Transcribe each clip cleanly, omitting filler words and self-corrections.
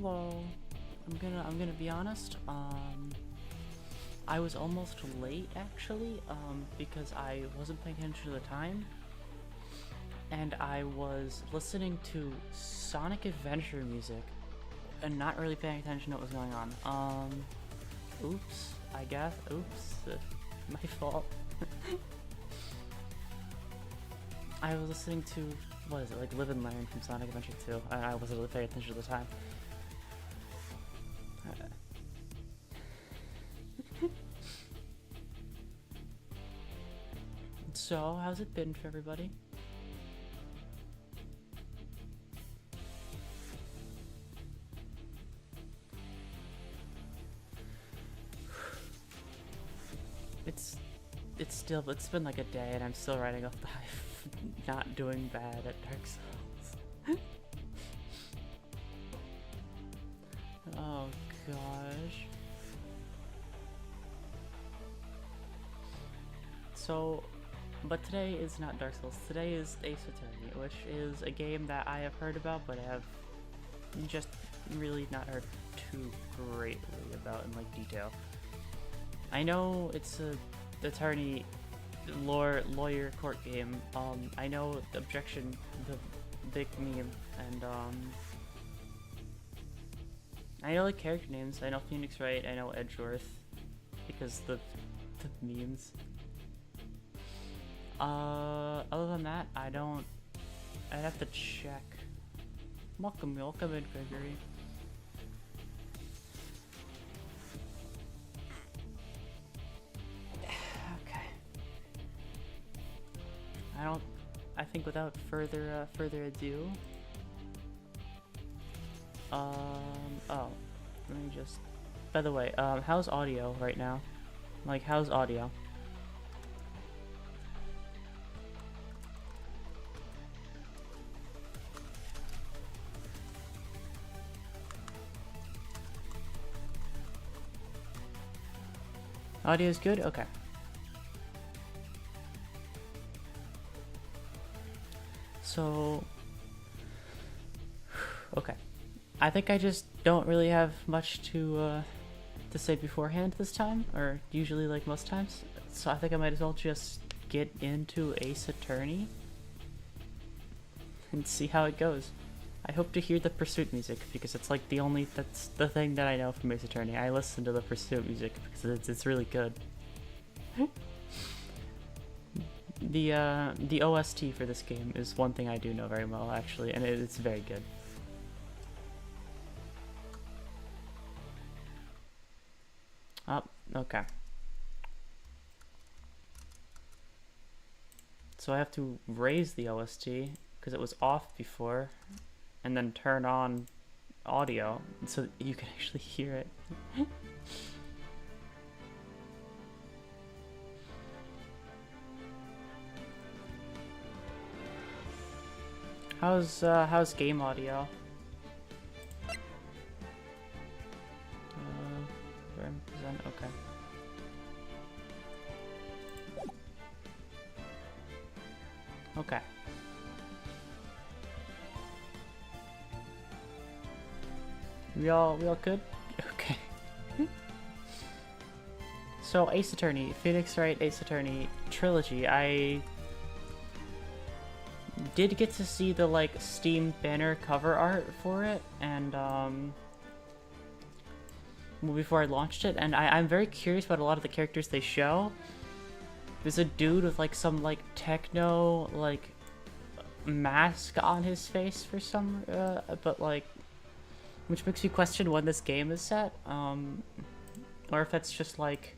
hello. I'm gonna be honest. I was almost late actually, because I wasn't paying attention to the time, and I was listening to Sonic Adventure music, and not really paying attention to what was going on. Oops. I guess. Oops. My fault. I was listening to, what is it, like Live and Learn from Sonic Adventure 2, and I wasn't really paying attention at the time. So, how's it been for everybody? It's been like a day and I'm still riding off the high of not doing bad at Dark Souls. Oh gosh. So, but today is not Dark Souls, today is Ace Attorney, which is a game that I have heard about but I have just really not heard too greatly about in like detail. I know it's a attorney lawyer court game. I know the Objection, the big meme, and I know the character names. I know Phoenix Wright, I know Edgeworth because the memes. Other than that, I'd have to check. Welcome in, Gregory. I think without further ado, oh, let me just, by the way, how's audio right now? Like, how's audio? Audio's good? Okay. So, okay. I think I just don't really have much to say beforehand this time, or usually like most times. So I think I might as well just get into Ace Attorney and see how it goes. I hope to hear the Pursuit music because it's like that's the thing that I know from Ace Attorney. I listen to the Pursuit music because it's really good. The OST for this game is one thing I do know very well, actually, and it's very good. Oh, okay. So I have to raise the OST because it was off before, and then turn on audio so that you can actually hear it. How's game audio? Okay. Okay. We all good? Okay. So Ace Attorney, Phoenix Wright Ace Attorney trilogy. I did get to see the like Steam banner cover art for it, and before I launched it, and I'm very curious about a lot of the characters they show. There's a dude with like some like techno like mask on his face for some but like, which makes me question when this game is set, or if that's just like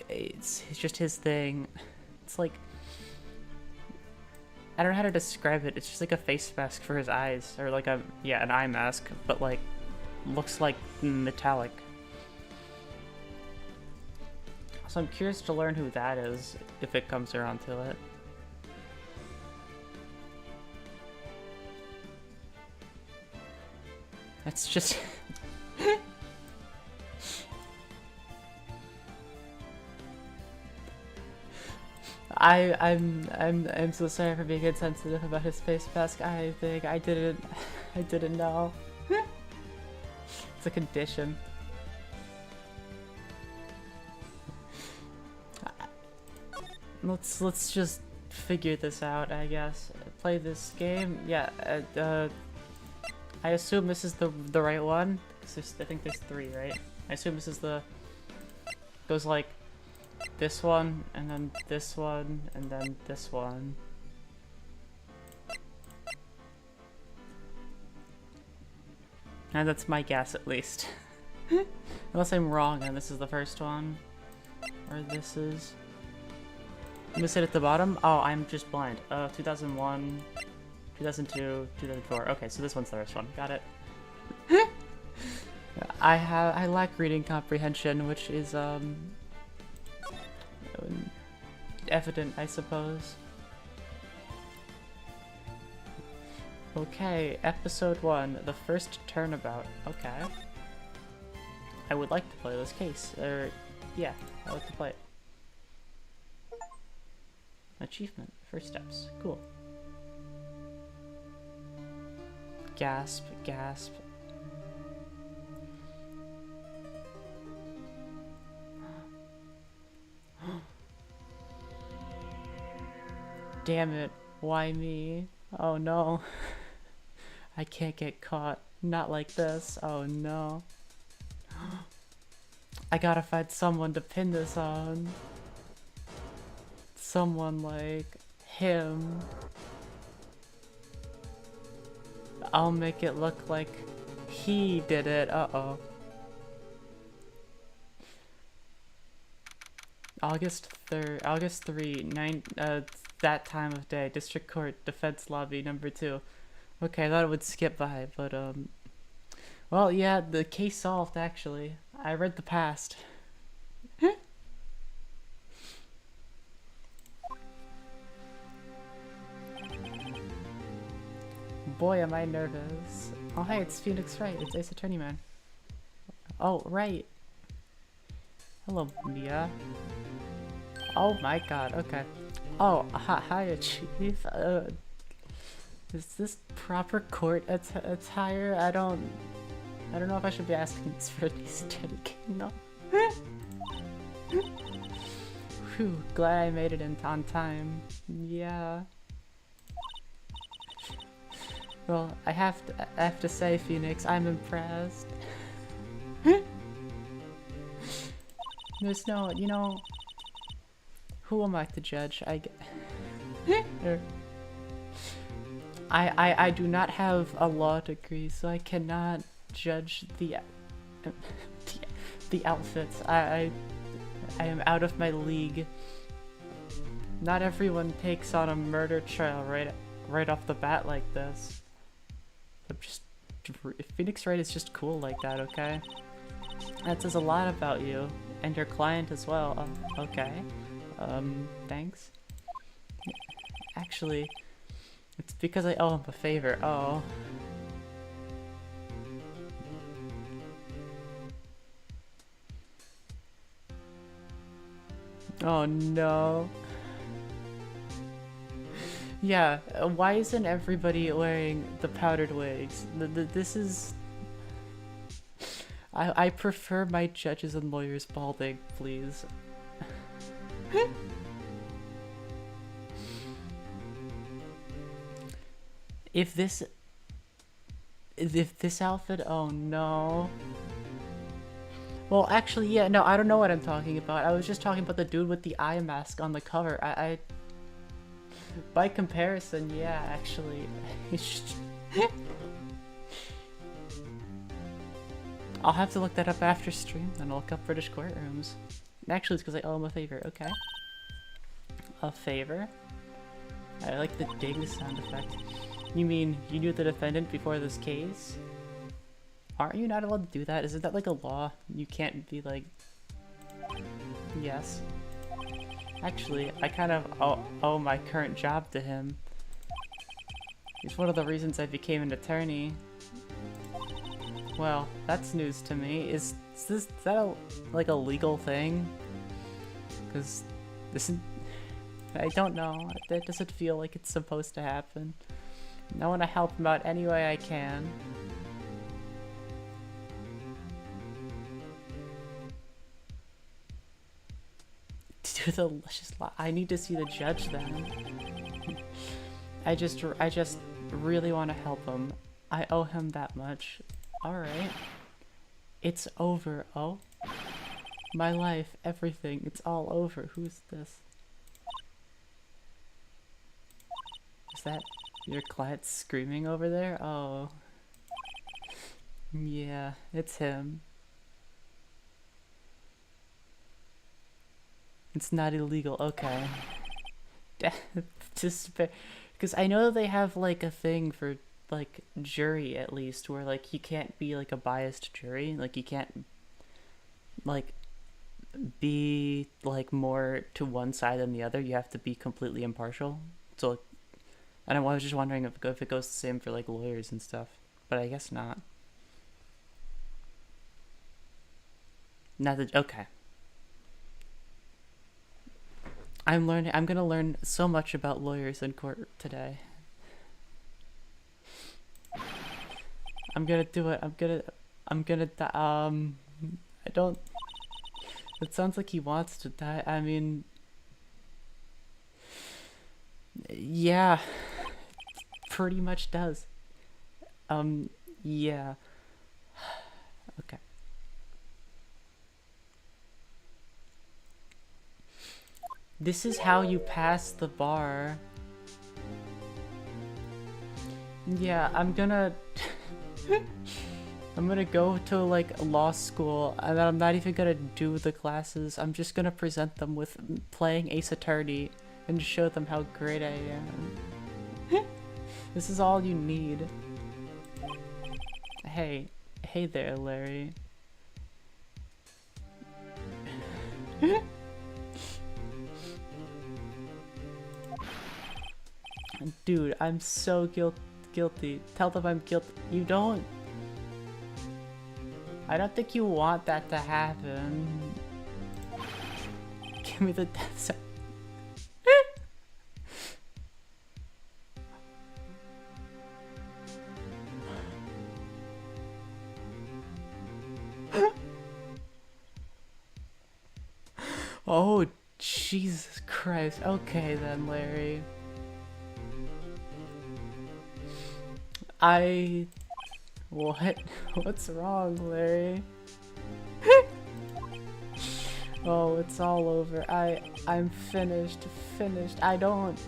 it's just his thing. It's like, I don't know how to describe it. It's just like a face mask for his eyes, or like an eye mask, but like looks like metallic. So I'm curious to learn who that is if it comes around to it. That's just I'm so sorry for being insensitive about his face mask. I think I didn't know. It's a condition. Let's just figure this out, I guess. Play this game. Yeah, I assume this is the right one. 'Cause I think there's 3, right? I assume this is the... Goes like this one, and then this one, and then this one. And that's my guess, at least. Unless I'm wrong and this is the first one. Or this is... I'm gonna sit at the bottom? Oh, I'm just blind. 2001, 2002, 2004. Okay, so this one's the first one. Got it. I lack reading comprehension, which is evident, I suppose. Okay, episode 1, the first turnabout. Okay. I would like to play this case. Yeah, I like to play it. Achievement, first steps. Cool. Gasp, gasp. Damn it, why me? Oh no. I can't get caught. Not like this. Oh no. I gotta find someone to pin this on. Someone like him. I'll make it look like he did it. Uh-oh. August 3, that time of day, District Court, Defense Lobby, number 2. Okay, I thought it would skip by, but, well, yeah, the case solved, actually. I read the past. Boy, am I nervous. Oh, hey, it's Phoenix Wright. It's Ace Attorney Man. Oh, right. Hello, Mia. Oh my god, okay. Oh, hi, Chief. Is this proper court attire? I don't know if I should be asking this for these dedicated. No. Whew, glad I made it on time. Yeah. Well, I have to say, Phoenix, I'm impressed. There's no, you know, who am I to judge? I do not have a law degree, so I cannot judge the outfits. I am out of my league. Not everyone takes on a murder trial right off the bat like this. Phoenix Wright is just cool like that, okay? That says a lot about you and your client as well. Okay. Thanks. Actually, it's because I owe him a favor. Oh. Oh no. Yeah, why isn't everybody wearing the powdered wigs? This is... I prefer my judges and lawyers balding, please. If this outfit, oh no. Well, actually, yeah, no, I don't know what I'm talking about. I was just talking about the dude with the eye mask on the cover. By comparison, yeah, actually. I'll have to look that up after stream, then I'll look up British courtrooms. Actually, it's because I owe him a favor, okay. A favor? I like the ding sound effect. You mean you knew the defendant before this case? Aren't you not allowed to do that? Isn't that like a law? You can't be like... Yes. Actually, I kind of owe my current job to him. He's one of the reasons I became an attorney. Well, that's news to me. Is that like a legal thing? Because this is... I don't know. That doesn't feel like it's supposed to happen. I want to help him out any way I can. do the luscious lie. I need to see the judge then. I just really want to help him. I owe him that much. Alright. It's over. Oh. My life, everything, it's all over. Who's this? Is that your client screaming over there? Oh. Yeah, it's him. It's not illegal. Okay. Because I know they have like a thing for like jury at least where like you can't be like a biased jury. Like you can't like be like more to one side than the other. You have to be completely impartial. So like, I was just wondering if it goes the same for like lawyers and stuff, but I guess not. Not that okay. I'm gonna learn so much about lawyers in court today. I'm gonna do it. I don't. It sounds like he wants to die. I mean, yeah, pretty much does. Yeah. Okay. This is how you pass the bar. Yeah, I'm gonna go to like law school and I'm not even gonna do the classes. I'm just gonna present them with playing Ace Attorney and show them how great I am. This is all you need. Hey there, Larry. Dude, I'm so guilty. Tell them I'm guilty. You don't. I don't think you want that to happen. Give me the death sentence. Oh, Jesus Christ. Okay then, Larry. What? What's wrong, Larry? Oh, it's all over. I'm finished. I don't...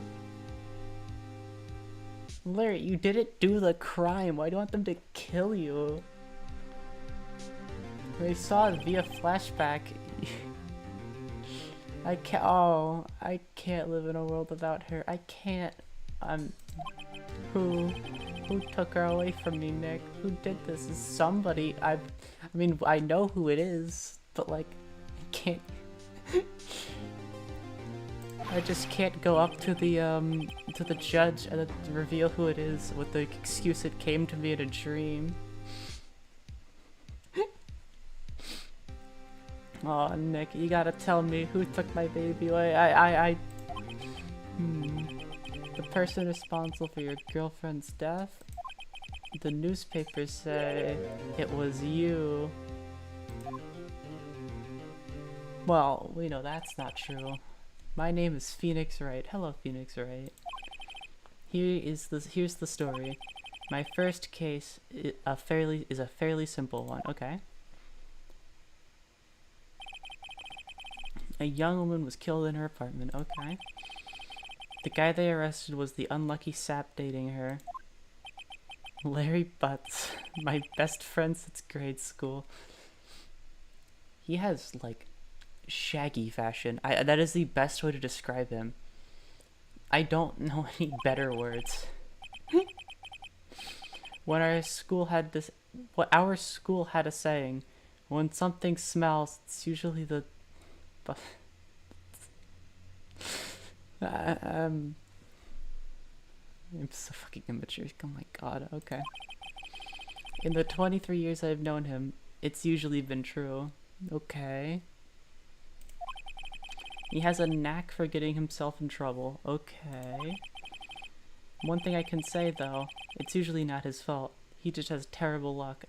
Larry, you didn't do the crime. Why do you want them to kill you? They saw it via flashback. I can't live in a world without her. I can't. Who took her away from me, Nick? Who did this? Is somebody. I mean, I know who it is, but like, I can't. I just can't go up to the judge and reveal who it is with the excuse it came to me in a dream. Oh, Nick, you gotta tell me who took my baby away. The person responsible for your girlfriend's death? The newspapers say it was you. Well, we know that's not true. My name is Phoenix Wright. Hello, Phoenix Wright. Here's the story. My first case is a fairly simple one. Okay. A young woman was killed in her apartment. Okay. The guy they arrested was the unlucky sap dating her. Larry Butts, my best friend since grade school. He has, like, shaggy fashion. That is the best way to describe him. I don't know any better words. Our school had a saying, when something smells, it's usually the... I'm so fucking immature. Oh my god, okay. In the 23 years I've known him, it's usually been true. Okay. He has a knack for getting himself in trouble. Okay. One thing I can say, though, it's usually not his fault. He just has terrible luck.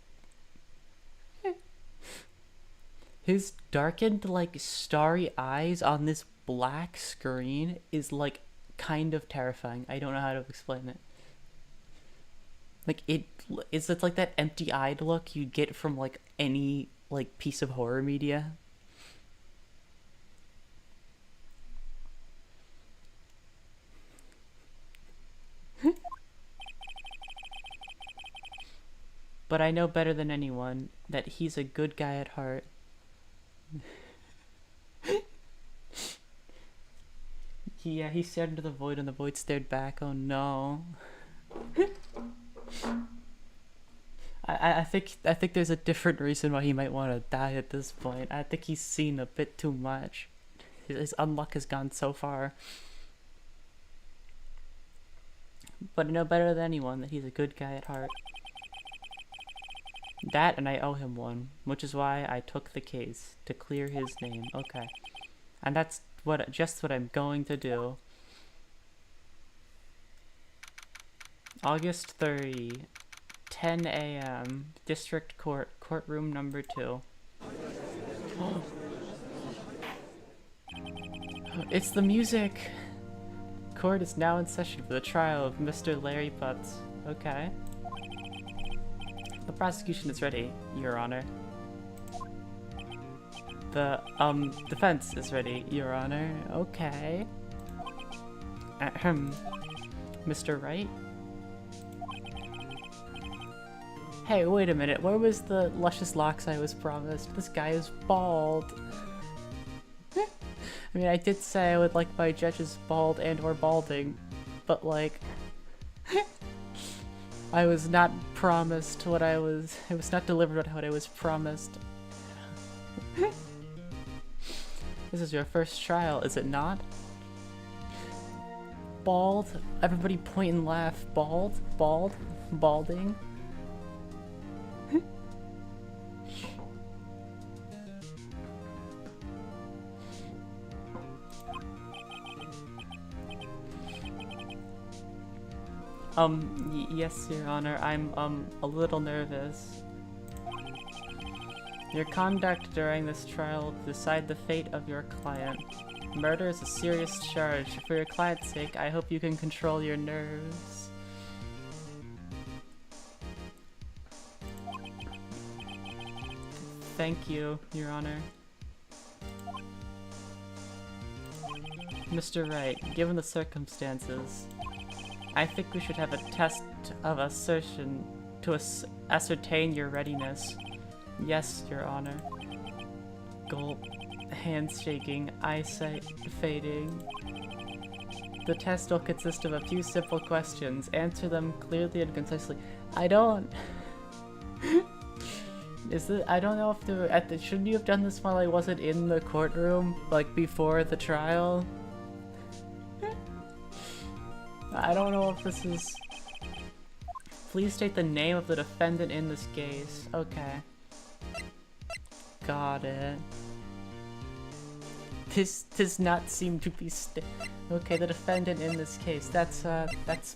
His darkened, like, starry eyes on this black screen is like kind of terrifying. I don't know how to explain it. Like it's like that empty-eyed look you get from like any like piece of horror media. But I know better than anyone that he's a good guy at heart. He stared into the void and the void stared back. Oh no. I think there's a different reason why he might want to die at this point. I think he's seen a bit too much. His unluck has gone so far. But I know better than anyone that he's a good guy at heart. That, and I owe him one, which is why I took the case, to clear his name. Okay. And that's just what I'm going to do. August 30, 10 a.m., District Court, courtroom number 2. It's the music! Court is now in session for the trial of Mr. Larry Butts. Okay. The prosecution is ready, Your Honor. The, defense is ready, Your Honor. Okay. Ahem. Mr. Wright? Hey, wait a minute. Where was the luscious locks I was promised? This guy is bald. I mean, I did say I would like my judges bald and or balding, but like... I was not promised what I was not delivered what I was promised. This is your first trial, is it not? Bald? Everybody point and laugh. Bald? Bald? Balding? Yes, Your Honor, I'm, a little nervous. Your conduct during this trial will decide the fate of your client. Murder is a serious charge. For your client's sake, I hope you can control your nerves. Thank you, Your Honor. Mr. Wright, given the circumstances, I think we should have a test of assertion to ascertain your readiness. Yes, Your Honor. Gulp, hands shaking, eyesight fading. The test will consist of a few simple questions. Answer them clearly and concisely. I don't... I don't know if shouldn't you have done this while I wasn't in the courtroom? Like, before the trial? I don't know if this is... Please state the name of the defendant in this case. Okay. Got it. This does not seem to be okay, the defendant in this case. That's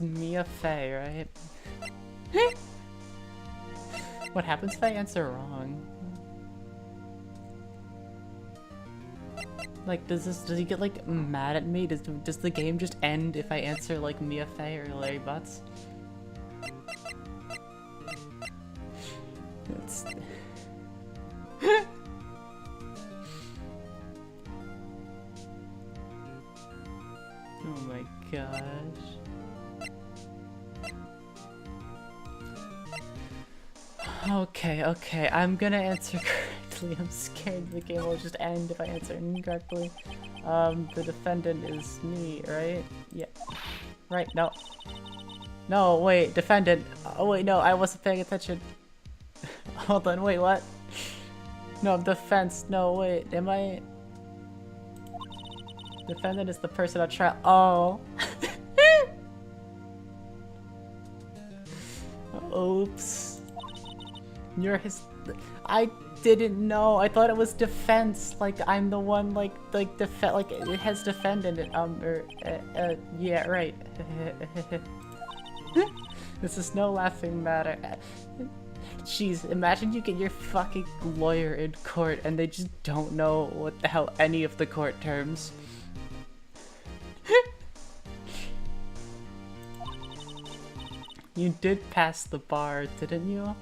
Mia Fey, right? What happens if I answer wrong? Like, does he get, like, mad at me? Does the game just end if I answer, like, Mia Fey or Larry Butts? It's... Oh my gosh. Okay, I'm gonna answer correctly. I'm scared the game will just end if I answer incorrectly. The defendant is me, right? Yeah. Right, no. No, wait, defendant. Oh wait, no, I wasn't paying attention. Hold on, wait, what? No, defense. No, wait, am I... Defendant is the person on trial. Oh. Oops. You're his... I didn't know. I thought it was defense. Like, I'm the one, like it has defendant, yeah, right. This is no laughing matter. Jeez, imagine you get your fucking lawyer in court and they just don't know what the hell any of the court terms. You did pass the bar, didn't you?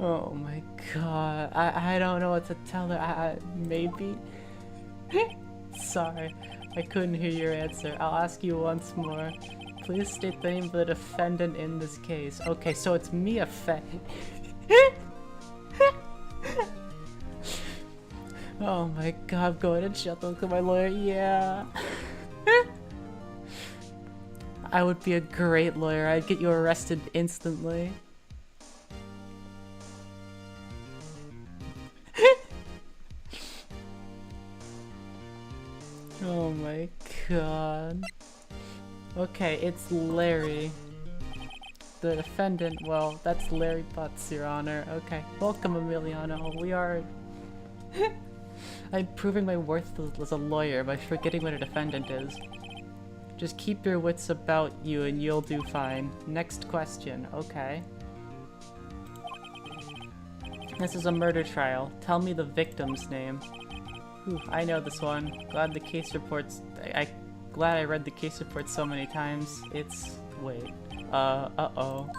Oh my god. I don't know what to tell her. Maybe? Sorry, I couldn't hear your answer. I'll ask you once more. Please state the name of the defendant in this case. Okay, so it's me, Oh my god, I'm going to jail. Look at my lawyer. Yeah. I would be a great lawyer. I'd get you arrested instantly. Oh my god. Okay, it's Larry. The defendant, well, that's Larry Butts, Your Honor. Okay, welcome, Emiliano. We are... I'm proving my worth as a lawyer by forgetting what a defendant is. Just keep your wits about you and you'll do fine. Next question, okay. This is a murder trial. Tell me the victim's name. Whew, I know this one. Glad the case reports... Glad I read the case report so many times. It's... wait. Uh-oh.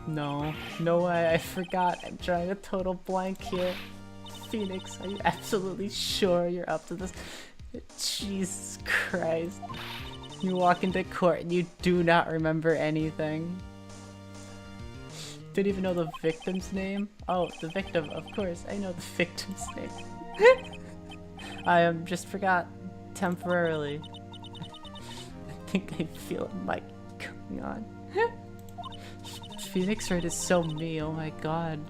No. No way, I forgot. I'm drawing a total blank here. Phoenix, are you absolutely sure you're up to this? Jesus Christ. You walk into court and you do not remember anything. Didn't even know the victim's name? Oh, the victim, of course. I know the victim's name. I just forgot temporarily. I think I feel a mic going on. Phoenix Wright is so me, oh my god.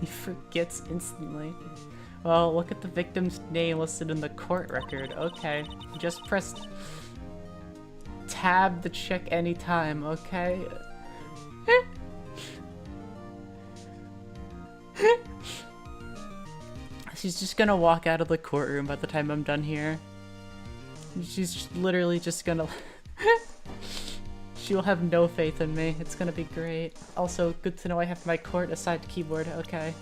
He forgets instantly. Well, look at the victim's name listed in the court record. Okay, just press tab to check anytime, okay? She's just gonna walk out of the courtroom by the time I'm done here. She's literally just gonna... She'll have no faith in me. It's gonna be great. Also, good to know I have my court-assigned keyboard. Okay.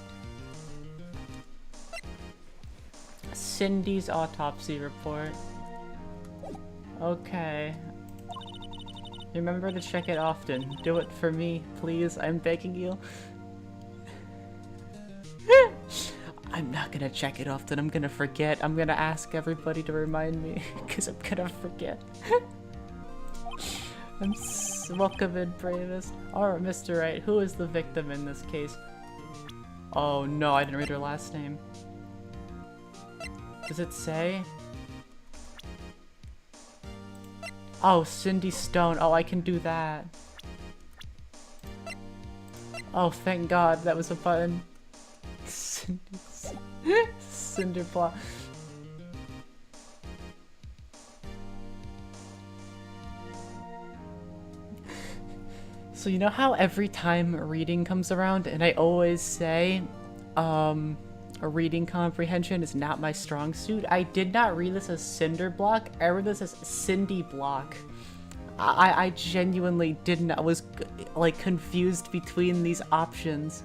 Cindy's autopsy report. Okay. Remember to check it often. Do it for me, please. I'm begging you. I'm not gonna check it often. I'm gonna forget. I'm gonna ask everybody to remind me, because I'm gonna forget. Welcome in, bravest. Alright, Mr. Wright, who is the victim in this case? Oh no, I didn't read her last name. Does it say? Oh, Cindy Stone. Oh, I can do that. Oh, thank God, that was a button. Cinderblock. So you know how every time a reading comes around and I always say, a reading comprehension is not my strong suit? I did not read this as Cinderblock, I read this as Cindy Block. I genuinely didn't, I was like confused between these options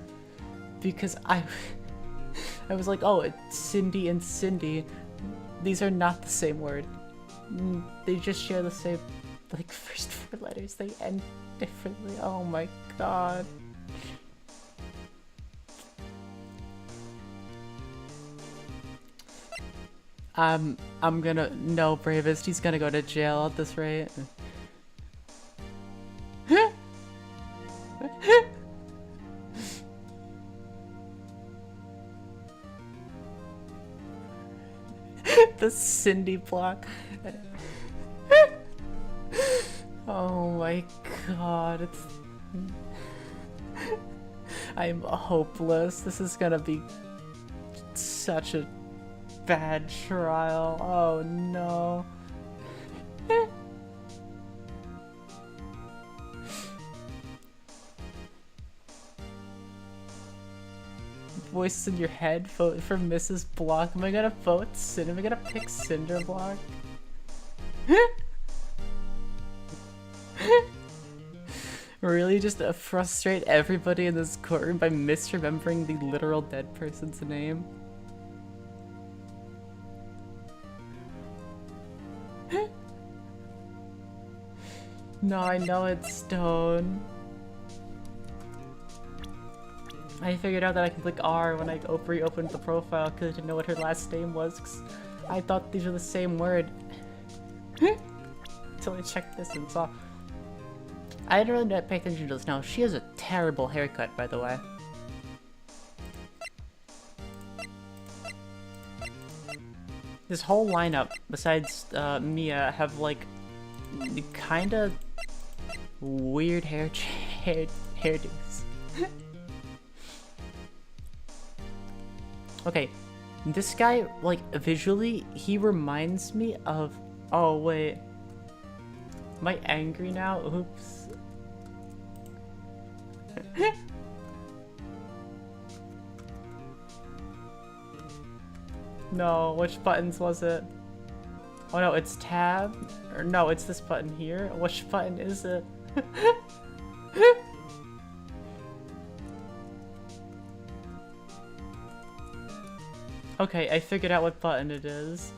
because I was like, oh, it's Cindy and Cindy. These are not the same word. They just share the same, like, first 4 letters. They end differently. Oh my god. I'm gonna... No, Bravest. He's gonna go to jail at this rate. The Cindy block. Oh my god, it's... I'm hopeless. This is gonna be such a bad trial. Oh no. Voice in your head, vote for Mrs. Block. Am I gonna vote Cinder? Am I gonna pick Cinder Block? Really just frustrate everybody in this courtroom by misremembering the literal dead person's name? No, I know it's stone. I figured out that I can click R when I reopened the profile because I didn't know what her last name was. 'Cause I thought these were the same word. Until I checked this and saw. I didn't really pay attention to this. Now, she has a terrible haircut, by the way. This whole lineup, besides Mia, have like kind of weird hairdos. Okay, this guy, like, visually, he reminds me of... Oh, wait. Am I angry now? Oops. No, which buttons was it? Oh no, it's tab? Or no, it's this button here. Which button is it? Okay, I figured out what button it is.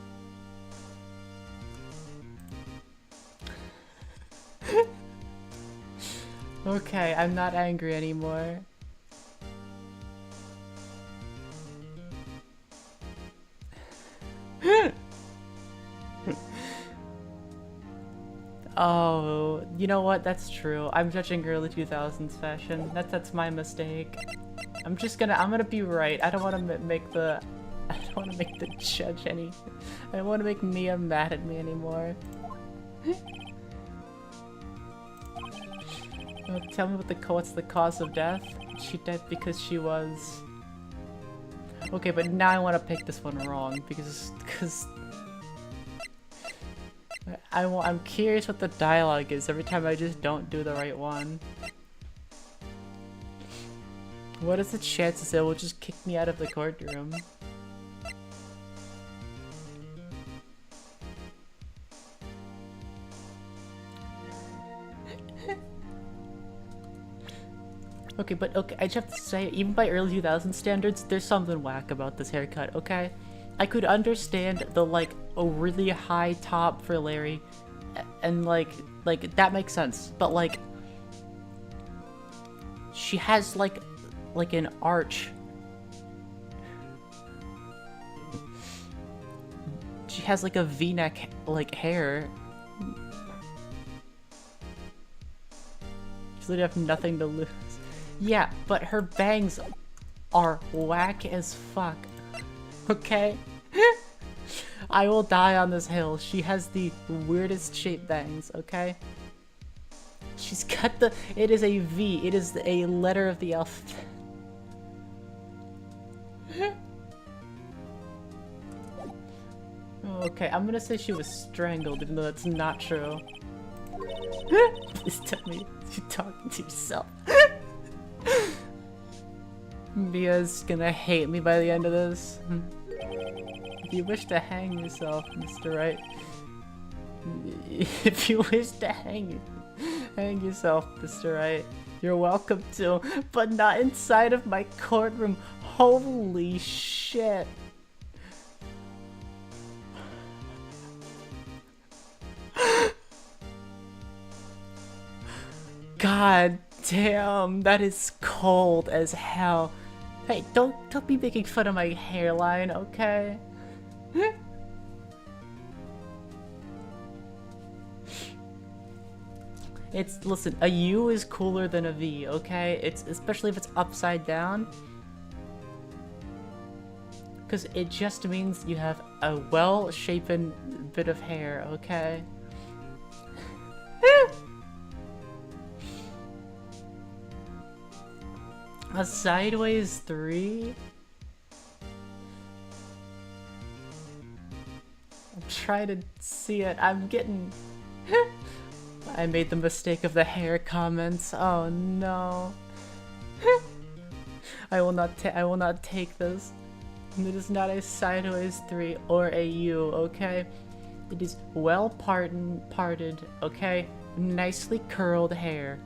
Okay, I'm not angry anymore. Oh, you know what? That's true. I'm judging early 2000s fashion. That's my mistake. I'm gonna be right. I don't want to make the judge any. I don't want to make Mia mad at me anymore. Oh, tell me what's the cause of death? She died because she was... Okay, but now I want to pick this one wrong because I'm curious what the dialogue is every time I just don't do the right one. What is the chances it will just kick me out of the courtroom? Okay, but okay, I just have to say, even by early 2000s standards, there's something whack about this haircut, okay? I could understand the, like, a really high top for Larry, and, like, that makes sense, but, like, she has, like an arch. She has, like, a V-neck, like, hair. She's literally have nothing to lose. Yeah, but her bangs are whack as fuck. Okay? I will die on this hill. She has the weirdest shaped bangs, okay? She's got the... It is a V. It is a letter of the alphabet. Okay, I'm gonna say she was strangled, even though that's not true. Please tell me you're talking to yourself. Mia's gonna hate me by the end of this. If you wish to hang yourself, Mr. Wright. If you wish to hang yourself, Mr. Wright, you're welcome to, but not inside of my courtroom. Holy shit. God damn, that is cold as hell. Hey, don't be making fun of my hairline, okay? Listen, a U is cooler than a V, okay? It's especially if it's upside down. Because it just means you have a well-shapen bit of hair, okay? A sideways 3? I'm trying to see it. I'm getting... I made the mistake of the hair comments. Oh no. I will not take this. It is not a sideways 3 or a U, okay? It is well parted, okay? Nicely curled hair.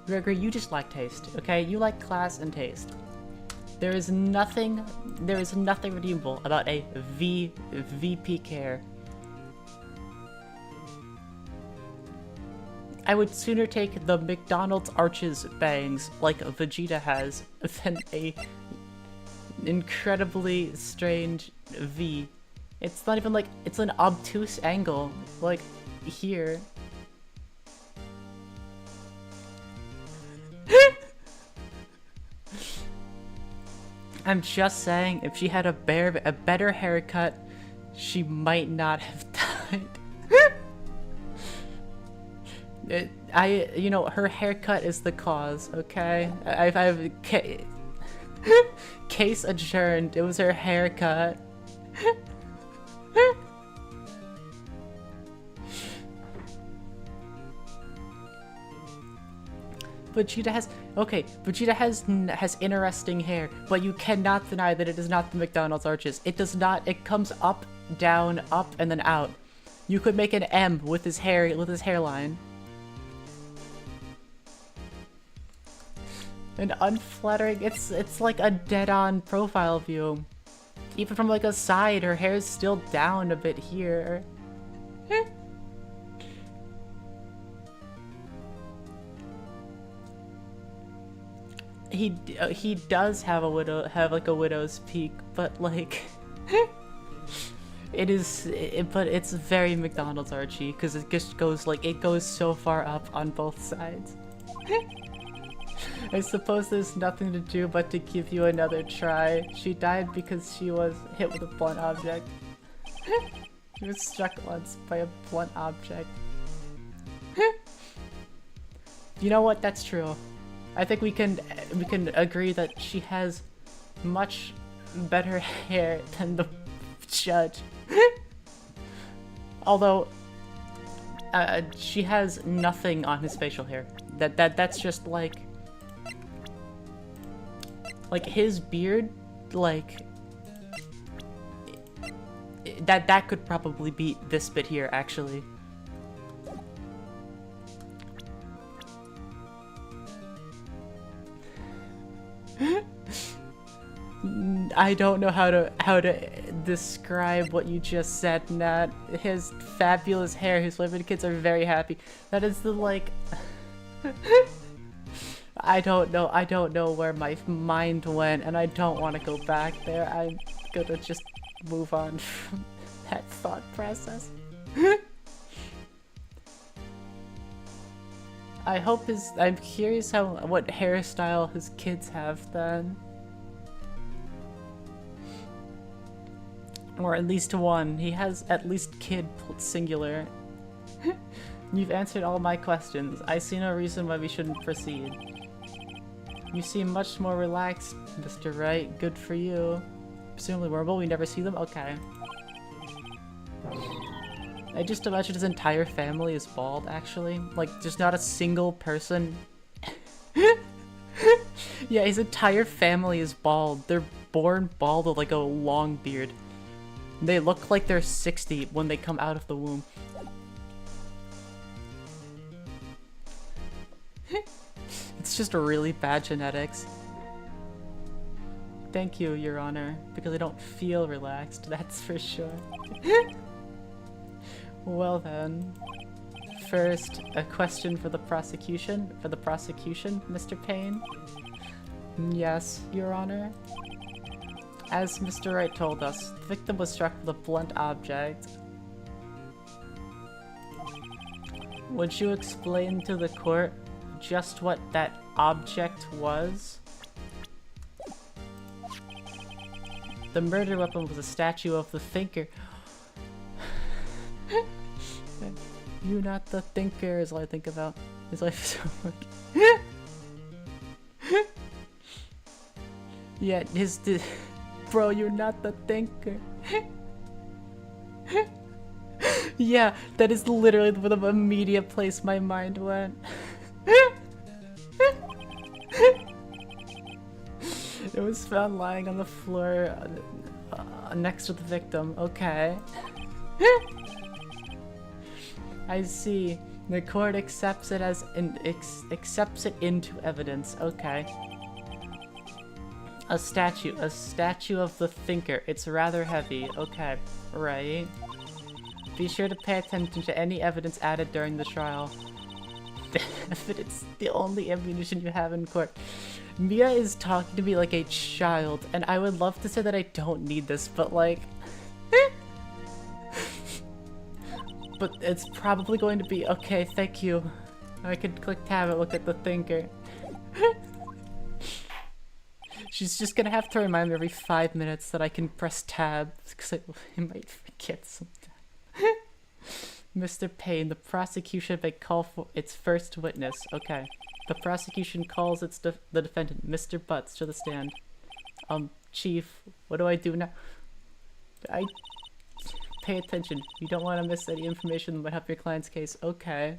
Gregory, you just like taste, okay? You like class and taste. There is nothing redeemable about a VP care. I would sooner take the McDonald's Arches bangs like Vegeta has than a incredibly strange V. It's not even like, it's an obtuse angle, like here. I'm just saying, if she had a better haircut, she might not have died. You know, her haircut is the cause, okay? I've case adjourned. It was her haircut. Vegeta has interesting hair, but you cannot deny that it is not the McDonald's Arches. It does not. It comes up, down, up, and then out. You could make an M with his hairline. And unflattering. It's like a dead-on profile view. Even from like a side, her hair is still down a bit here. He does have like a widow's peak, but like but it's very McDonald's Archie because it just goes like it goes so far up on both sides. I suppose there's nothing to do but to give you another try. She died because she was hit with a blunt object. She was struck once by a blunt object. You know what? That's true. I think we can agree that she has much better hair than the judge. Although she has nothing on his facial hair. That's just like his beard, like that could probably beat this bit here actually. I don't know how to describe what you just said, Nat. His fabulous hair, his women kids are very happy. That is the like I don't know where my mind went, and I don't want to go back there. I'm gonna just move on from that thought process. I'm curious what hairstyle his kids have then. Or at least one. He has at least kid singular. You've answered all my questions. I see no reason why we shouldn't proceed. You seem much more relaxed, Mr. Wright. Good for you. Presumably will we never see them? Okay. I just imagine his entire family is bald, actually. Like, there's not a single person. Yeah, his entire family is bald. They're born bald with like a long beard. They look like they're 60 when they come out of the womb. It's just really bad genetics. Thank you, Your Honor, because I don't feel relaxed, that's for sure. Well then, first, a question for the prosecution. Mr. Payne? Yes, Your Honor. As Mr. Wright told us, the victim was struck with a blunt object. Would you explain to the court just what that object was? The murder weapon was a statue of the thinker. You not the thinker is all I think about. His life is so work. Yeah, bro, you're not the thinker. Yeah, that is literally the immediate place my mind went. It was found lying on the floor next to the victim. Okay. I see. The court accepts it as accepts it into evidence. Okay. A statue of the thinker. It's rather heavy. Okay, right. Be sure to pay attention to any evidence added during the trial. Evidence, the only ammunition you have in court. Mia is talking to me like a child, and I would love to say that I don't need this, but like... but it's probably going to be, okay, thank you. I could click tab and look at the thinker. She's just gonna have to remind me every 5 minutes that I can press tab, because I might forget sometime. Mr. Payne, the prosecution may call for its first witness. Okay. The prosecution calls the defendant, Mr. Butts, to the stand. Chief, what do I do now? Pay attention. You don't want to miss any information that might help your client's case. Okay.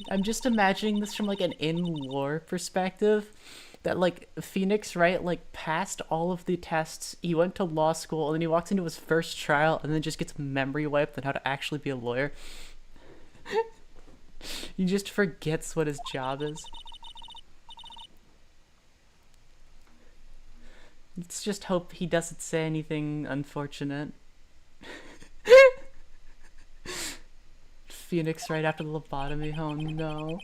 I'm just imagining this from like an in-lore perspective. That like Phoenix, right, like passed all of the tests, he went to law school, and then he walks into his first trial and then just gets memory wiped on how to actually be a lawyer. He just forgets what his job is. Let's just hope he doesn't say anything unfortunate. Phoenix right after the lobotomy, oh no.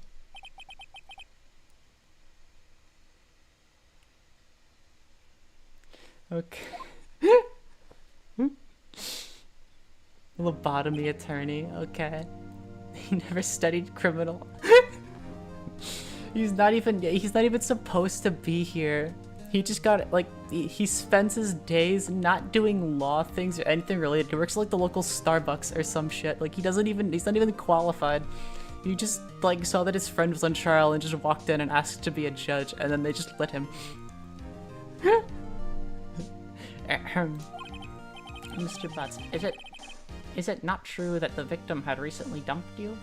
Okay. Lobotomy attorney, okay. He never studied criminal. He's not even supposed to be here. He just got, like, he spends his days not doing law things or anything related. He works at, like, the local Starbucks or some shit. Like, he's not even qualified. He just, like, saw that his friend was on trial and just walked in and asked to be a judge, and then they just let him. Mr. Butts, is it not true that the victim had recently dumped you?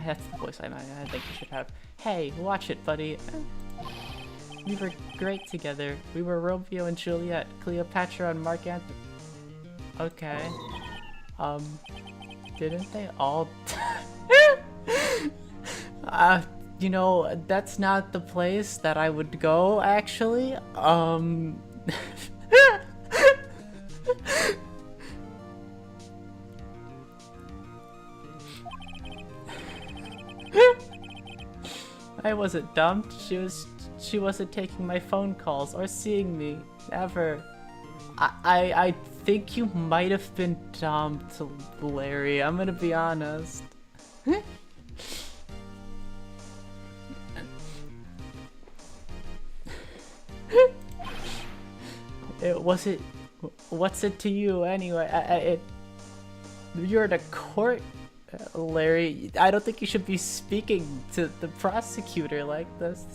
That's the voice I think you should have. Hey, watch it, buddy. We were great together. We were Romeo and Juliet, Cleopatra and Mark Antony. Okay. Didn't they all you know, that's not the place that I would go, actually. I wasn't dumped. She wasn't taking my phone calls or seeing me. Ever. I think you might have been dumped, Larry. I'm gonna be honest. What's it to you anyway? You're in a court, Larry. I don't think you should be speaking to the prosecutor like this.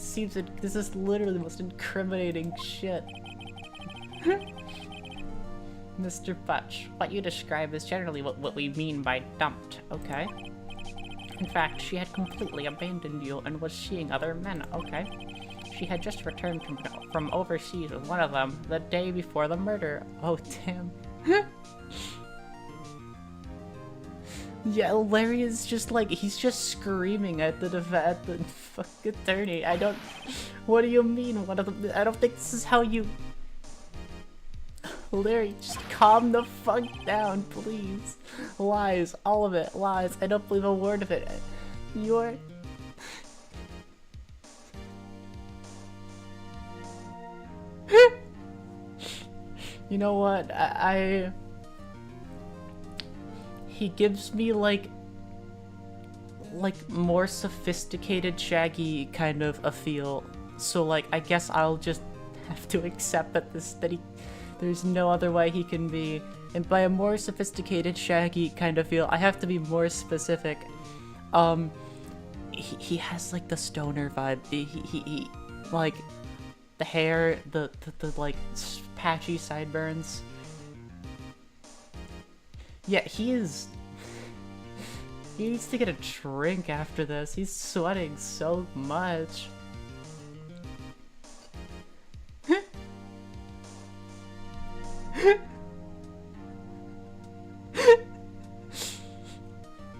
This is literally the most incriminating shit. Mr. Butch, what you describe is generally what we mean by dumped, okay? In fact, she had completely abandoned you and was seeing other men, okay? She had just returned from overseas with one of them the day before the murder. Oh, damn. Yeah, Larry is just like, he's just screaming at the fucking attorney. What do you mean? I don't think this is how you... Larry, just calm the fuck down, please. Lies, all of it, lies. I don't believe a word of it. You're... You know what, he gives me like more sophisticated Shaggy kind of a feel, so like I guess I'll just have to accept that there's no other way he can be. And by a more sophisticated Shaggy kind of feel, I have to be more specific. He has like the stoner vibe. He like the hair, the like patchy sideburns. Yeah, he needs to get a drink after this. He's sweating so much.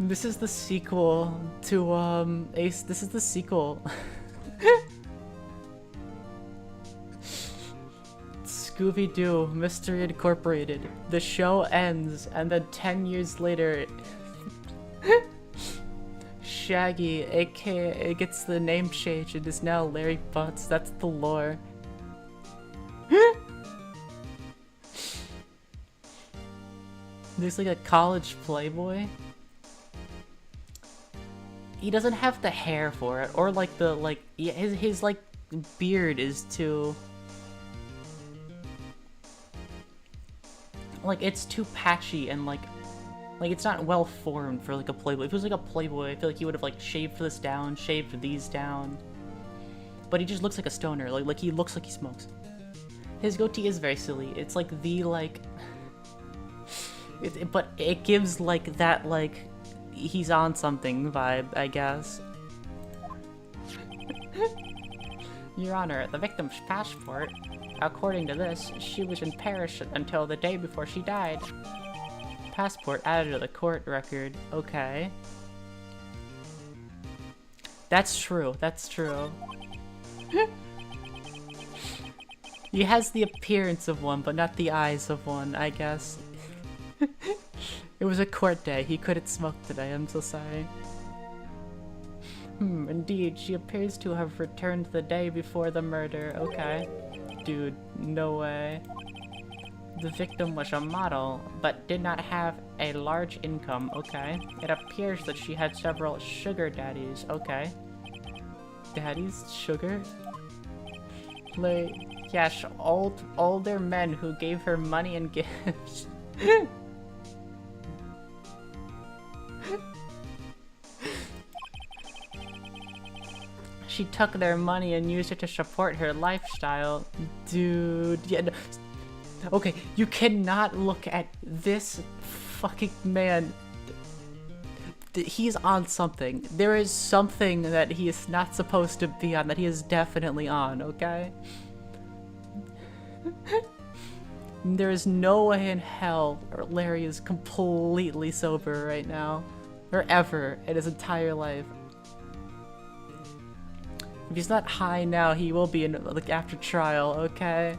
This is the sequel to Ace. This is the sequel Scooby-Doo, Mystery Incorporated. The show ends, and then 10 years later, Shaggy, aka, gets the name change and is now Larry Butts. That's the lore. There's like a college playboy. He doesn't have the hair for it, or like the, like, his like, beard is too... Like, it's too patchy and, like, it's not well formed for, like, a playboy. If it was, like, a playboy, I feel like he would have, like, shaved this down, shaved these down. But he just looks like a stoner. Like he looks like he smokes. His goatee is very silly. It's, like, the, like... but it gives, like, that, like, he's on something vibe, I guess. Your Honor, the victim's passport... According to this, she was in Paris until the day before she died. Passport added to the court record. Okay. That's true. That's true. He has the appearance of one, but not the eyes of one, I guess. It was a court day. He couldn't smoke today. I'm so sorry. Indeed, she appears to have returned the day before the murder. Okay. Dude, no way. The victim was a model, but did not have a large income. Okay. It appears that she had several sugar daddies. Okay. Daddies? Sugar? Like, yes, older men who gave her money and gifts. She took their money and used it to support her lifestyle. Dude, yeah, no. Okay, you cannot look at this fucking man. He's on something. There is something that he is not supposed to be on that he is definitely on, okay? There is no way in hell Larry is completely sober right now. Or ever in his entire life. If he's not high now, he will be in, like, after trial, okay?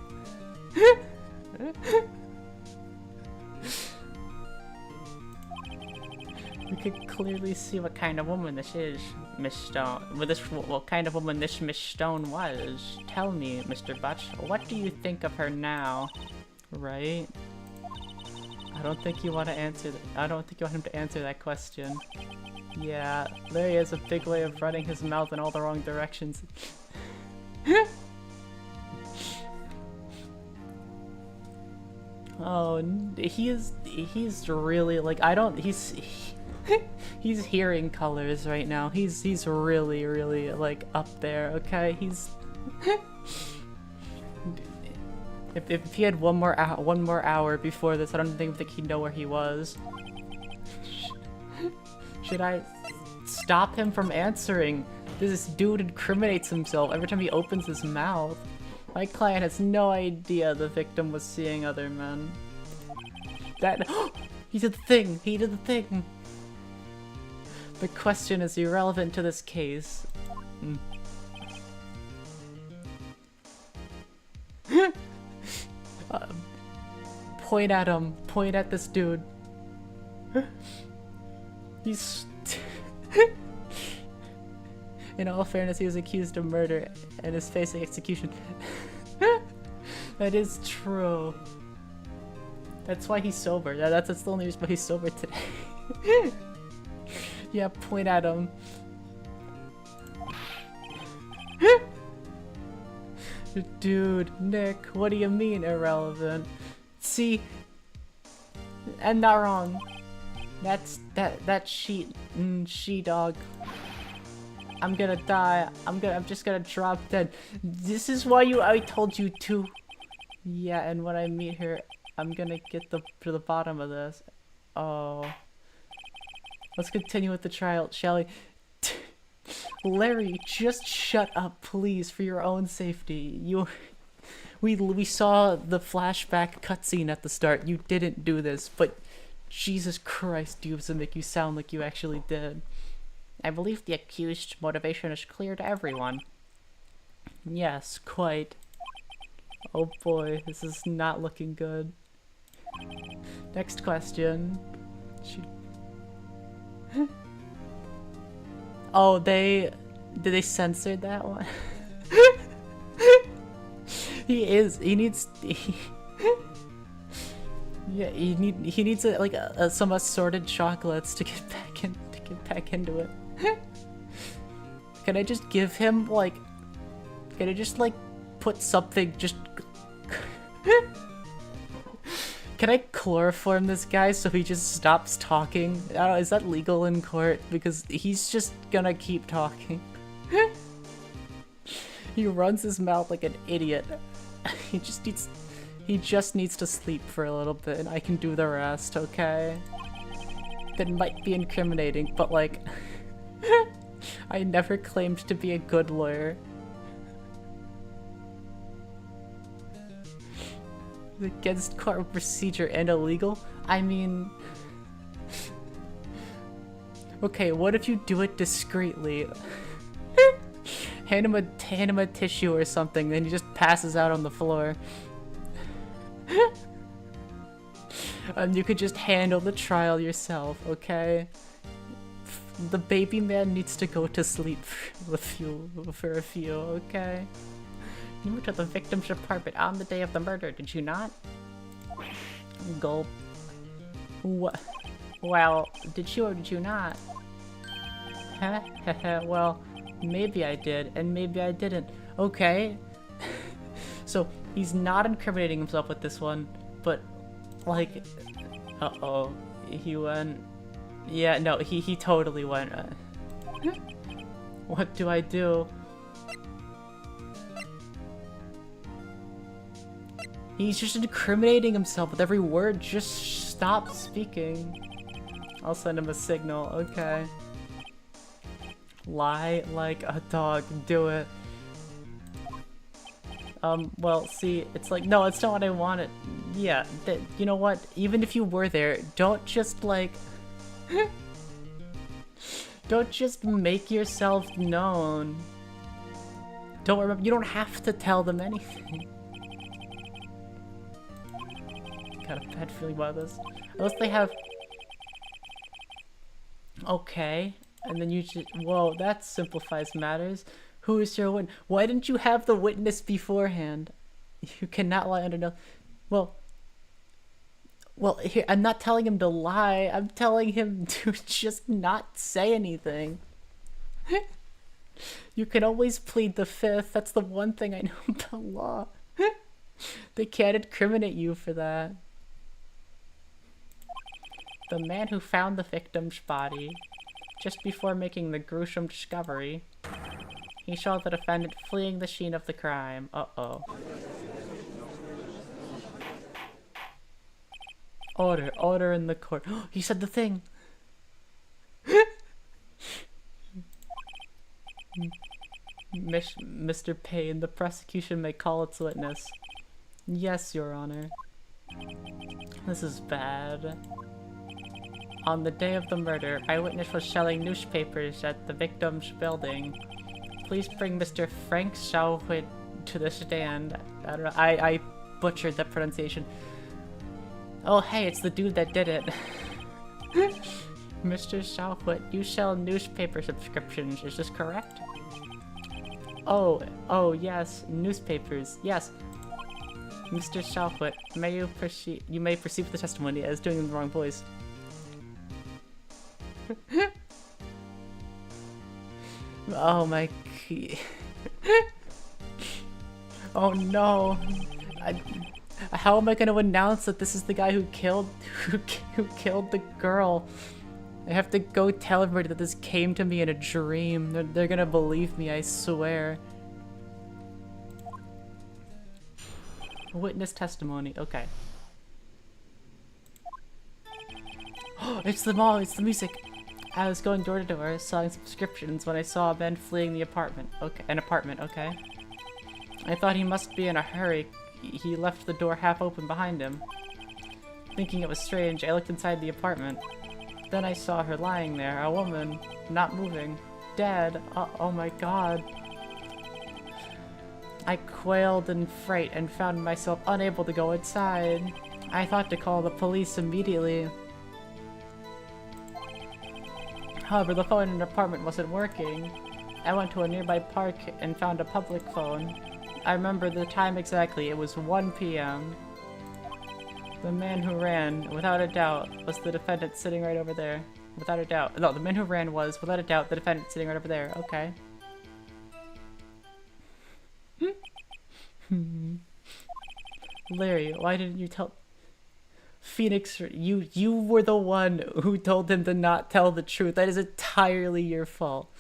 We can clearly see what kind of woman this is, Miss Stone. What kind of woman this Miss Stone was. Tell me, Mr. Butch, what do you think of her now? Right? I don't think you want to answer I don't think you want him to answer that question. Yeah, Larry has a big way of running his mouth in all the wrong directions. Oh, he's really, like, he's hearing colors right now. He's really, like, up there, okay? He's... If he had one more hour before this, I don't think he'd know where he was. Should I stop him from answering? This dude incriminates himself every time he opens his mouth. My client has no idea the victim was seeing other men. That- he did the thing! He did the thing! The question is irrelevant to this case. Point at him. Point at this dude. He's... In all fairness, he was accused of murder and is facing execution. That is true. That's why he's sober. That's the only reason why he's sober today. Yeah, point at him. Dude, Nick, what do you mean irrelevant? See? And not wrong. That's she-dog. I'm gonna die. I'm just gonna drop dead. This is why I told you to. Yeah, and when I meet her, I'm gonna get to the bottom of this. Oh. Let's continue with the trial, shall we? Larry, just shut up, please, for your own safety. We saw the flashback cutscene at the start. You didn't do this, but Jesus Christ, Dubes, to make you sound like you actually did. I believe the accused's motivation is clear to everyone. Yes, quite. Oh boy, this is not looking good. Next question. Oh, did they censor that one? He needs yeah, he needs some assorted chocolates to get back into it. Can I just give him can I just put something Can I chloroform this guy so he just stops talking? I don't know, is that legal in court? Because he's just gonna keep talking. He runs his mouth like an idiot. He just needs to sleep for a little bit and I can do the rest, okay? That might be incriminating, but I never claimed to be a good lawyer. Against court procedure and illegal? I mean... Okay, what if you do it discreetly? Hand him a tissue or something, then he just passes out on the floor. And you could just handle the trial yourself, okay? The baby man needs to go to sleep for a few, okay? You went to the victim's apartment on the day of the murder, did you not? Gulp. What? Well, did you or did you not? Well, maybe I did, and maybe I didn't. Okay. So, he's not incriminating himself with this one, but, uh-oh. He went... Yeah, no, he totally went, What do I do? He's just incriminating himself with every word. Just stop speaking. I'll send him a signal. Okay. Lie like a dog. Do it. Well, see, it's no, it's not what I wanted. Yeah, you know what? Even if you were there, don't just, don't just make yourself known. Don't remember, you don't have to tell them anything. Got a bad feeling about this. Unless they have... Okay. And then you just... Whoa, that simplifies matters. Who is your witness? Why didn't you have the witness beforehand? You cannot lie under no... Well, here, I'm not telling him to lie. I'm telling him to just not say anything. You can always plead the fifth. That's the one thing I know about law. They can't incriminate you for that. The man who found the victim's body, just before making the gruesome discovery, he saw the defendant fleeing the scene of the crime. Uh-oh. Order in the court. He said the thing! Mr. Payne, the prosecution may call its witness. Yes, Your Honor. This is bad. On the day of the murder, eyewitness was selling newspapers at the victim's building. Please bring Mr. Frank Xiaohui to the stand. I don't know, I butchered that pronunciation. Oh hey, it's the dude that did it. Mr. Xiaohui, you sell newspaper subscriptions, is this correct? Oh yes, newspapers, yes. Mr. Xiaohui, you may proceed with the testimony as doing it in the wrong voice. Oh my... Oh no. How am I going to announce that this is the guy who killed the girl? I have to go tell everybody that this came to me in a dream. They're gonna believe me, I swear. Witness testimony, okay. Oh, it's the mall, it's the music. I was going door to door, selling subscriptions when I saw a man fleeing the apartment. Okay, an apartment, okay. I thought he must be in a hurry. He left the door half open behind him. Thinking it was strange, I looked inside the apartment. Then I saw her lying there, a woman, not moving, dead. Oh my god. I quailed in fright and found myself unable to go inside. I thought to call the police immediately. However, the phone in the apartment wasn't working. I went to a nearby park and found a public phone. I remember the time exactly. It was 1 p.m. The man who ran, without a doubt, was the defendant sitting right over there. Without a doubt. No, the man who ran was, without a doubt, the defendant sitting right over there. Okay. Larry, why didn't you tell... Phoenix, you were the one who told him to not tell the truth. That is entirely your fault.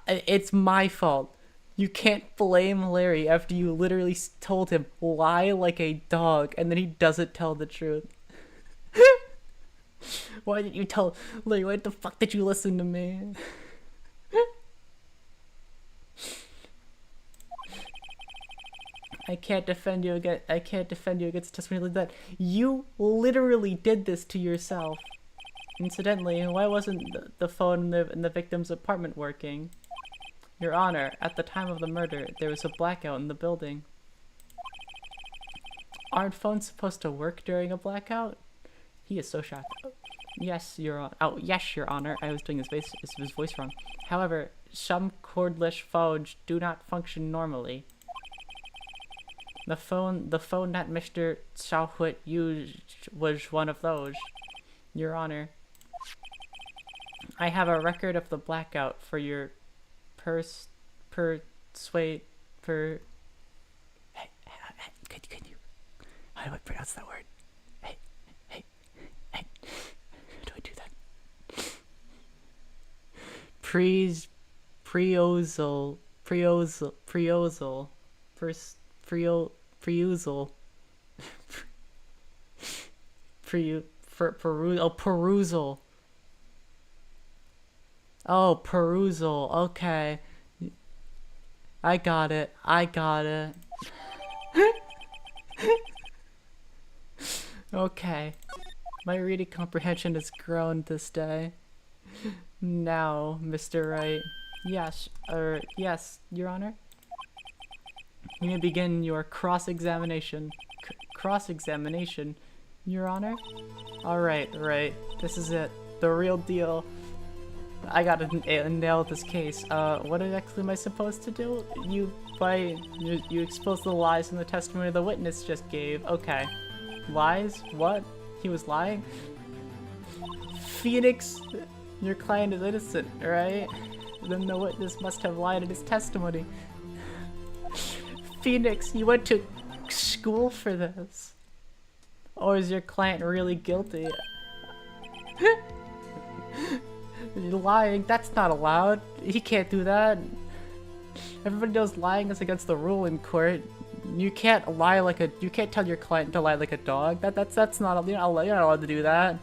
It's my fault. You can't blame Larry after you literally told him lie like a dog and then he doesn't tell the truth. Why didn't you tell Larry? Why the fuck did you listen to me? I can't defend you against testimony like that. You literally did this to yourself. Incidentally, why wasn't the phone in the victim's apartment working? Your Honor, at the time of the murder, there was a blackout in the building. Aren't phones supposed to work during a blackout? He is so shocked. Yes, Your Honor. Oh, yes, Your Honor. I was doing his voice wrong. However, some cordless phones do not function normally. The phone that Mr. Xiaohut used was one of those. Your Honor. I have a record of the blackout for your Can you, how do I pronounce that word? Hey, how do I do that? Preusal, perusal. Oh, perusal, okay. I got it. Okay. My reading comprehension has grown this day. Now, Mr. Wright. Yes, Your Honor? You may begin your cross-examination. Cross-examination, Your Honor? Alright, right. This is it. The real deal. I gotta nail this case. What exactly am I supposed to do? You exposed the lies in the testimony the witness just gave. Okay. Lies? What? He was lying? Phoenix, your client is innocent, right? Then the witness must have lied in his testimony. Phoenix, you went to school for this. Or is your client really guilty? You're lying. That's not allowed. He can't do that. Everybody knows lying is against the rule in court. You can't lie like a. You can't tell your client to lie like a dog. That's not. You're not allowed to do that.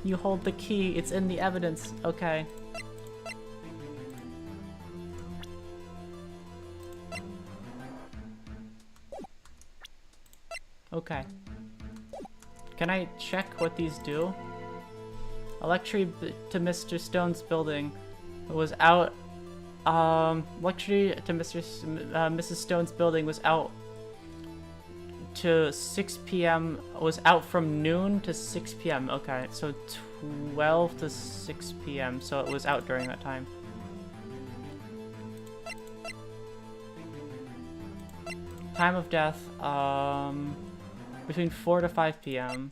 You hold the key. It's in the evidence. Okay. Okay. Can I check what these do? Electricity to Mr. Stone's building was out. Electricity to Mrs. Stone's building was out to 6 p.m. was out from noon to 6 p.m. Okay, so 12 to 6 p.m. So it was out during that time. Time of death, between 4 to 5 p.m.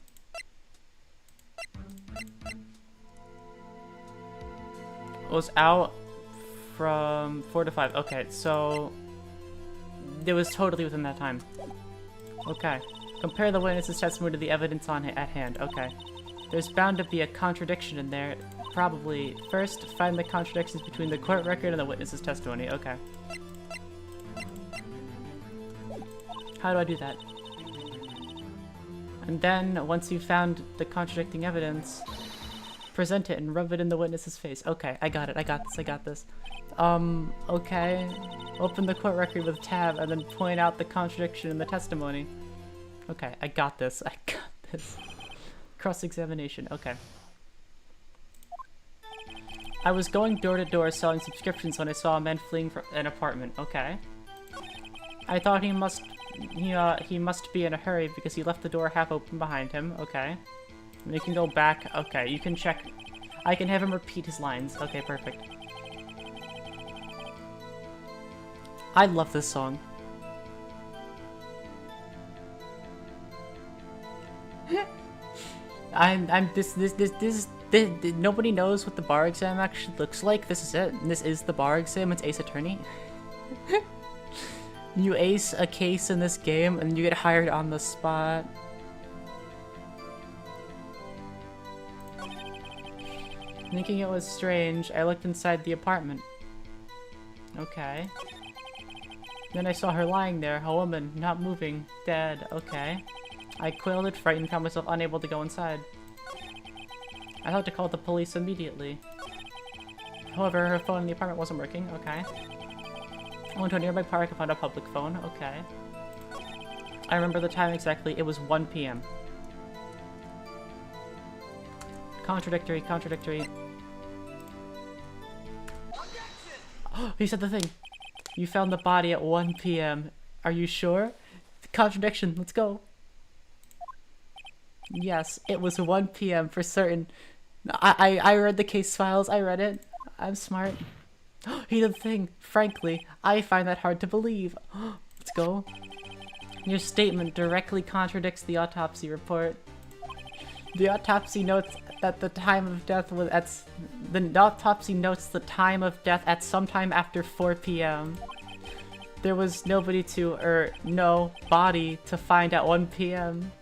Was out from 4 to 5. Okay, so it was totally within that time. Okay. Compare the witness's testimony to the evidence at hand. Okay. There's bound to be a contradiction in there. Probably. First, find the contradictions between the court record and the witness's testimony. Okay. How do I do that? And then, once you've found the contradicting evidence, present it and rub it in the witness's face. Okay, I got it. I got this. Okay. Open the court record with tab and then point out the contradiction in the testimony. Okay, I got this. Cross-examination. Okay. I was going door to door selling subscriptions when I saw a man fleeing from an apartment. Okay. I thought he must be in a hurry because he left the door half open behind him. Okay. You can go back. Okay, you can check. I can have him repeat his lines. Okay, perfect. I love this song. Nobody knows what the bar exam actually looks like. This is it. This is the bar exam. It's Ace Attorney. You ace a case in this game and you get hired on the spot. Thinking it was strange, I looked inside the apartment. Okay. Then I saw her lying there, a woman, not moving, dead. Okay. I quailed, frightened, found myself unable to go inside. I thought to call the police immediately. However, her phone in the apartment wasn't working. Okay. I went to a nearby park and found a public phone. Okay. I remember the time exactly. It was 1 p.m. Contradictory, contradictory. Oh, he said the thing. You found the body at 1 p.m. Are you sure? Contradiction, let's go. Yes, it was 1 p.m. for certain. I read the case files, I read it. I'm smart. He did the thing. Frankly, I find that hard to believe. Let's go. Your statement directly contradicts the autopsy report. The autopsy notes that the time of death was at sometime after 4 p.m. There was nobody no body to find at 1 p.m.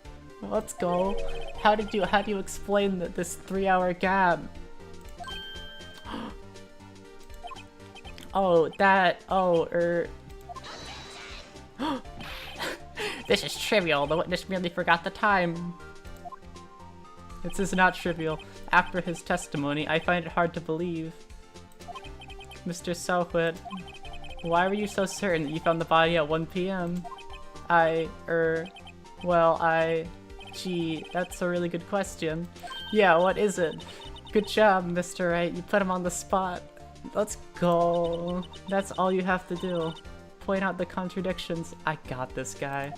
Let's go. How do you explain this 3-hour gap? This is trivial. The witness merely forgot the time. This is not trivial. After his testimony, I find it hard to believe. Mr. Southwood, why were you so certain that you found the body at 1 p.m.? Gee, that's a really good question. Yeah, what is it? Good job, Mr. Wright. You put him on the spot. Let's go. That's all you have to do. Point out the contradictions. I got this guy.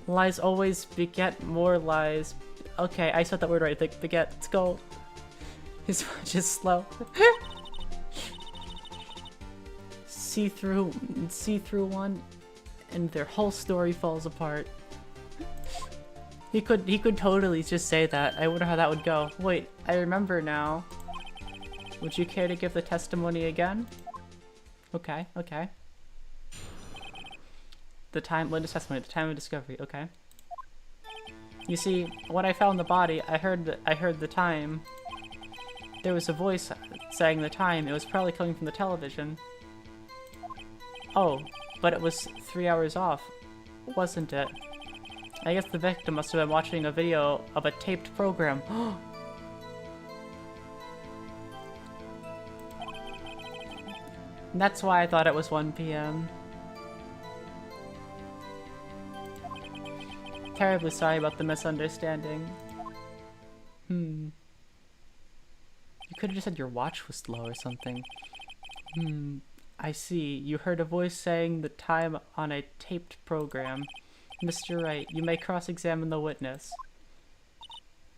Lies always beget more lies. Okay, I said that word right. Beget. Let's go. His punch is slow. See through one, and their whole story falls apart. He could totally just say that. I wonder how that would go. Wait, I remember now. Would you care to give the testimony again? Okay, okay. Latest testimony, the time of discovery, okay. You see, when I found the body, I heard the time. There was a voice saying the time. It was probably coming from the television. Oh, but it was 3 hours off, wasn't it? I guess the victim must have been watching a video of a taped program. That's why I thought it was 1 p.m. Terribly sorry about the misunderstanding. You could have just said your watch was slow or something. I see. You heard a voice saying the time on a taped program. Mr. Wright, you may cross-examine the witness.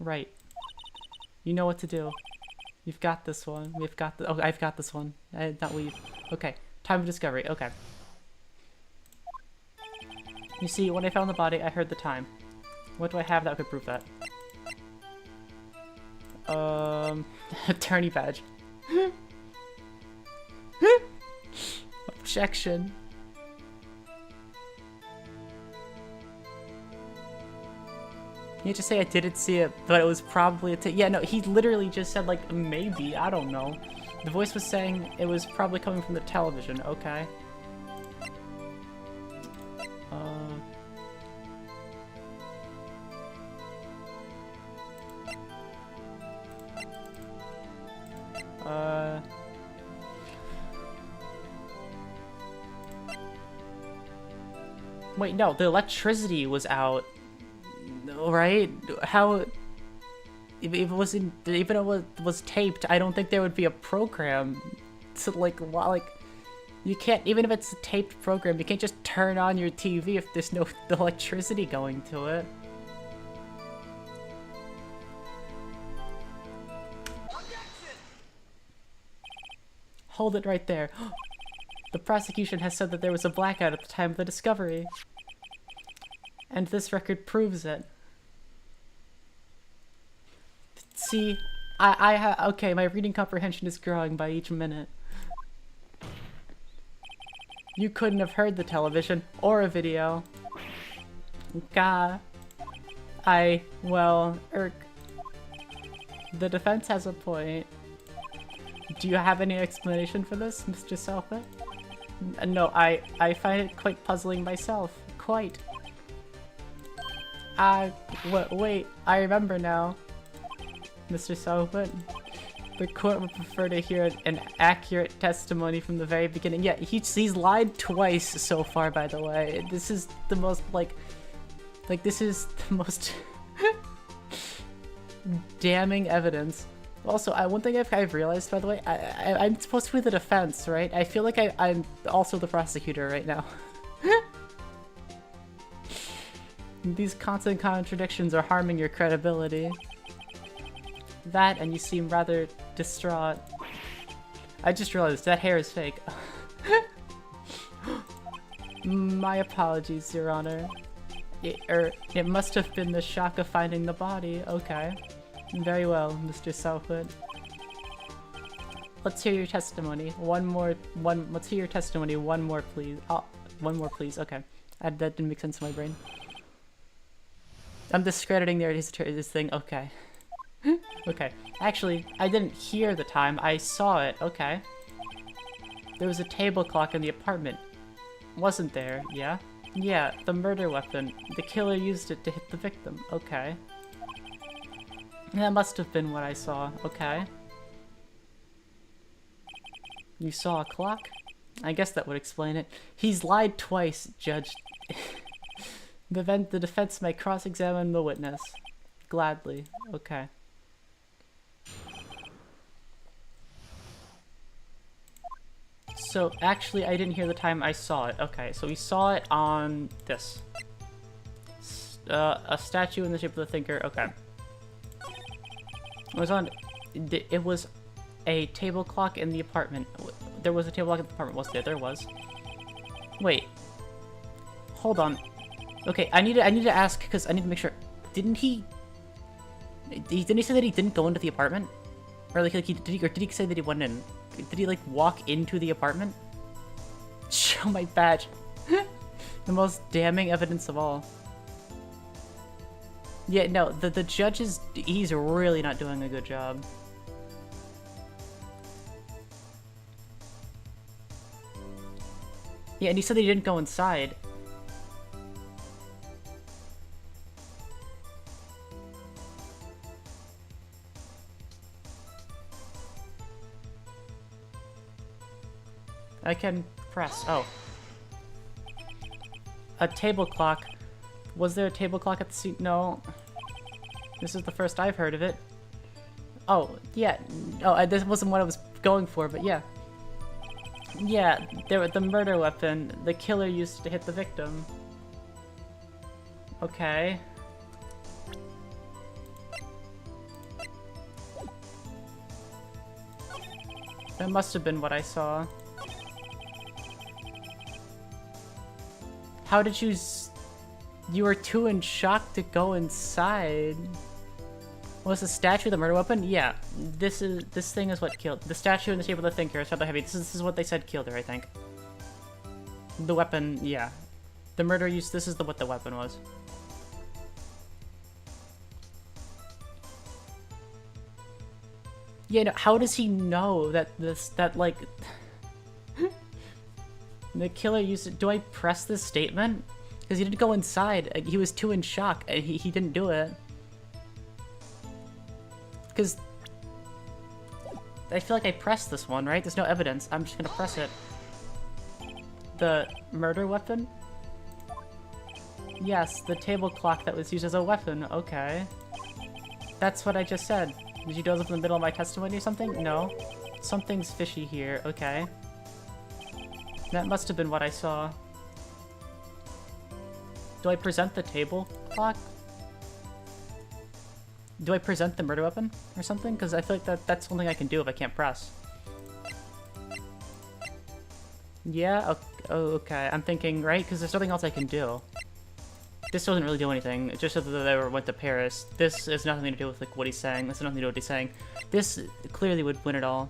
Right. You know what to do. You've got this one. We've got the. Oh, I've got this one. Not we've. Okay. Time of discovery. Okay. You see, when I found the body, I heard the time. What do I have that could prove that? Attorney badge. Objection. You just say I didn't see it, but it was probably a yeah, no, he literally just said, like, maybe, I don't know. The voice was saying it was probably coming from the television, okay. Wait, no, the electricity was out. Right? How... Even if it was taped, I don't think there would be a program to like you can't, even if it's a taped program, you can't just turn on your TV if there's no electricity going to it. Hold it right there. The prosecution has said that there was a blackout at the time of the discovery. And this record proves it. See, okay, my reading comprehension is growing by each minute. You couldn't have heard the television or a video. Well, the defense has a point. Do you have any explanation for this, Mr. Southwood? No, I find it quite puzzling myself. Quite. Wait, I remember now. Mr. Southwood, the court would prefer to hear an accurate testimony from the very beginning. Yeah, he's lied twice so far, by the way. This is the most, this is the most damning evidence. Also, one thing I've realized, by the way, I'm supposed to be the defense, right? I feel like I'm also the prosecutor right now. These constant contradictions are harming your credibility. That, and you seem rather distraught. I just realized that hair is fake. My apologies, Your Honor. It must have been the shock of finding the body. Okay. Very well, Mr. Southwood. Let's hear your testimony. Let's hear your testimony. One more, please. Oh, one more, please. Okay. That didn't make sense in my brain. I'm discrediting his thing. Okay. Okay. Actually, I didn't hear the time. I saw it. Okay. There was a table clock in the apartment. Wasn't there? Yeah? Yeah, the murder weapon. The killer used it to hit the victim. Okay. That must have been what I saw. Okay. You saw a clock? I guess that would explain it. He's lied twice, Judge. The defense may cross-examine the witness. Gladly. Okay. So, actually, I didn't hear the time I saw it. Okay, so we saw it on this. A statue in the shape of the thinker. Okay. It was a table clock in the apartment. There was a table clock in the apartment, wasn't there? There was. Wait. Hold on. Okay, I need to ask, because I need to make sure. Didn't he say that he didn't go into the apartment? Or did he say that he went in? Did he like walk into the apartment? Show my badge. The most damning evidence of all. Yeah, no, the judge he's really not doing a good job. Yeah, and he said that he didn't go inside. I can press. Oh. A table clock. Was there a table clock at the seat? No. This is the first I've heard of it. Oh, yeah. Oh, this wasn't what I was going for, but yeah. Yeah, the murder weapon. The killer used to hit the victim. Okay. That must have been what I saw. How did you... You were too in shock to go inside. Was the statue the murder weapon? Yeah. This thing is what killed. The statue in the shape of the thinker is rather heavy. This is what they said killed her, I think. The weapon, yeah. The murder use, this is what the weapon was. Yeah, no, how does he know that like... The killer used it. Do I press this statement? Because he didn't go inside. He was too in shock. He didn't do it. Because I feel like I pressed this one, right? There's no evidence. I'm just gonna press it. The murder weapon? Yes, the table clock that was used as a weapon. Okay. That's what I just said. Did you doze up in the middle of my testimony or something? No. Something's fishy here, okay. That must have been what I saw. Do I present the table clock? Do I present the murder weapon or something? Because I feel like that's one thing I can do if I can't press. Yeah? Okay. I'm thinking, right? Because there's nothing else I can do. This doesn't really do anything. It just said that they went to Paris. This has nothing to do with like what he's saying. This has nothing to do with what he's saying. This clearly would win it all.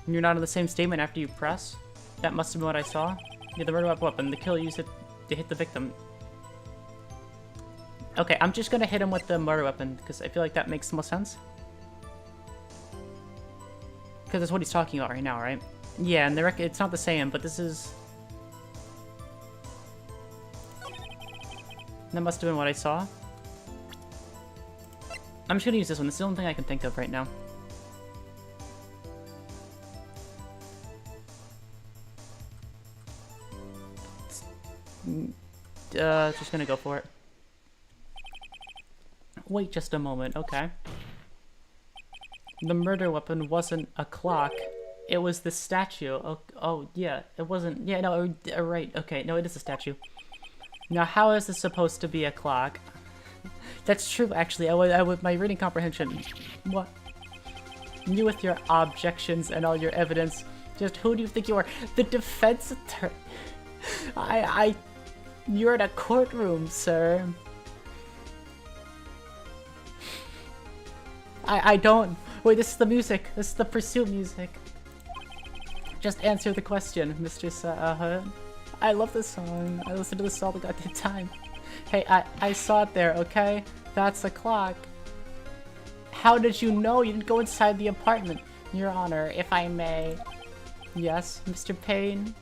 You're not in the same statement after you press? That must have been what I saw. Yeah, the murder weapon. The kill used it to hit the victim. Okay, I'm just gonna hit him with the murder weapon because I feel like that makes the most sense. Because that's what he's talking about right now, right? Yeah, and it's not the same, but this is... That must have been what I saw. I'm just gonna use this one. This is the only thing I can think of right now. Just gonna go for it. Wait just a moment, okay. The murder weapon wasn't a clock. It was the statue. Oh yeah, it wasn't. Yeah, no, right. Okay, no, it is a statue. Now, how is this supposed to be a clock? That's true, actually. I would my reading comprehension. What? You with your objections and all your evidence. Just who do you think you are? The defense attorney. You're in a courtroom, sir. I don't. Wait, this is the music. This is the pursuit music. Just answer the question, Mr. I love this song. I listen to this all the goddamn time. Hey, I saw it there, okay? That's a clock. How did you know? You didn't go inside the apartment. Your Honor, if I may. Yes, Mr. Payne?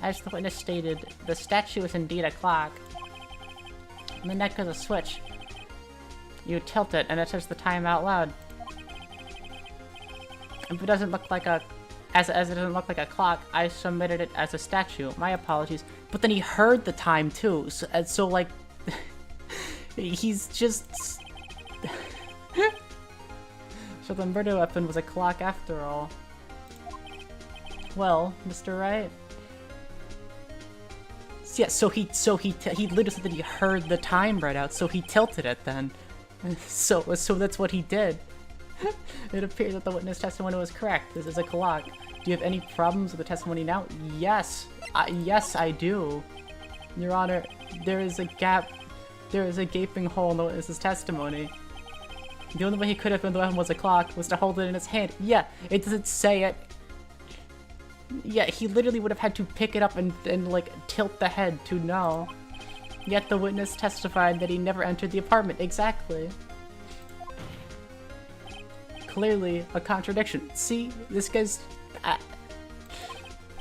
As the witness stated, the statue is indeed a clock. The neck is a switch. You tilt it, and it says the time out loud. If it doesn't look like as it doesn't look like a clock, I submitted it as a statue. My apologies. But then he heard the time too, so like, he's just. So the murder weapon was a clock after all. Well, Mr. Wright. Yeah, so he literally said that he heard the time right out, so he tilted it then. So that's what he did. It appears that the witness testimony was correct. This is a clock. Do you have any problems with the testimony now? Yes. Yes, I do. Your Honor, there is a gap. There is a gaping hole in the witness's testimony. The only way he could have known the weapon was a clock was to hold it in his hand. Yeah, it doesn't say it. Yeah, he literally would have had to pick it up and like tilt the head to know. Yet the witness testified that he never entered the apartment. Exactly. Clearly a contradiction. See, this guy's.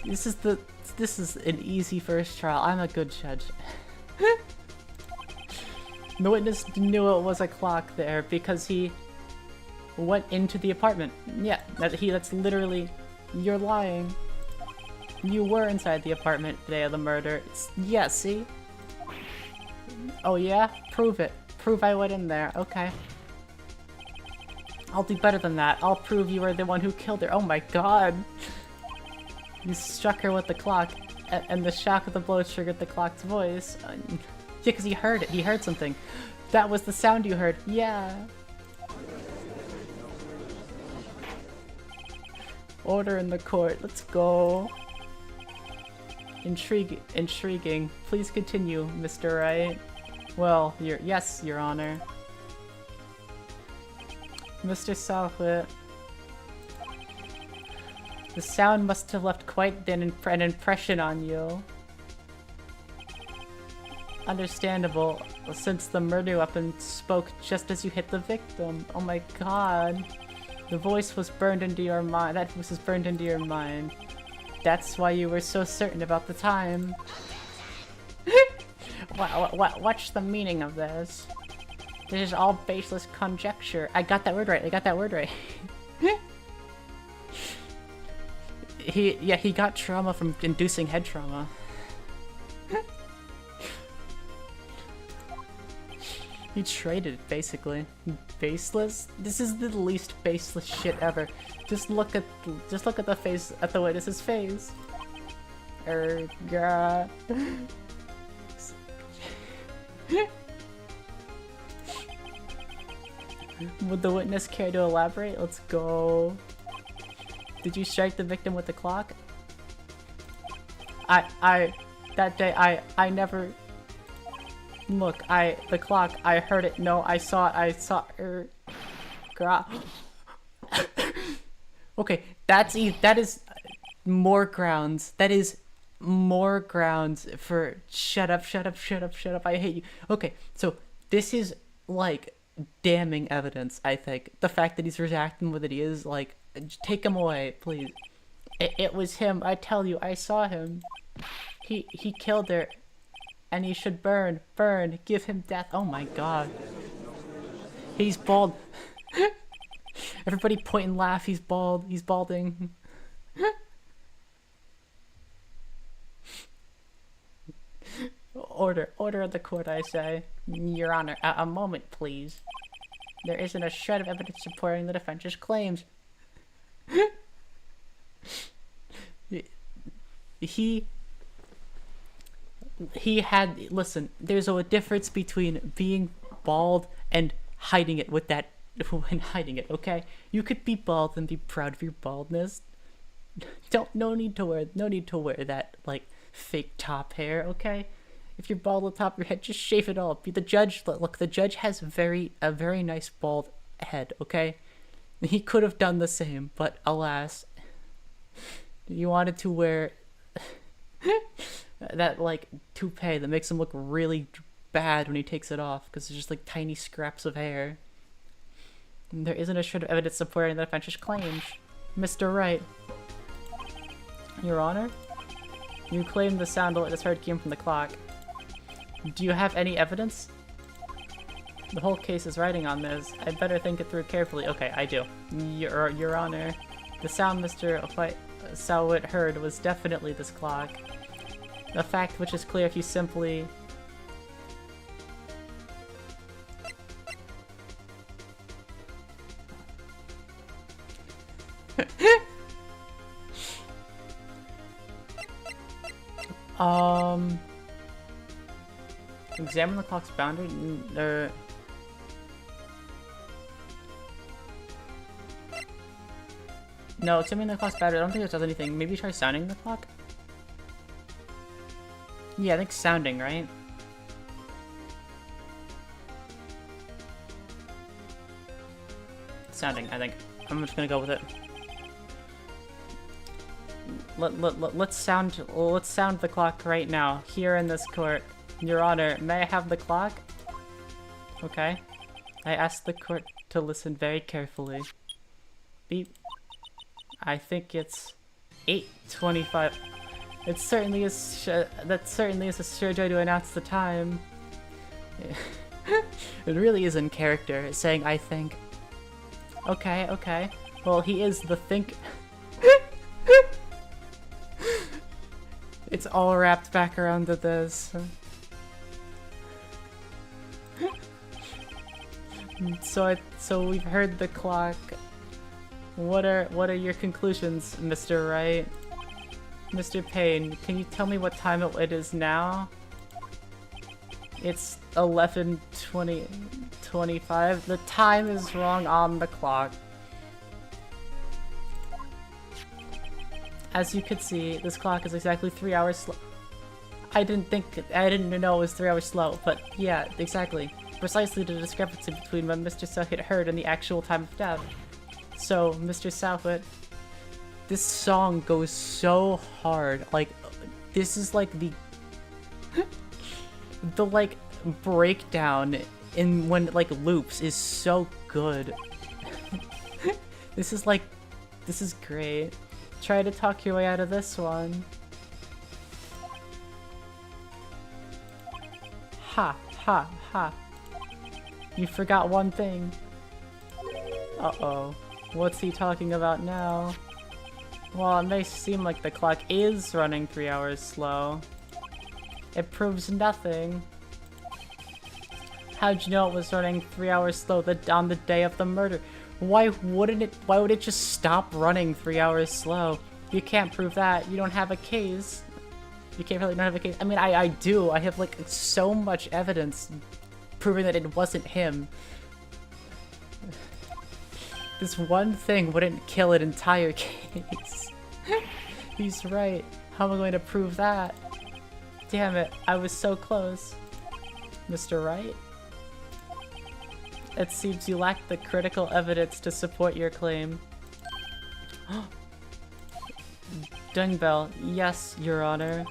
This is an easy first trial. I'm a good judge. The witness knew it was a clock there because he went into the apartment. Yeah, that's literally. You're lying. You were inside the apartment the day of the murder. Yeah, see? Oh yeah? Prove it. Prove I went in there. Okay. I'll do better than that. I'll prove you were the one who killed her. Oh my god! You struck her with the clock, and the shock of the blow triggered the clock's voice. Yeah, because he heard it. He heard something. That was the sound you heard. Yeah. Order in the court. Let's go. Intriguing. Please continue, Mr. Wright. Well, yes, Your Honor. Mr. Southwit. The sound must have left quite an impression on you. Understandable, since the murder weapon spoke just as you hit the victim. Oh my god. The voice was burned into your mind. That voice was burned into your mind. That's why you were so certain about the time. What's the meaning of this? This is all baseless conjecture. I got that word right. He got trauma from inducing head trauma. He traded it, basically. Baseless? This is the least baseless shit ever. Just look at the face, at the way this is face. God. Would the witness care to elaborate? Let's go. Did you strike the victim with the clock? That day, I never... Look, the clock, I heard it, no, I saw Okay, that is more grounds, for shut up, I hate you. Okay, so this is, like, damning evidence, I think. The fact that he's reacting with it, he is, like, take him away, please. It was him, I tell you, I saw him. He killed her. And he should burn, give him death. Oh my god. He's bald. Everybody point and laugh, he's bald, he's balding. Order of the court, I say. Your Honor, a moment, please. There isn't a shred of evidence supporting the defense's claims. Listen, there's a difference between being bald and hiding it with that, okay? You could be bald and be proud of your baldness. No need to wear that, like, fake top hair, okay? If you're bald on top of your head, just shave it all. Be the judge. Look, the judge has a very nice bald head, okay? He could have done the same, but alas, you wanted to wear that, like, toupee that makes him look really bad when he takes it off, because it's just, like, tiny scraps of hair. And there isn't a shred of evidence supporting the defense's claims. Mr. Wright. Your Honor? You claim the sound that is heard came from the clock. Do you have any evidence? The whole case is riding on this. I'd better think it through carefully. Okay, I do. Your Honor, the sound Mr. Sowit heard was definitely this clock. A fact which is clear if you simply... Examine the clock's boundary, No, examine the clock's boundary, I don't think it does anything. Maybe try sounding the clock? Yeah, I think sounding, right? Sounding, I think. I'm just gonna go with it. Let's sound the clock right now, here in this court. Your Honor, may I have the clock? Okay. I ask the court to listen very carefully. Beep. I think it's 8:25. It certainly is. That certainly is a sure joy to announce the time. It really is in character, saying I think. Okay. Well, he is the think. It's all wrapped back around to this. So we've heard the clock. What are your conclusions, Mr. Wright? Mr. Payne, can you tell me what time it is now? It's 11:25. The time is wrong on the clock. As you could see, this clock is exactly 3 hours slow. I didn't know it was 3 hours slow, but yeah, exactly. Precisely the discrepancy between what Mr. Southwood heard and the actual time of death. So, Mr. Southwood, this song goes so hard. Like, this is like the like breakdown in when it like loops is so good. This is great. Try to talk your way out of this one. Ha. You forgot one thing. Uh-oh. What's he talking about now? Well, it may seem like the clock is running 3 hours slow. It proves nothing. How'd you know it was running 3 hours slow on the day of the murder? Why would it just stop running 3 hours slow? You can't prove that. You don't have a case. You can't really not have a case. I mean, I do. I have, like, so much evidence proving that it wasn't him. This one thing wouldn't kill an entire case. He's right. How am I going to prove that? Damn it, I was so close. Mr. Wright? It seems you lack the critical evidence to support your claim. Dungbell, yes, Your Honor.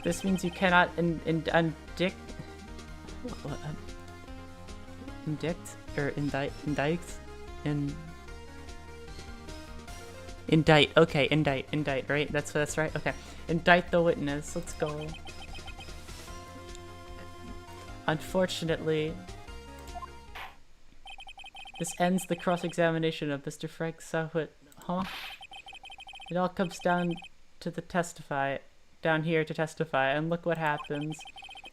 This means you cannot indict or indict. Okay, indict, right? That's right. Okay, indict the witness. Let's go. Unfortunately, this ends the cross-examination of Mr. Frank Sahut. Huh? It all comes down to down here to testify, and look what happens.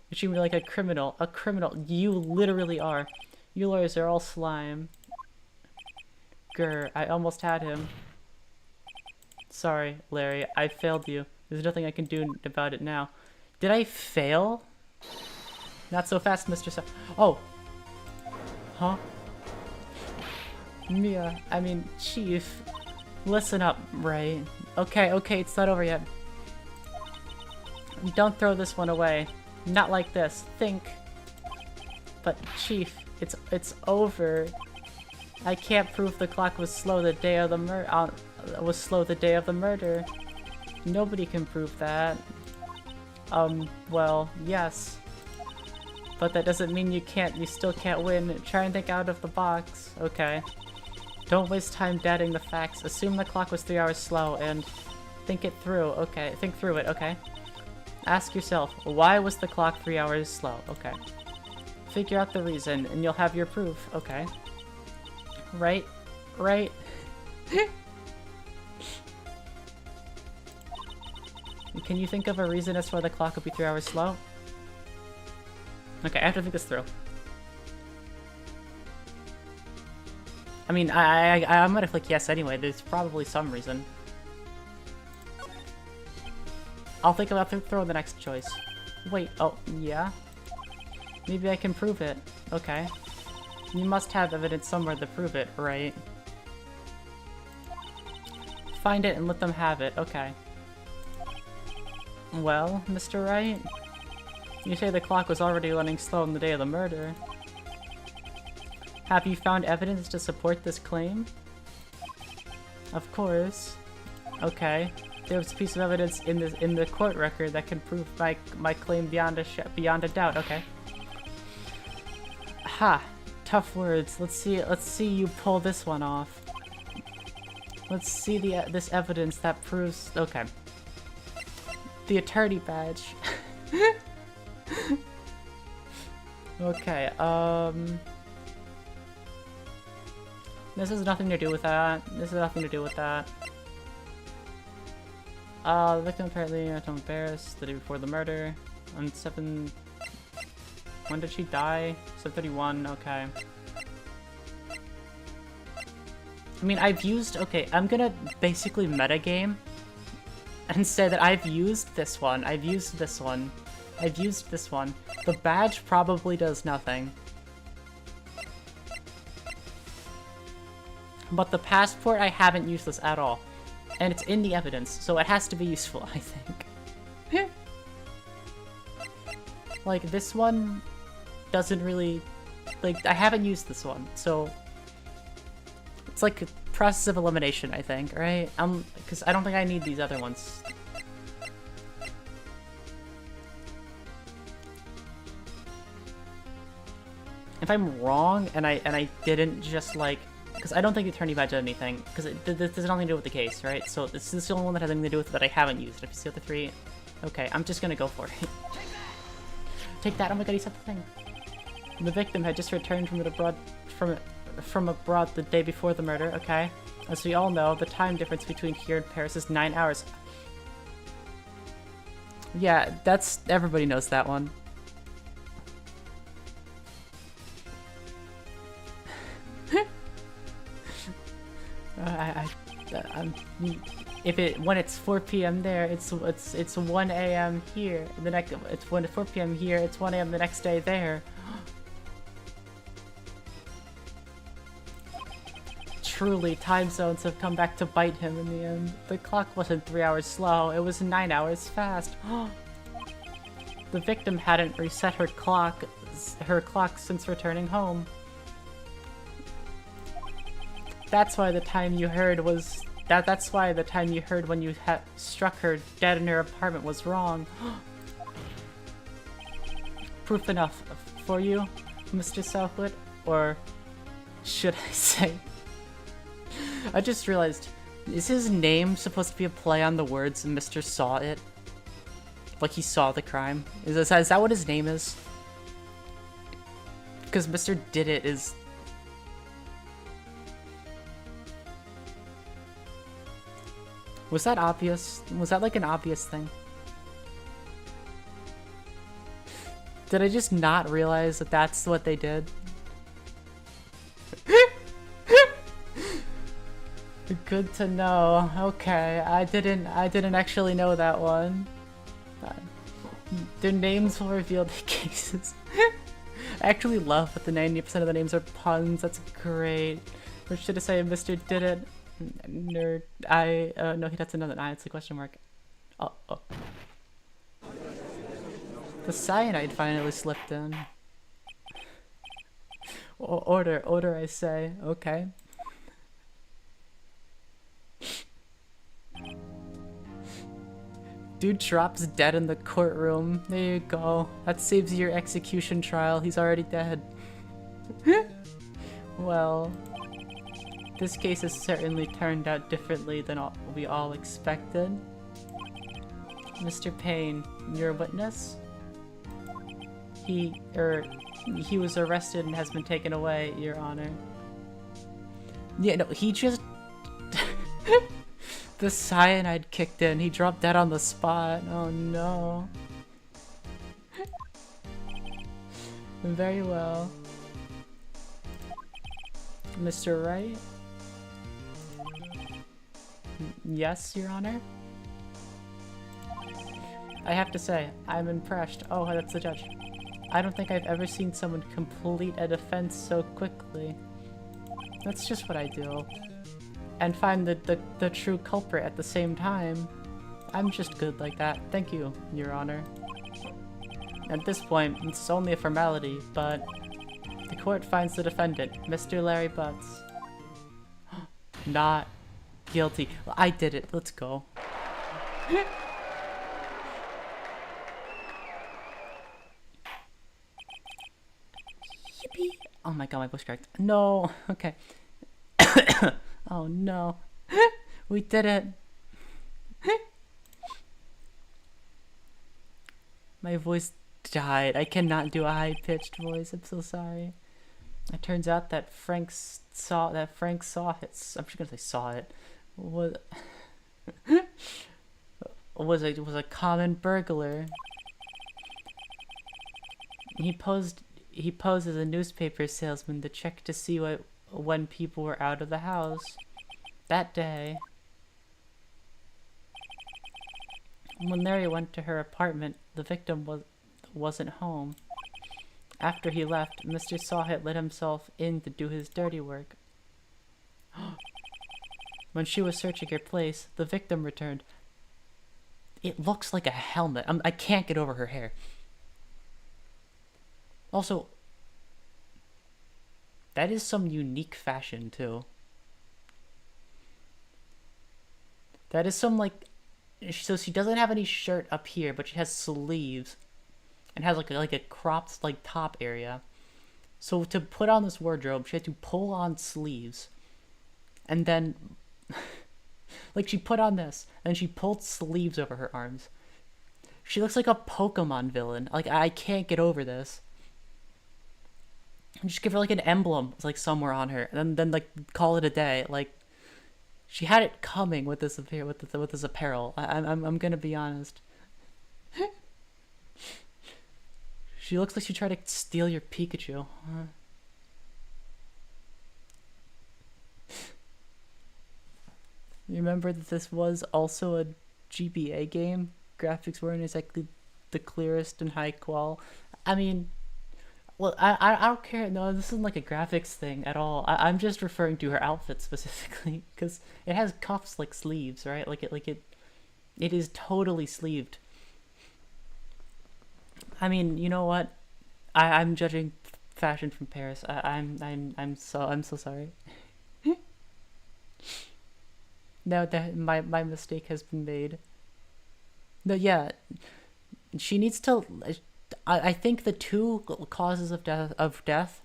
You treat me like a criminal. A criminal. You literally are. You lawyers are all slime. Grr, I almost had him. Sorry, Larry, I failed you. There's nothing I can do about it now. Did I fail? Not so fast, Mr. Oh! Huh? Chief. Listen up, Ray. Okay, it's not over yet. Don't throw this one away. Not like this. Think. But, Chief, it's over. I can't prove the clock was slow the day of the murder. Nobody can prove that. Well, yes. But that doesn't mean you still can't win. Try and think out of the box. Okay. Don't waste time doubting the facts. Assume the clock was 3 hours slow and think it through. Okay, think through it, okay? Ask yourself, why was the clock 3 hours slow? Okay. Figure out the reason and you'll have your proof. Okay. Right? Can you think of a reason as to why the clock would be 3 hours slow? Okay, I have to think this through. I mean, I'm gonna click yes anyway. There's probably some reason. I'll think about throwing the next choice. Wait, oh, yeah? Maybe I can prove it. Okay. You must have evidence somewhere to prove it, right? Find it and let them have it. Okay. Well, Mr. Wright? You say the clock was already running slow on the day of the murder. Have you found evidence to support this claim? Of course. Okay. There's a piece of evidence in the court record that can prove my claim beyond a doubt. Okay. Ha! Tough words. Let's see you pull this one off. Let's see this evidence that proves. Okay. The attorney badge. Okay. This has nothing to do with that. The victim apparently embarrassed the day before the murder. On 7... When did she die? 7:31, okay. I mean, I've used... Okay, I'm gonna basically metagame and say that I've used this one. I've used this one. The badge probably does nothing. But the passport, I haven't used this at all. And it's in the evidence, so it has to be useful, I think. Like, this one doesn't really... Like, I haven't used this one, so... It's like a process of elimination, I think, right? Because I don't think I need these other ones. If I'm wrong, and I didn't just, like... Because I don't think the attorney badge did anything, because this has nothing to do with the case, right? So this is the only one that has anything to do with it that I haven't used. If you see the other three... Okay, I'm just gonna go for it. Take that! Oh my god, he said the thing! The victim had just returned from abroad the day before the murder, okay? As we all know, the time difference between here and Paris is 9 hours. Yeah, that's everybody knows that one. When it's 4 p.m. there, it's 1 a.m. here. The next it's 4 p.m. here. It's 1 a.m. the next day there. Truly, time zones have come back to bite him in the end. The clock wasn't 3 hours slow, it was 9 hours fast. The victim hadn't reset her clock since returning home. That's why the time you heard was that's why the time you heard when you struck her dead in her apartment was wrong. Proof enough for you, Mr. Southwood, or should I say? I just realized, is his name supposed to be a play on the words Mr. Saw It? Like he saw the crime? Is that what his name is? Because Mr. Did It is... Was that obvious? Was that like an obvious thing? Did I just not realize that that's what they did? Good to know. Okay, I didn't actually know that one. Their names will reveal the cases. I actually love that the 90% of the names are puns. That's great. Or should I say Mr. Did It? Nerd. No, that's another I. It's a question mark. Oh. The cyanide finally slipped in. Order, I say. Okay. Dude drops dead in the courtroom. There you go. That saves your execution trial. He's already dead. Well, this case has certainly turned out differently than we all expected. Mr. Payne, your witness? He was arrested and has been taken away, Your Honor. Yeah, no, he just... The cyanide kicked in. He dropped dead on the spot. Oh no. Very well. Mr. Wright? Yes, Your Honor? I have to say, I'm impressed. Oh, that's the judge. I don't think I've ever seen someone complete a defense so quickly. That's just what I do. And find the true culprit at the same time. I'm just good like that. Thank you, Your Honor. At this point, it's only a formality, but the court finds the defendant, Mr. Larry Butts, not guilty. I did it. Let's go. Yippee! Oh my god, my voice cracked. No. Okay. Oh no. We did it. My voice died. I cannot do a high-pitched voice. I'm so sorry. It turns out that Frank saw it. I'm just gonna say saw it. Was a common burglar. He posed as a newspaper salesman to check to see when people were out of the house. That day, when Larry went to her apartment, the victim wasn't home. After he left, Mr. Sawhit let himself in to do his dirty work. When she was searching her place, the victim returned. It looks like a helmet. I can't get over her hair. Also, that is some unique fashion, too. That is some, like... So she doesn't have any shirt up here, but she has sleeves. And has, like a cropped, like, top area. So to put on this wardrobe, she had to pull on sleeves. And then... like, she put on this, and she pulled sleeves over her arms. She looks like a Pokemon villain. Like, I can't get over this. And just give her like an emblem, like somewhere on her, and then like call it a day. Like, she had it coming with this apparel. I'm gonna be honest. She looks like she tried to steal your Pikachu. Remember that this was also a GBA game? Graphics weren't exactly the clearest and high qual. I mean, well, I don't care. No, this isn't like a graphics thing at all. I'm just referring to her outfit specifically because it has cuffs like sleeves, right? It is totally sleeved. I mean, you know what? I'm judging fashion from Paris. I'm so sorry. No, that my mistake has been made. No, yeah, she needs to. I think the two causes of death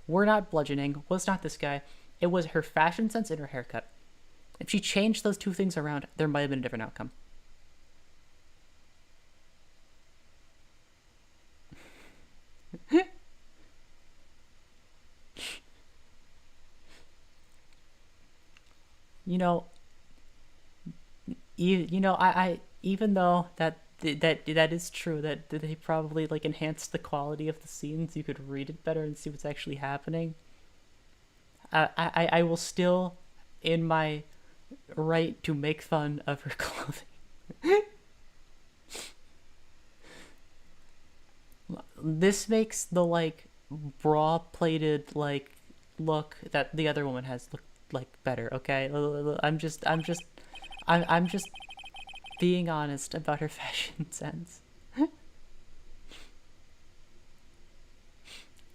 were not bludgeoning. Was not this guy. It was her fashion sense and her haircut. If she changed those two things around, there might have been a different outcome. You know, I even though that is true that they probably like enhanced the quality of the scenes, you could read it better and see what's actually happening. I will still, in my right to make fun of her clothing. This makes the like bra plated like look that the other woman has look like better. Okay, I'm just being honest about her fashion sense.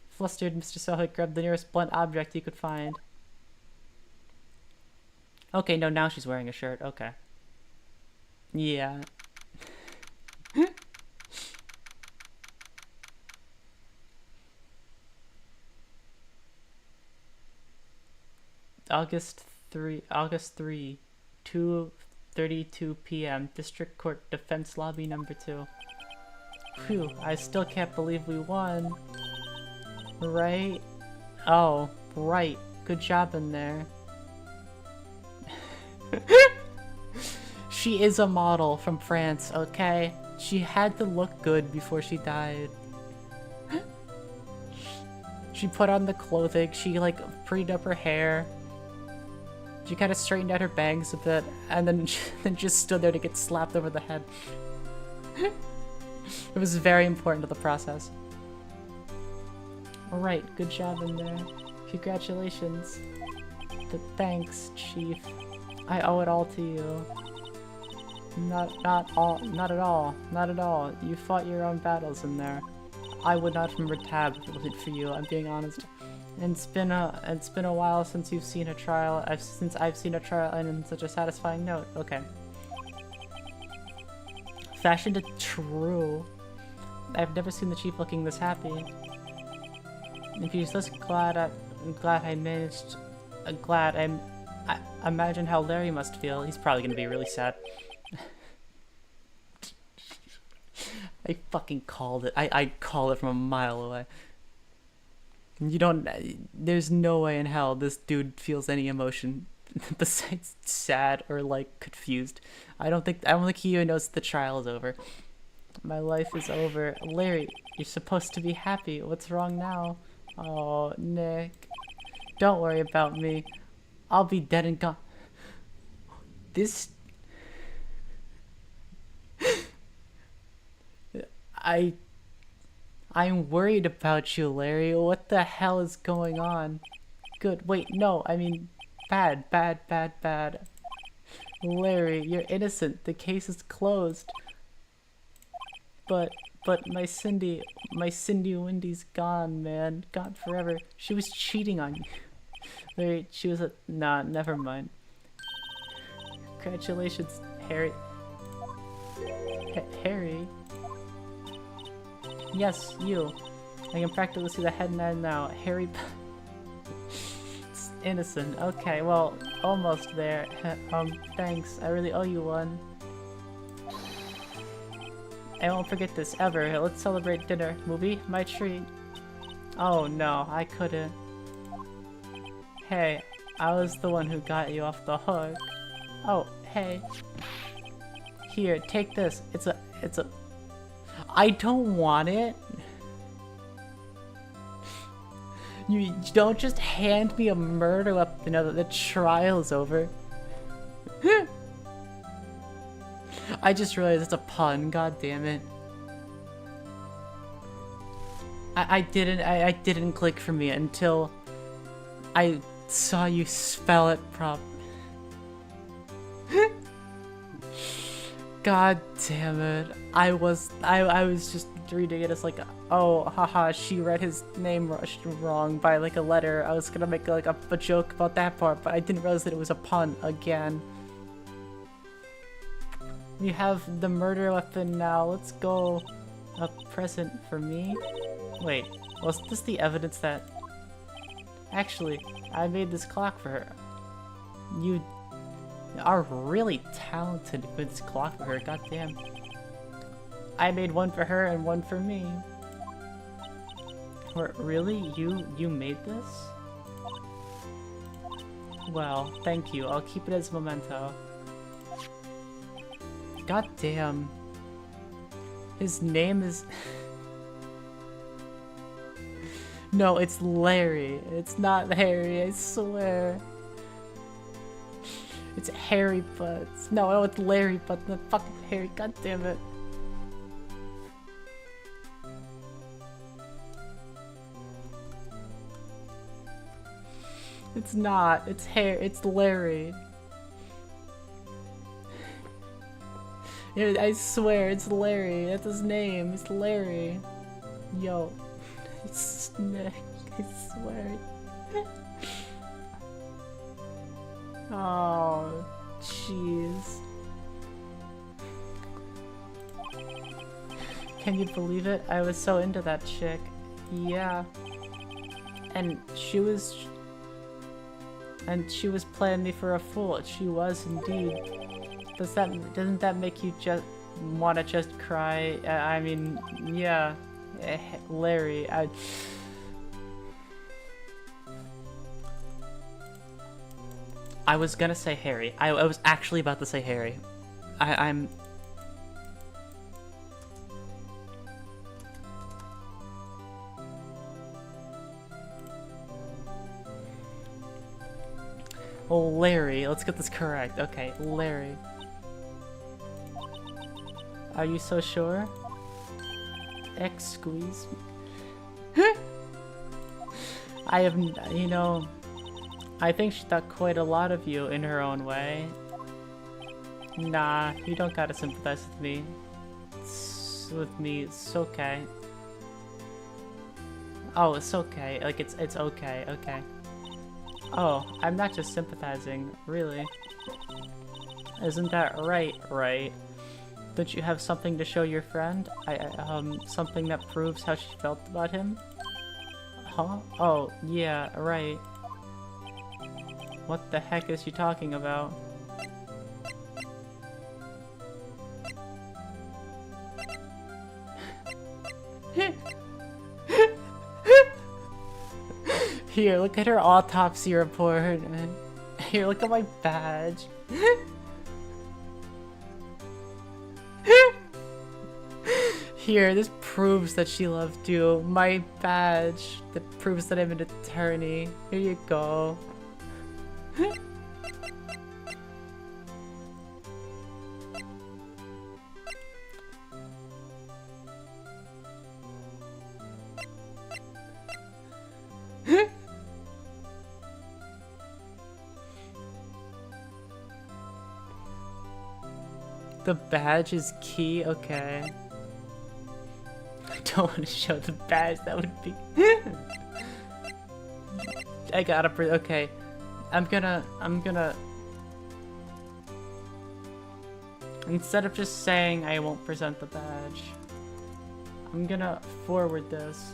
Flustered, Mr. Sohik grabbed the nearest blunt object he could find. Okay, no, now she's wearing a shirt. Okay. Yeah. August 3, 2:32 p.m. District Court Defense Lobby number 2. Phew, I still can't believe we won. Right? Oh, right. Good job in there. She is a model from France, okay? She had to look good before she died. She put on the clothing, she like prettied up her hair. She kind of straightened out her bangs a bit, and then just stood there to get slapped over the head. It was very important to the process. Alright, good job in there. Congratulations. Thanks, Chief. I owe it all to you. Not at all. You fought your own battles in there. I would not remember Tab if it wasn't for you, I'm being honest. And it's been a while since you've seen a trial. Since I've seen a trial end in such a satisfying note. Okay. Fashion to true. I've never seen the Chief looking this happy. If he's this glad, I'm glad I managed. I imagine how Larry must feel. He's probably gonna be really sad. I fucking called it. I called it from a mile away. You don't. There's no way in hell this dude feels any emotion besides sad or like confused. I don't think he even knows the trial is over. My life is over. Larry, you're supposed to be happy. What's wrong now? Oh, Nick. Don't worry about me. I'll be dead and gone. This. I'm worried about you, Larry. What the hell is going on? Good. Wait, no. I mean, bad. Larry, you're innocent. The case is closed. But my Cindy Windy's gone, man. Gone forever. She was cheating on you. Larry, she was a... Nah, never mind. Congratulations, Harry. Harry? Yes, you. I can practically see the head nod now. Harry... It's innocent. Okay, well, almost there. Thanks. I really owe you one. I won't forget this, ever. Let's celebrate dinner. Movie? My treat. Oh no, I couldn't. Hey, I was the one who got you off the hook. Oh, hey. Here, take this. It's a I don't want it. You don't just hand me a murder weapon now that the trial's over. I just realized it's a pun, god damn it. I didn't click for me until I saw you spell it properly. God damn it. I was just reading it as like, oh, haha, she read his name wrong by like a letter. I was gonna make like a joke about that part, but I didn't realize that it was a pun again. We have the murder weapon now. Let's go. A present for me? Wait, was this the evidence that... Actually, I made this clock for her. You are really talented with this clock for her, goddamn. I made one for her and one for me. Really? You made this? Well, thank you. I'll keep it as a memento. God damn. His name is... No, it's Larry. It's not Harry, I swear. It's Harry Butts. No, it's Larry Butts, not fucking Harry. God damn it. It's not. It's It's Larry. I swear, it's Larry. That's his name. It's Larry. Yo. It's Nick. I swear. Oh, jeez. Can you believe it? I was so into that chick. Yeah. And she was playing me for a fool. She was indeed. Doesn't that make you just want to just cry? I mean, yeah. Larry, I was gonna say Harry. I was actually about to say Harry. I'm... Oh, Larry. Let's get this correct. Okay, Larry. Are you so sure? Squeeze me. I have, you know, I think she thought quite a lot of you in her own way. Nah, you don't gotta sympathize with me. It's okay. Oh, it's okay. Like, it's okay, okay. Oh, I'm not just sympathizing, really. Isn't that right? Don't you have something to show your friend? Something that proves how she felt about him? Huh? Oh, yeah, right. What the heck is she talking about? Here, look at her autopsy report. Here, look at my badge. Here, this proves that she loved you. My badge that proves that I'm an attorney. Here you go. The badge is key? Okay. I don't want to show the badge, that would be... I gotta okay. I'm gonna... Instead of just saying I won't present the badge, I'm gonna forward this.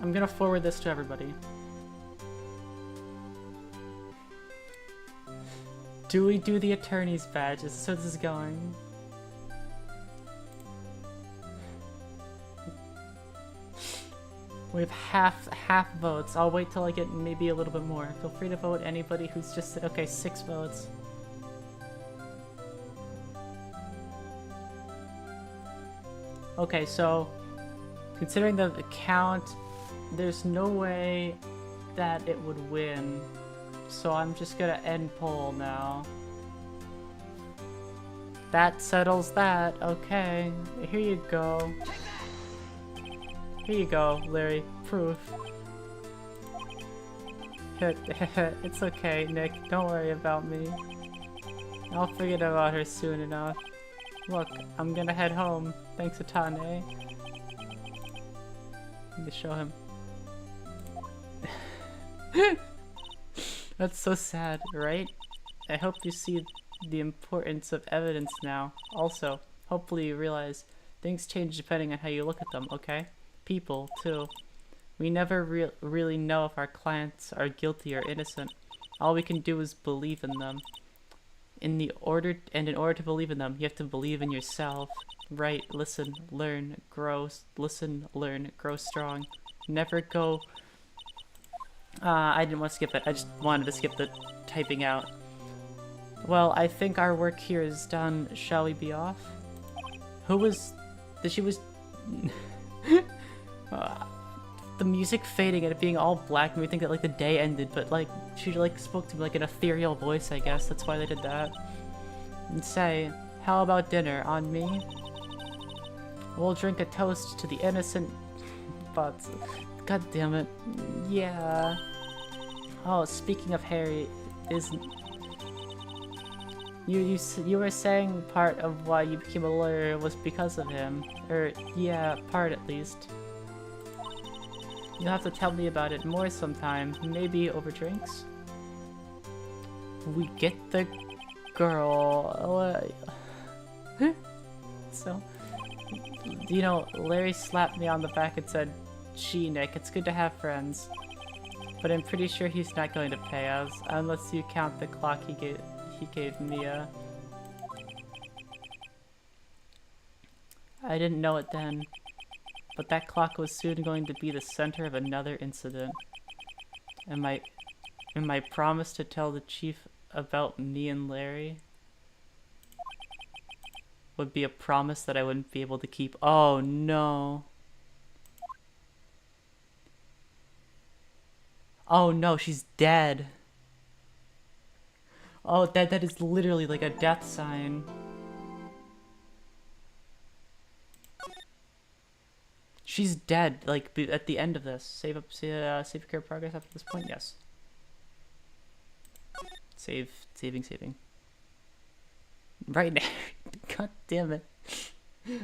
I'm gonna forward this to everybody. Do we do the attorney's badge? Is this where this is going? We have half votes. I'll wait till I get maybe a little bit more. Feel free to vote anybody who's just said, okay, 6 votes. Okay, so considering the count, there's no way that it would win. So I'm just gonna end poll now. That settles that. Okay, here you go. Here you go, Larry. Proof. It's okay, Nick. Don't worry about me. I'll forget about her soon enough. Look, I'm gonna head home. Thanks a ton, eh? Let me show him. That's so sad, right? I hope you see the importance of evidence now. Also, hopefully you realize things change depending on how you look at them, okay? People, too. We never really know if our clients are guilty or innocent. All we can do is believe in them. In order to believe in them, you have to believe in yourself. Right, listen, learn, grow. Listen, learn, grow strong. Never go... I didn't want to skip it. I just wanted to skip the typing out. Well, I think our work here is done. Shall we be off? Who was... She was... the music fading and it being all black made me think that like the day ended, but like she like spoke to me like an ethereal voice, I guess. That's why they did that. And say, how about dinner on me? We'll drink a toast to the innocent, but god damn it. Yeah. Oh, speaking of Harry, isn't you were saying part of why you became a lawyer was because of him, or yeah, part at least. You'll have to tell me about it more sometime, maybe over drinks? We get the girl... So, you know, Larry slapped me on the back and said, gee, Nick, it's good to have friends. But I'm pretty sure he's not going to pay us, unless you count the clock he gave Mia. I didn't know it then. But that clock was soon going to be the center of another incident. And my promise to tell the chief about me and Larry would be a promise that I wouldn't be able to keep. Oh no. Oh no, she's dead. Oh, that is literally like a death sign. She's dead, like, at the end of this. Save your care progress after this point? Yes. Saving. Right now. God damn it.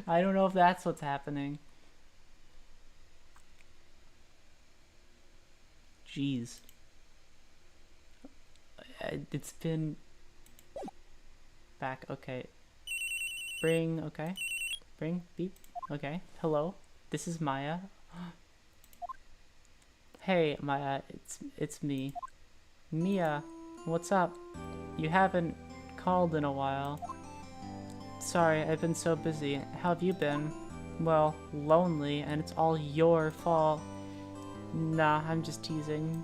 I don't know if that's what's happening. Jeez. It's been... Back, okay. Bring, okay. Bring, beep, okay. Hello. This is Maya. Hey, Maya, it's me. Mia, what's up? You haven't called in a while. Sorry, I've been so busy. How have you been? Well, lonely, and it's all your fault. Nah, I'm just teasing.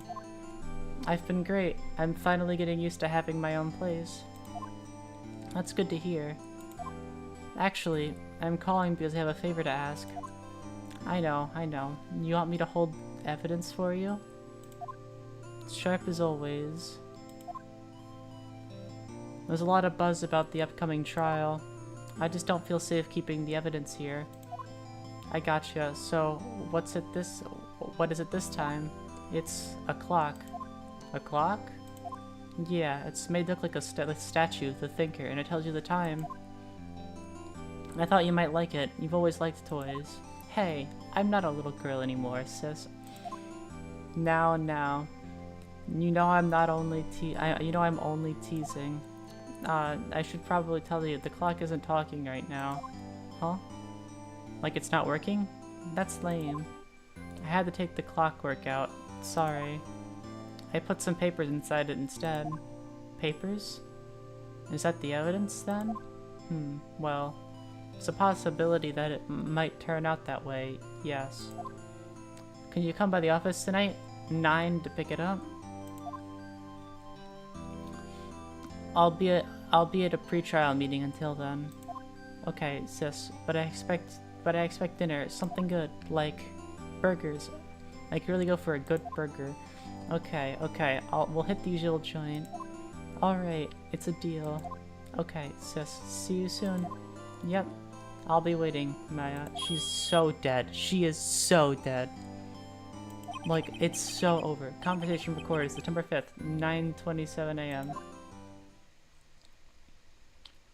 I've been great. I'm finally getting used to having my own place. That's good to hear. Actually, I'm calling because I have a favor to ask. I know. You want me to hold evidence for you? Sharp as always. There's a lot of buzz about the upcoming trial. I just don't feel safe keeping the evidence here. I gotcha. So, what is it this time? It's a clock. A clock? Yeah, it's made to look like a statue, the thinker, and it tells you the time. I thought you might like it. You've always liked toys. Hey, I'm not a little girl anymore, sis. Now. You know I'm only teasing. I should probably tell you, the clock isn't talking right now. Huh? Like it's not working? That's lame. I had to take the clockwork out. Sorry. I put some papers inside it instead. Papers? Is that the evidence then? Well... It's a possibility that it might turn out that way, yes. Can you come by the office tonight? 9 to pick it up. I'll be at a pre-trial meeting until then. Okay, sis, but I expect dinner, something good, like burgers. I could really go for a good burger. Okay, we'll hit the usual joint. Alright, it's a deal. Okay, sis, see you soon. Yep, I'll be waiting, Maya. She's so dead. She is so dead. Like, it's so over. Conversation recorded September 5th, 9:27 a.m.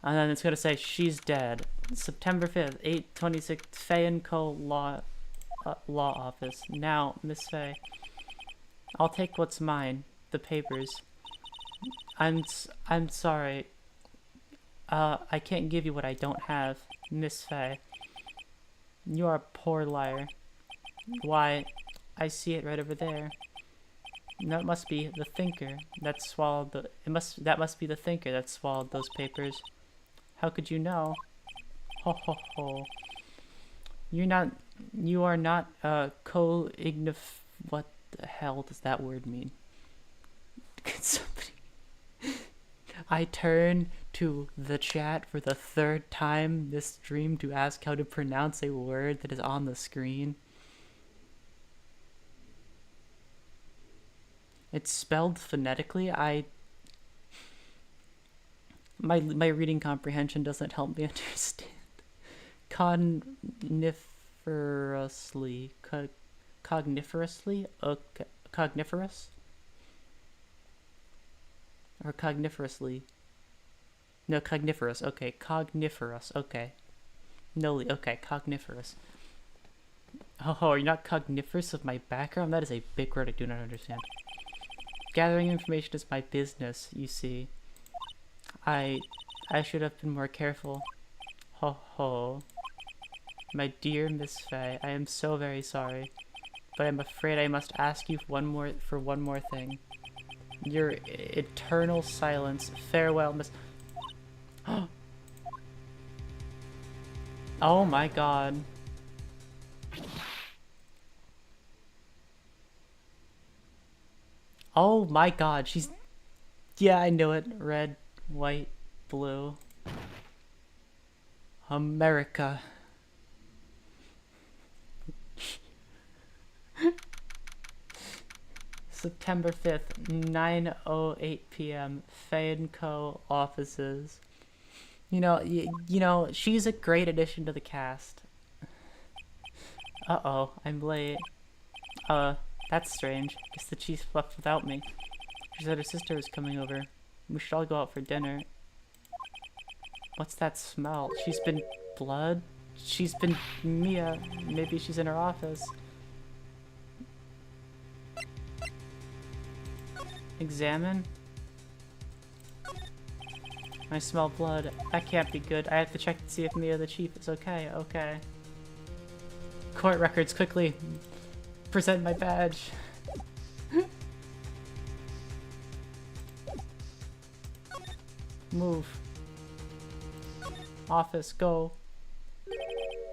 And then it's gonna say she's dead. September 5th, 8:26, Fay & Co. Law Office. Now, Miss Fay, I'll take what's mine, the papers. I'm sorry. I can't give you what I don't have, Miss Fay. You are a poor liar. Why, I see it right over there. That must be the thinker that swallowed the. That must be the thinker that swallowed those papers. How could you know? Ho ho ho. You are not co-ignif. What the hell does that word mean? Could somebody? I turn to the chat for the 3rd time this stream to ask how to pronounce a word that is on the screen. It's spelled phonetically. My reading comprehension doesn't help me understand. Cogniferously. Cogniferously? Okay. Cogniferous? Or cogniferously? No, cogniferous. Okay, cogniferous. Okay. Noli. Okay, cogniferous. Oh, you're not cogniferous of my background? That is a big word I do not understand. Gathering information is my business, you see. I should have been more careful. Ho ho. My dear Miss Fay, I am so very sorry, but I'm afraid I must ask you for one more thing. Your eternal silence. Farewell, Miss. Oh my god. Oh my god, she's... Yeah, I knew it. Red, white, blue. America. September 5th, 9:08 p.m. Fay & Co. offices. You know, she's a great addition to the cast. Uh-oh, I'm late. That's strange. Guess the chief left without me. She said her sister was coming over. We should all go out for dinner. What's that smell? She's been blood? She's been Mia. Maybe she's in her office. Examine? I smell blood. That can't be good. I have to check to see if Mia the chief is okay. Okay. Court records, quickly. Present my badge. Move. Office, go.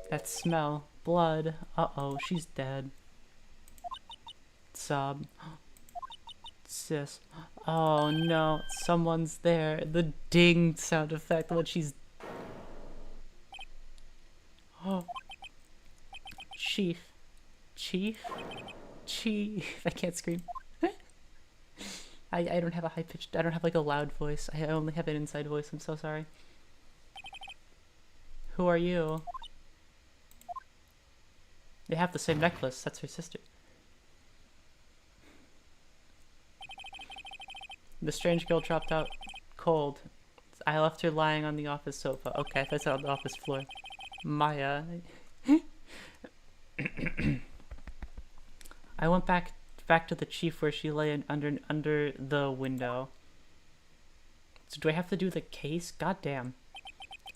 That smell. Blood. Uh-oh, she's dead. Sob. Sis. Oh no, someone's there. The ding sound effect when she's... Oh. Chief. Chief? Chief. I can't scream. I don't have a high-pitched... I don't have like a loud voice. I only have an inside voice. I'm so sorry. Who are you? They have the same necklace. That's her sister. The strange girl dropped out cold. I left her lying on the office sofa. Okay, that's on the office floor. Maya. I went back to the chief where she lay under the window. So do I have to do the case? Goddamn.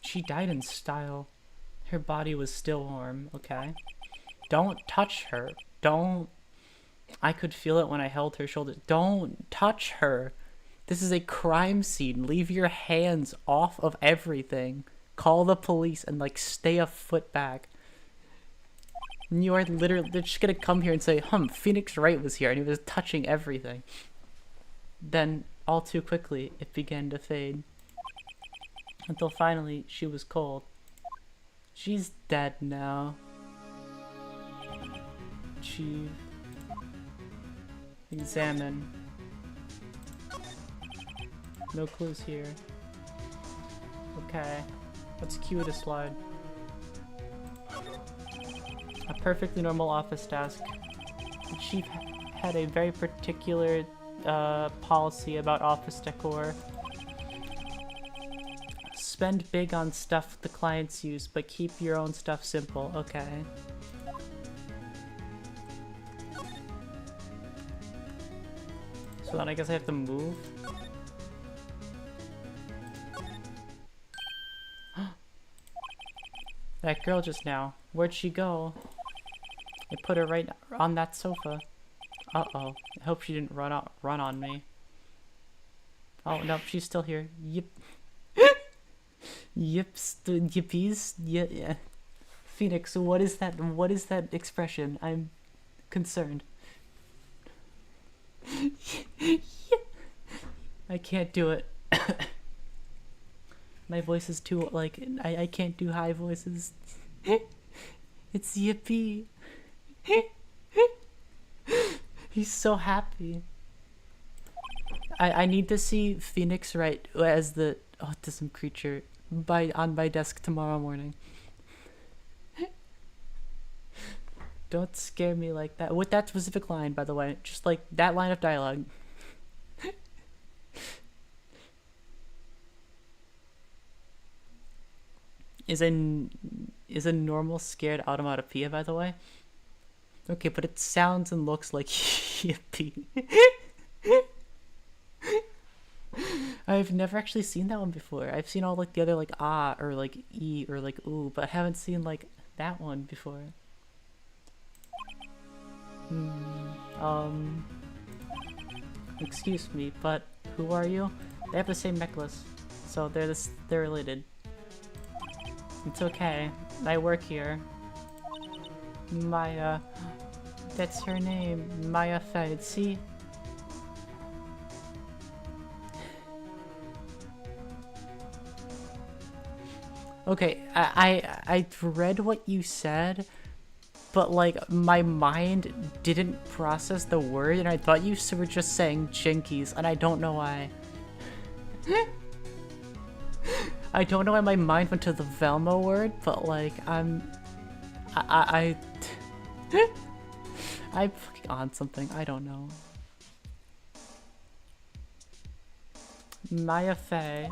She died in style. Her body was still warm. Okay. Don't touch her. Don't. I could feel it when I held her shoulder. Don't touch her. This is a crime scene. Leave your hands off of everything. Call the police and like stay a foot back. You are literally, they're just gonna come here and say, Phoenix Wright was here and he was touching everything. Then, all too quickly, it began to fade. Until finally, she was cold. She's dead now. Chief. Examine. No clues here. Okay. Let's cue the slide. A perfectly normal office desk. The chief had a very particular policy about office decor. Spend big on stuff the clients use, but keep your own stuff simple. Okay. So then I guess I have to move. That girl just now. Where'd she go? I put her right on that sofa. Uh-oh. I hope she didn't run on me. Oh, no, she's still here. Yip. Yips. Yippies. Yeah. Phoenix, what is that? What is that expression? I'm concerned. I can't do it. My voice is too, like, I can't do high voices. It's yippee. He's so happy. I need to see Phoenix Wright as the autism creature on my desk tomorrow morning. Don't scare me like that. With that specific line, by the way. Just like that line of dialogue. Is a normal scared automatopoeia, by the way? Okay, but it sounds and looks like yippee. I've never actually seen that one before. I've seen all like the other like ah or like e or like ooh, but I haven't seen like that one before. Excuse me, but who are you? They have the same necklace, so they're related. It's okay. I work here. Maya. That's her name. Maya Fed. See? Okay, I read what you said, but like my mind didn't process the word and I thought you were just saying jinkies and I don't know why. I don't know why my mind went to the Velma word, but like I'm fucking on something. I don't know. Maya Fey.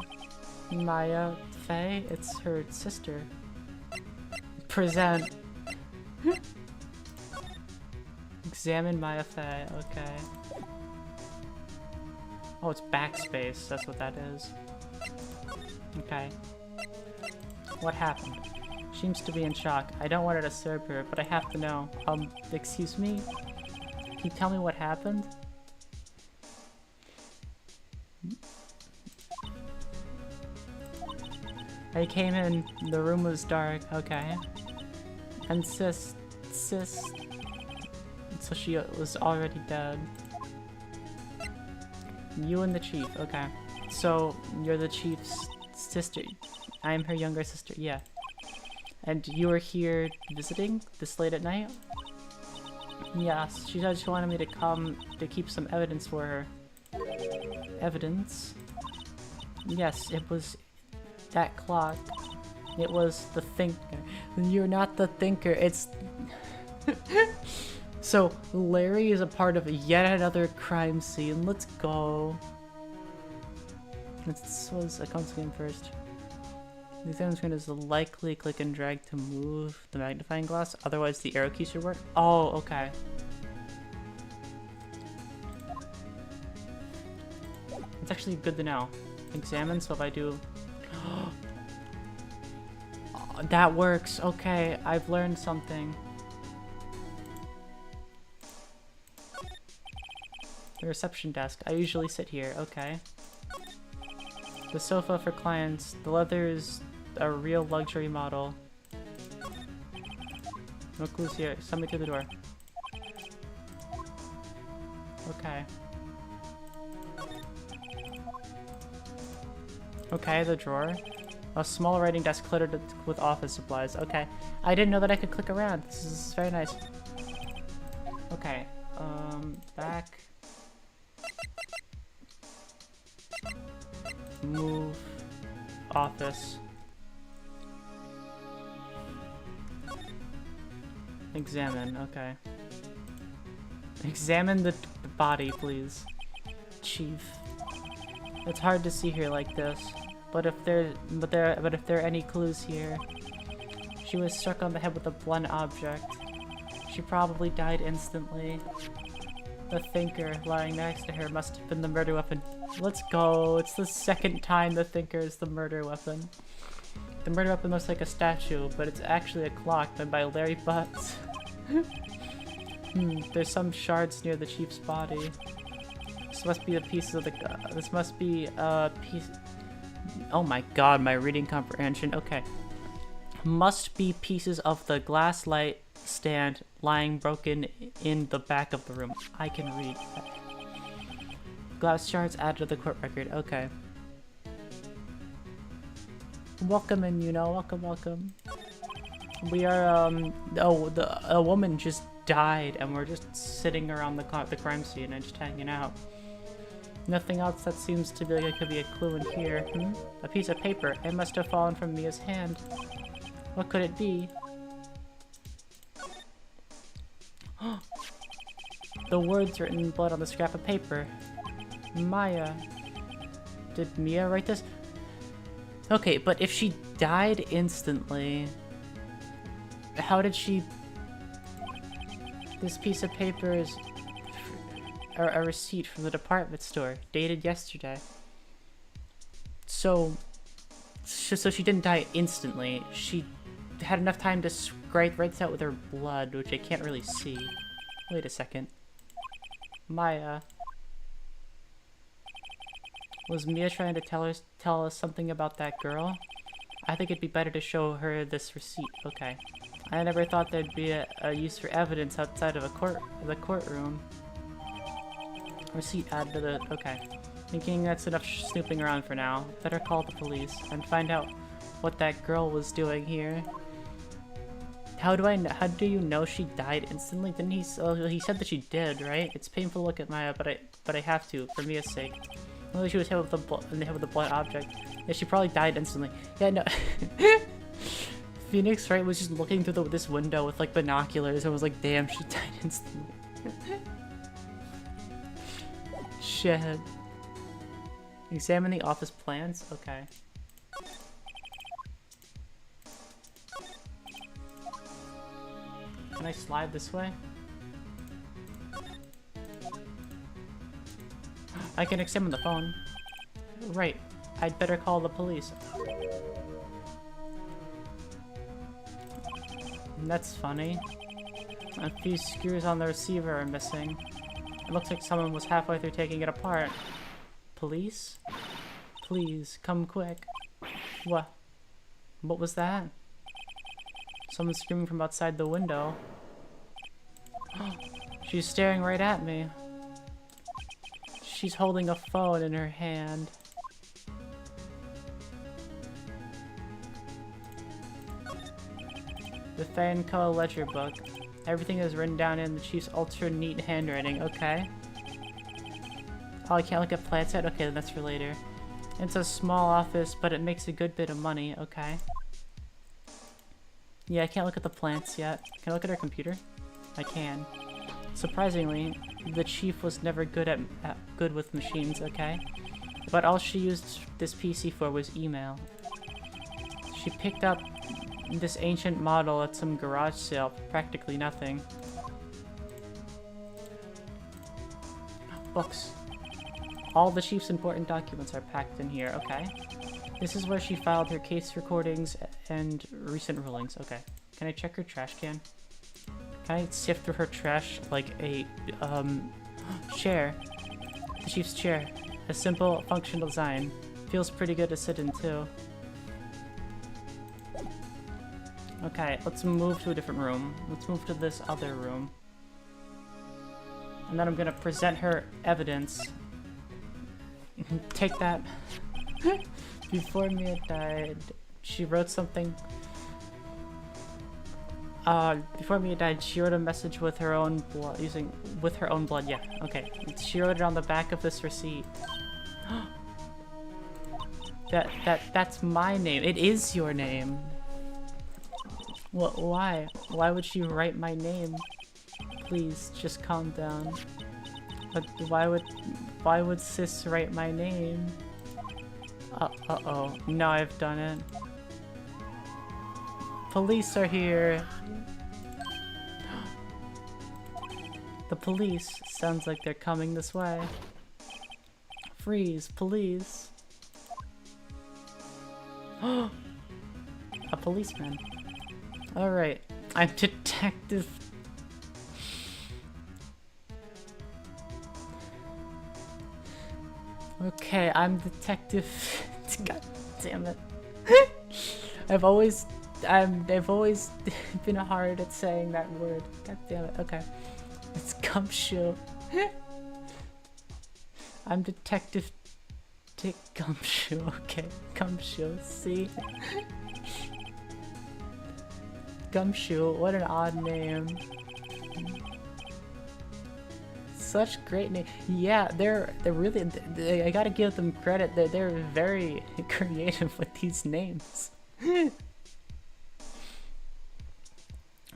Maya Fey? It's her sister. Present. Examine Maya Fey. Okay. Oh, it's backspace. That's what that is. Okay. What happened? Seems to be in shock. I don't want to disturb her, but I have to know. Excuse me? Can you tell me what happened? I came in, the room was dark, okay. And sis, so she was already dead. You and the chief, okay. So, you're the chief's sister. I'm her younger sister, yeah. And you were here visiting this late at night? Yes, she said she wanted me to come to keep some evidence for her. Evidence? Yes, it was that clock. It was the thinker. You're not the thinker, it's... So, Larry is a part of yet another crime scene. Let's go. This was a console game first. The exam screen is likely click and drag to move the magnifying glass, otherwise the arrow keys should work. Oh, okay. It's actually good to know. Examine, so if I do... Oh, that works, okay, I've learned something. The reception desk, I usually sit here, okay. The sofa for clients, the leather is a real luxury model. No clues here. Send me to the door. Okay. Okay, the drawer. A small writing desk cluttered with office supplies. Okay. I didn't know that I could click around. This is very nice. Okay. Back. Move. Office. Examine. Okay. Examine the body, please. Chief. It's hard to see here like this. But if there are any clues here, she was struck on the head with a blunt object. She probably died instantly. The thinker lying next to her must have been the murder weapon. Let's go! It's the second time the thinker is the murder weapon. The murder weapon looks like a statue, but it's actually a clock made by Larry Butts. There's some shards near the chief's body. This must be the pieces of the. This must be a piece. Oh my god, my reading comprehension. Okay. Must be pieces of the glass light stand lying broken in the back of the room. I can read that. Glass shards added to the court record. Okay. Welcome in, you know. Welcome, welcome. We are, a woman just died and we're just sitting around the crime scene and just hanging out. Nothing else that seems to be like it could be a clue in here. A piece of paper. It must have fallen from Mia's hand. What could it be? The words written in blood on the scrap of paper. Maya. Did Mia write this? Okay, but if she died instantly, how did she... This piece of paper is a receipt from the department store, dated yesterday. So she didn't die instantly. She had enough time to write this out with her blood, which I can't really see. Wait a second. Maya. Was Mia trying to tell us something about that girl? I think it'd be better to show her this receipt. Okay. I never thought there'd be a use for evidence outside of the courtroom. Receipt added to the... Okay. Thinking that's enough snooping around for now. Better call the police and find out what that girl was doing here. How do you know she died instantly? Didn't he... Oh, he said that she did, right? It's painful to look at Maya, but I have to, for Mia's sake. Well, she was hit with the blunt object. Yeah, she probably died instantly. Yeah, no... Phoenix, right, was just looking through this window with, like, binoculars and was like, damn, she died instantly. Shit. Examine the office plans? Okay. Can I slide this way? I can examine the phone. Right. I'd better call the police. That's funny. A few screws on the receiver are missing. It looks like someone was halfway through taking it apart. Police? Please, come quick. What? What was that? Someone screaming from outside the window. She's staring right at me. She's holding a phone in her hand. The Fanco ledger book. Everything is written down in the chief's ultra neat handwriting. Okay. Oh, I can't look at plants yet? Okay, then that's for later. It's a small office, but it makes a good bit of money. Okay. Yeah, I can't look at the plants yet. Can I look at her computer? I can. Surprisingly, the chief was never good with machines, okay? But all she used this PC for was email. She picked up this ancient model at some garage sale for practically nothing. Books. All the chief's important documents are packed in here, okay? This is where she filed her case recordings and recent rulings. Okay. Can I check her trash can? Can I sift through her trash like a, chair? The chief's chair. A simple, functional design. Feels pretty good to sit in, too. Okay, let's move to a different room. Let's move to this other room. And then I'm gonna present her evidence. Take that. Before Mia died, she wrote something. Before Mia died, she wrote a message with her own blood, with her own blood, yeah, okay. She wrote it on the back of this receipt. That's my name. It is your name. What, why? Why would she write my name? Please, just calm down. But why would sis write my name? Uh-oh. Now I've done it. Police are here. The police. Sounds like they're coming this way. Freeze, police. A policeman. Alright, I'm Detective... Okay, I'm Detective... God damn it. I've always been hard at saying that word. God damn it, okay. It's Gumshoe. I'm Detective Dick Gumshoe, okay. Gumshoe, see? Gumshoe, what an odd name. Such great name. Yeah, they're really, I gotta give them credit. They're very creative with these names. We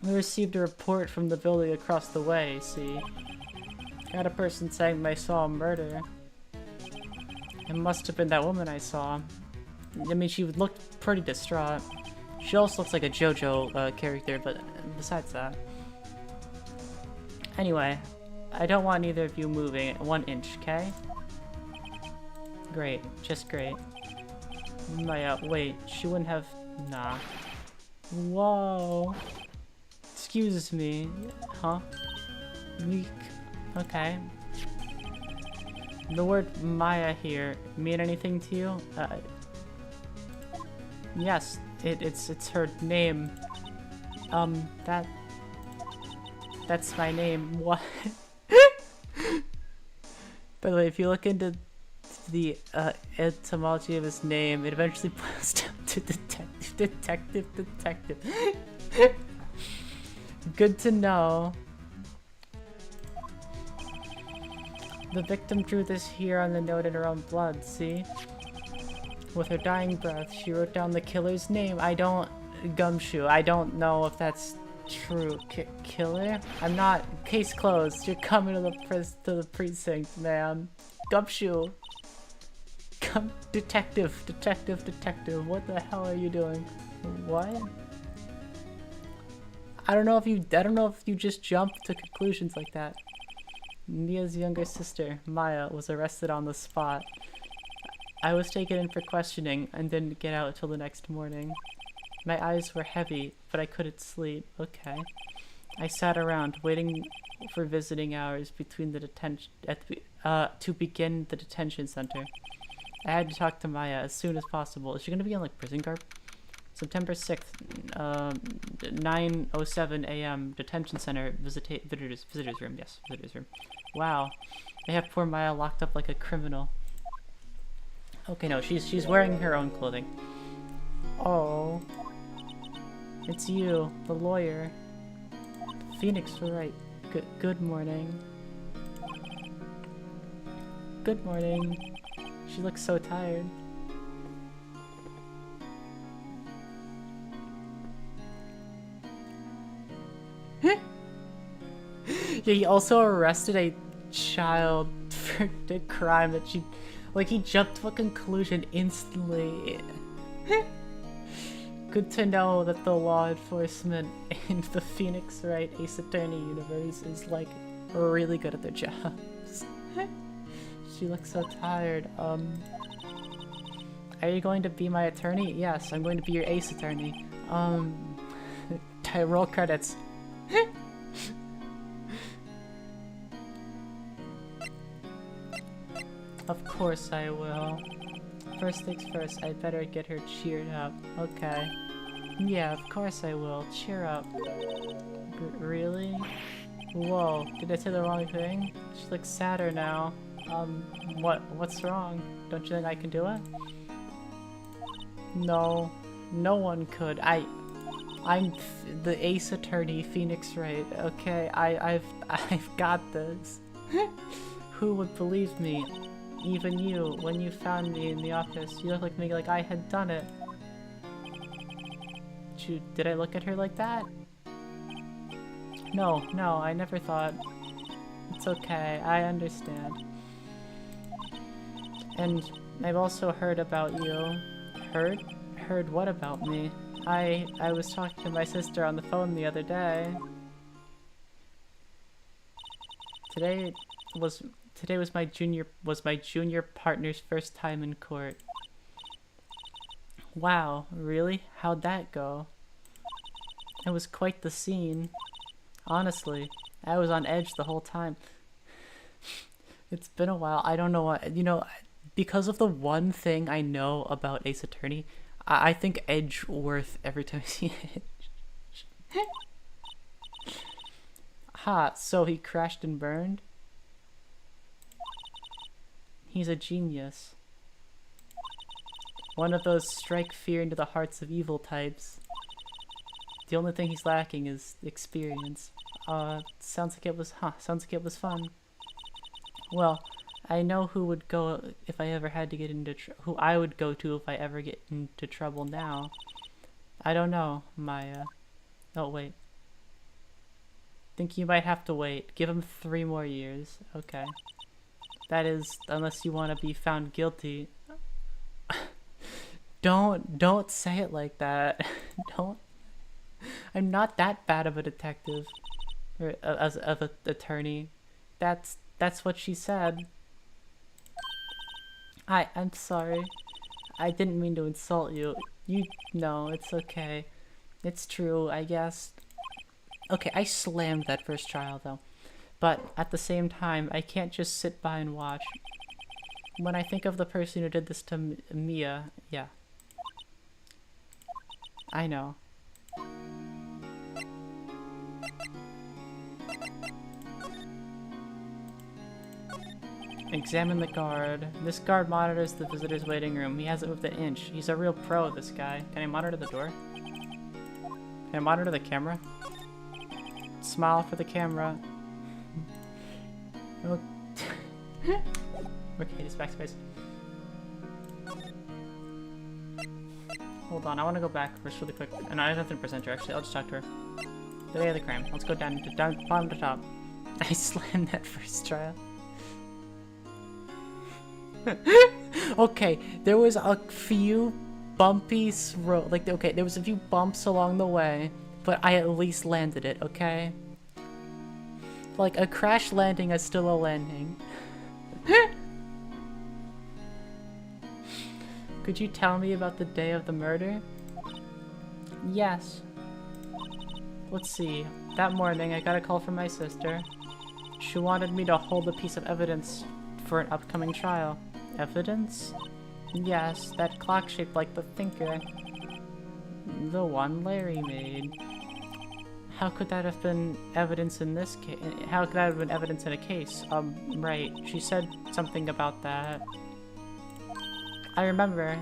received a report from the building across the way, see? Got a person saying they saw a murder. It must have been that woman I saw. I mean, she looked pretty distraught. She also looks like a JoJo character, but besides that. Anyway, I don't want either of you moving 1 inch, okay? Great, just great. Maya, wait, she wouldn't have... Nah. Whoa. Excuse me. Huh? Meek. Okay. The word Maya here mean anything to you? Yes, it's her name. That's my name. What? By the way, if you look into the etymology of his name, it eventually boils down to detective. Good to know. The victim drew this here on the note in her own blood, see? With her dying breath, she wrote down the killer's name. Gumshoe, I don't know if that's true. Killer? I'm not. Case closed. You're coming to the precinct, man. Gumshoe. Detective. What the hell are you doing? What? I don't know if you just jump to conclusions like that. Mia's younger sister, Maya, was arrested on the spot. I was taken in for questioning and didn't get out till the next morning. My eyes were heavy, but I couldn't sleep. Okay. I sat around waiting for visiting hours between the to begin the detention center. I had to talk to Maya as soon as possible. Is she gonna be in like prison garb? September 6th, 9:07 a.m. Detention center. Visitors room. Yes, visitors room. Wow, they have poor Maya locked up like a criminal. Okay, no, she's wearing her own clothing. Oh, it's you, the lawyer. Phoenix, we're right. Good morning. Good morning. She looks so tired. Yeah, he also arrested a child for the crime that she... Like, he jumped to a conclusion instantly. Good to know that the law enforcement in the Phoenix Wright Ace Attorney universe is, like, really good at their jobs. She looks so tired. Are you going to be my attorney? Yes, I'm going to be your Ace Attorney. Roll credits. Of course I will. First things first, I'd better get her cheered up. Okay. Yeah, of course I will. Cheer up. Really? Whoa, did I say the wrong thing? She looks sadder now. What's wrong? Don't you think I can do it? No, no one could. I'm the ace attorney, Phoenix Wright. Okay, I've got this. Who would believe me? Even you, when you found me in the office, you looked like me like I had done it. Did I look at her like that? No, I never thought. It's okay, I understand. And I've also heard about you. Heard? Heard what about me? I was talking to my sister on the phone the other day. Today was my junior partner's first time in court. Wow, really? How'd that go? It was quite the scene. Honestly, I was on edge the whole time. It's been a while. I don't know what, because of the one thing I know about Ace Attorney, I think Edgeworth every time I see Edge. Ha, so he crashed and burned? He's a genius. One of those strike fear into the hearts of evil types. The only thing he's lacking is experience. Sounds like it was fun. Well, I know who would go if I ever had to get into who I would go to if I ever get into trouble now. I don't know, Maya. Oh, wait. Think you might have to wait. Give him 3 more years. Okay. That is, unless you want to be found guilty. Don't say it like that. Don't. I'm not that bad of a detective, or of an attorney. That's what she said. I'm sorry. I didn't mean to insult you. No, it's okay. It's true, I guess. Okay, I slammed that first trial though. But at the same time, I can't just sit by and watch. When I think of the person who did this to Mia, yeah. I know. Examine the guard. This guard monitors the visitor's waiting room. He hasn't moved an inch. He's a real pro, this guy. Can I monitor the door? Can I monitor the camera? Smile for the camera. Okay, just backspace. Hold on, I want to go back first really quick. And I have nothing to present her, actually. I'll just talk to her. The day of the crime. Let's go down bottom to top. I slammed that first trial. Okay, there was a few bumpy there was a few bumps along the way, but I at least landed it, okay? Like, a crash landing is still a landing. Could you tell me about the day of the murder? Yes. Let's see. That morning, I got a call from my sister. She wanted me to hold a piece of evidence for an upcoming trial. Evidence? Yes, that clock shaped like the thinker. The one Larry made. How could that have been evidence in this case? How could that have been evidence in a case? Right. She said something about that. I remember.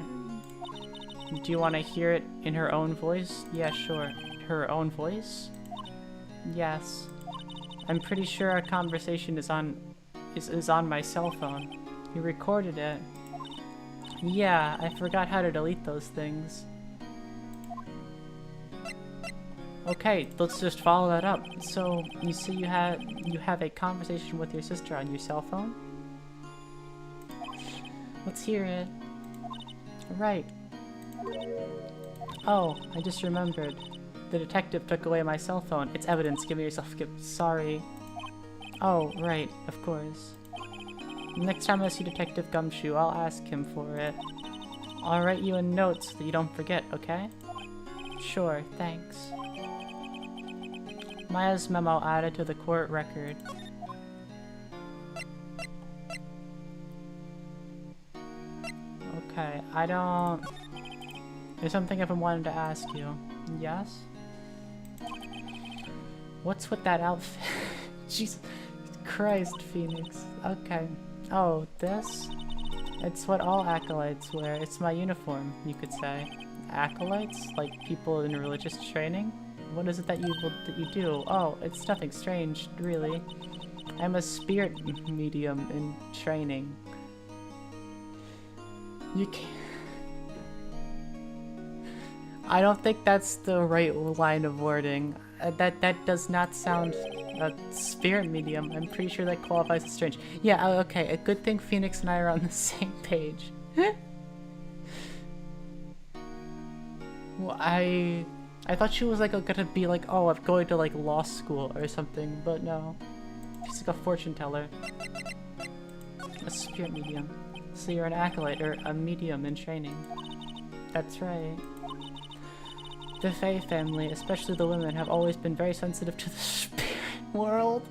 Do you want to hear it in her own voice? Yeah, sure. Her own voice? Yes. I'm pretty sure our conversation is on my cell phone. You recorded it. Yeah, I forgot how to delete those things. Okay, let's just follow that up. So, you see you have a conversation with your sister on your cell phone? Let's hear it. Right. Oh, I just remembered. The detective took away my cell phone. It's evidence. Give me yourself. Sorry. Oh, right. Of course. Next time I see Detective Gumshoe, I'll ask him for it. I'll write you a note so that you don't forget, okay? Sure, thanks. Maya's memo added to the court record. Okay, there's something I've been wanting to ask you. Yes? What's with that outfit? Jesus Christ, Phoenix. Okay. Oh, this? It's what all acolytes wear. It's my uniform, you could say. Acolytes? Like people in religious training? What is it that you do? Oh, it's nothing strange, really. I'm a spirit medium in training. You can't... I don't think that's the right line of wording. That does not sound a spirit medium. I'm pretty sure that qualifies as strange. Yeah, okay. A good thing Phoenix and I are on the same page. Well, I thought she was like gonna be like, oh, I'm going to like law school or something, but no. She's like a fortune teller. A spirit medium. So you're an acolyte or a medium in training. That's right. The Fae family, especially the women, have always been very sensitive to the spirit world.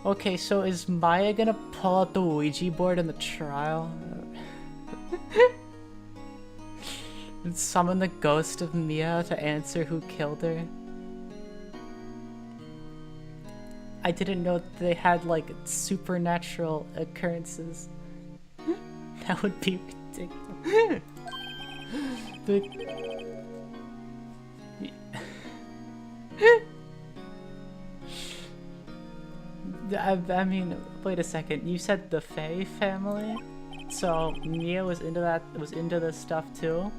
Okay, so is Maya gonna pull out the Ouija board in the trial? And summon the ghost of Mia to answer who killed her? I didn't know they had like supernatural occurrences. That would be ridiculous. I mean, wait a second. You said the Fae family? So Mia was into that, was into this stuff too?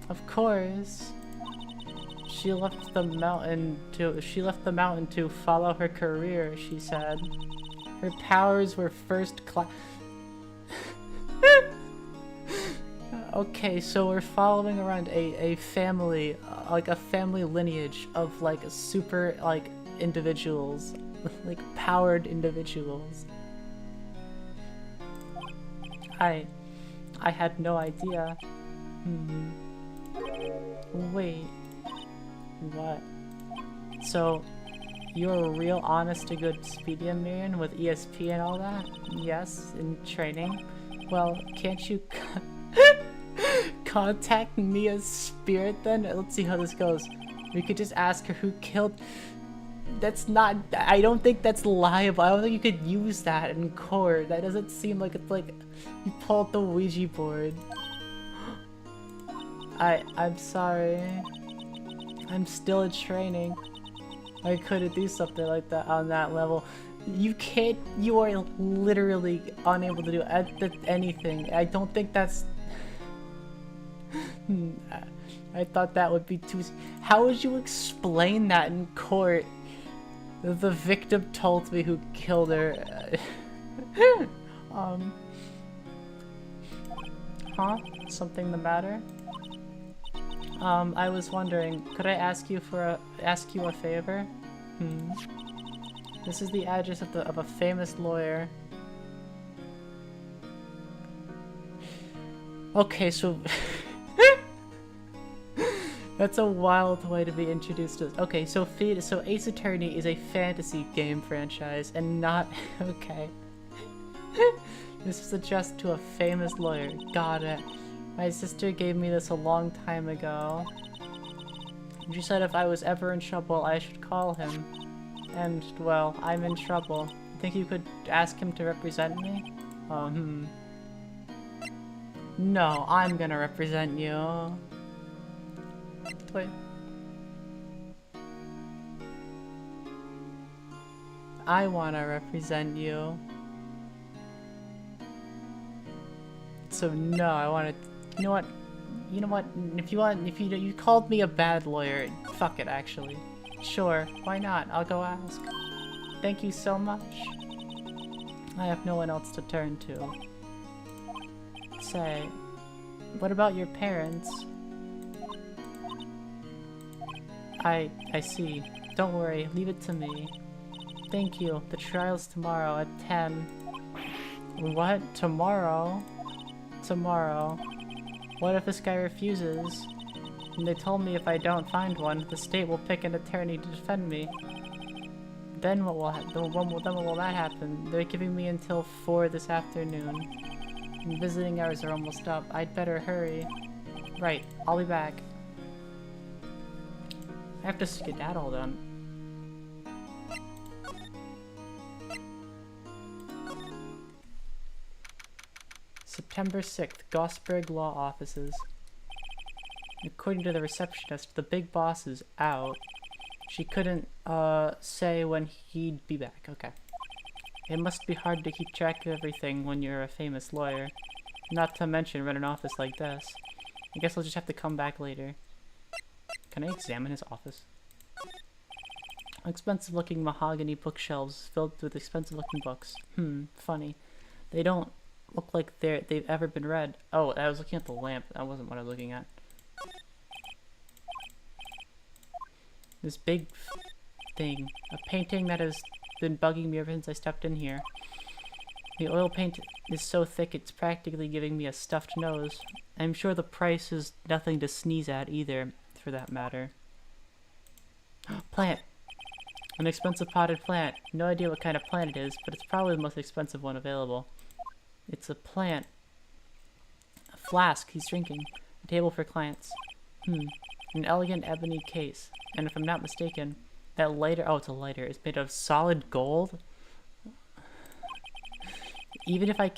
Of course. She left the mountain to follow her career, she said. Her powers were first class. Okay, so we're following around a family, like a family lineage of like super like individuals, like powered individuals. I had no idea. Wait. What? So, you're a real honest to good speedium man with ESP and all that? Yes, in training. Well, can't you contact Mia's spirit then? Let's see how this goes. We could just ask her who killed... That's not... I don't think that's liable. I don't think you could use that in court. That doesn't seem like it's like... You pull out the Ouija board. I'm sorry. I'm still in training. I couldn't do something like that on that level. You can't, you are literally unable to do anything. I don't think that's... I thought that would be too... How would you explain that in court? The victim told me who killed her. Huh? Something the matter? I was wondering, could I ask you a favor? This is the address of a famous lawyer. Okay, so that's a wild way to be introduced to this. Okay, so Ace Attorney is a fantasy game franchise and not okay. This is addressed to a famous lawyer. Got it. My sister gave me this a long time ago. She said if I was ever in trouble, I should call him. And, well, I'm in trouble. Think you could ask him to represent me? No, I'm gonna represent you. Wait. I wanna represent you. So no, I wanna... You know what? If you called me a bad lawyer, fuck it, actually. Sure, why not? I'll go ask. Thank you so much. I have no one else to turn to. Say, what about your parents? I see. Don't worry, leave it to me. Thank you. The trial's tomorrow at 10. What? Tomorrow? Tomorrow. What if this guy refuses? And they told me if I don't find one, the state will pick an attorney to defend me. Then what will then what will that happen? They're giving me until 4 this afternoon. And visiting hours are almost up. I'd better hurry. Right, I'll be back. I have to skedaddle then. September 6th, Gosberg Law Offices. According to the receptionist, the big boss is out. She couldn't, say when he'd be back. Okay. It must be hard to keep track of everything when you're a famous lawyer. Not to mention run an office like this. I guess I'll just have to come back later. Can I examine his office? Expensive looking mahogany bookshelves filled with expensive looking books. Funny. They don't look like they've ever been read. Oh, I was looking at the lamp. That wasn't what I was looking at. This big thing. A painting that has been bugging me ever since I stepped in here. The oil paint is so thick it's practically giving me a stuffed nose. I'm sure the price is nothing to sneeze at either, for that matter. Plant! An expensive potted plant. No idea what kind of plant it is, but it's probably the most expensive one available. It's a plant. A flask he's drinking. A table for clients. An elegant ebony case. And if I'm not mistaken, that lighter, oh, it's a lighter, is made of solid gold? Even I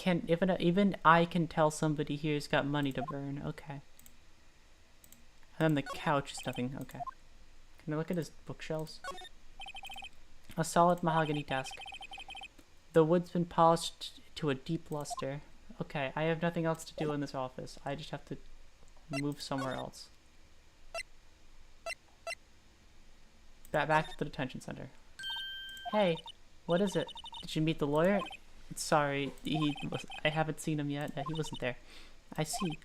can tell somebody here's got money to burn. Okay. And then the couch is nothing. Okay. Can I look at his bookshelves? A solid mahogany desk. The wood's been polished to a deep luster. Okay, I have nothing else to do in this office. I just have to move somewhere else. Back to the detention center. Hey, what is it? Did you meet the lawyer? Sorry, I haven't seen him yet. He wasn't there. I see.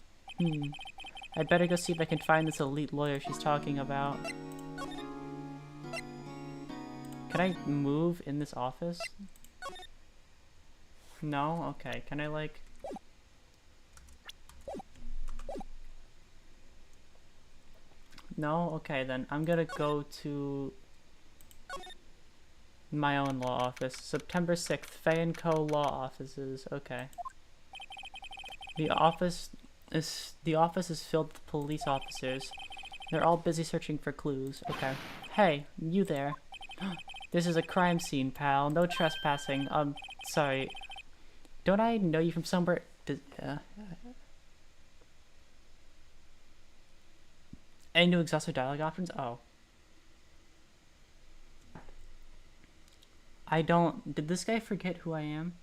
I'd better go see if I can find this elite lawyer she's talking about. Can I move in this office? No? Okay. Can I, like... No? Okay, then. I'm gonna go to my own law office. September 6th, Fay & Co. Law Offices. Okay. The office is filled with police officers. They're all busy searching for clues. Okay. Hey, you there. This is a crime scene, pal. No trespassing. Sorry. Don't I know you from somewhere? Any new exhaustive dialogue options? Oh. I don't... Did this guy forget who I am?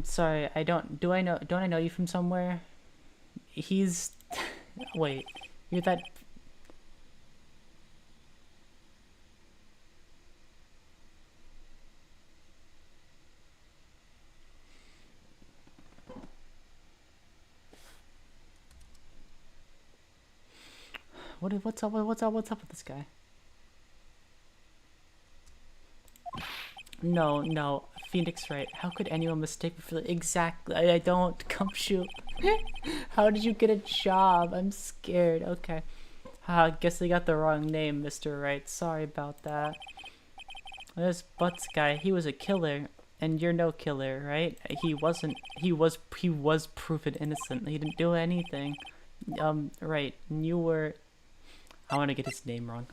Sorry, don't I know you from somewhere? He's... Wait, you're that... What's up with this guy? No, Phoenix Wright. How could anyone mistake me for the exactly? I don't. Come shoot. How did you get a job? I'm scared. Okay. I guess they got the wrong name, Mr. Wright. Sorry about that. This Butts guy, he was a killer, and you're no killer, right? He wasn't. He was proven innocent. He didn't do anything. Right. And you were. I want to get his name wrong.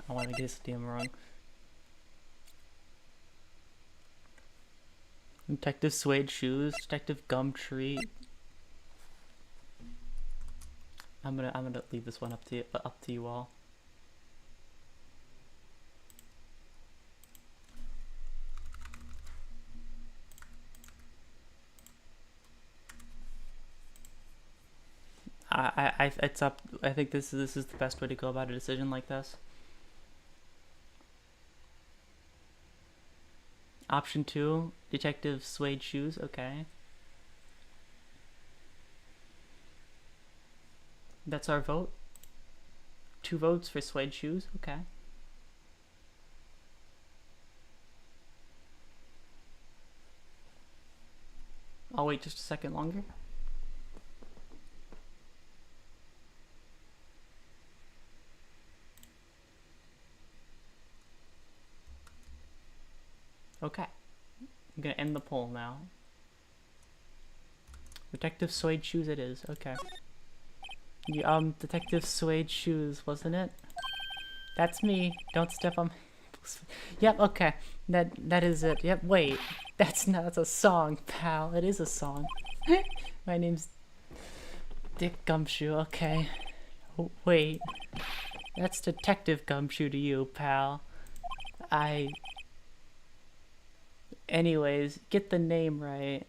Detective Suede Shoes, Detective Gumtree. I'm gonna leave this one up to you all. It's up. I think this is the best way to go about a decision like this. Option 2, Detective Suede Shoes. Okay. That's our vote. 2 votes for Suede Shoes. Okay. I'll wait just a second longer. Okay. I'm gonna end the poll now. Detective Suede Shoes it is. Okay. Detective Suede Shoes, wasn't it? That's me. Don't step on my... Yep, okay. That is it. Yep, wait. That's a song, pal. It is a song. My name's Dick Gumshoe, okay. Oh, wait. That's Detective Gumshoe to you, pal. Anyways, get the name right.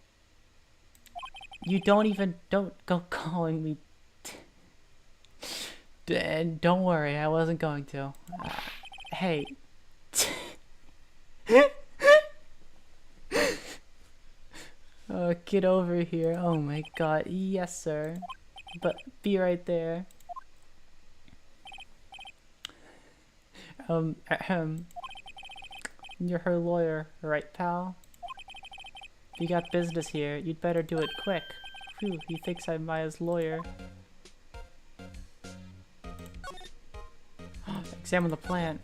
You don't go calling me... And don't worry, I wasn't going to. Hey. Oh, get over here. Oh my god. Yes, sir. But be right there. You're her lawyer, right, pal? If you got business here, you'd better do it quick. Phew, he thinks I'm Maya's lawyer. Examine the plant.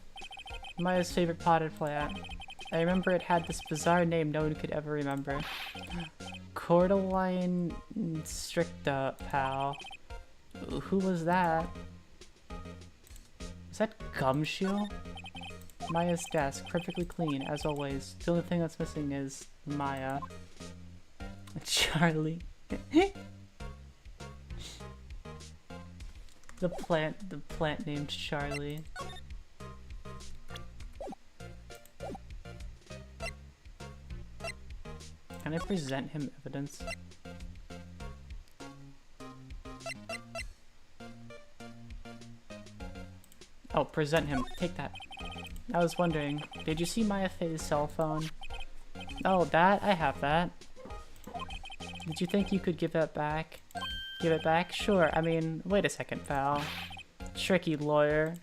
Maya's favorite potted plant. I remember it had this bizarre name no one could ever remember. Cordyline stricta, pal. Who was that? Was that Gumshoe? Maya's desk, perfectly clean, as always. The only thing that's missing is Maya. Charlie. The plant named Charlie. Can I present him evidence? Oh, present him. Take that. I was wondering, did you see Maya Faye's cell phone? Oh, that? I have that. Did you think you could give that back? Give it back? Sure, I mean, wait a second, pal. Tricky lawyer.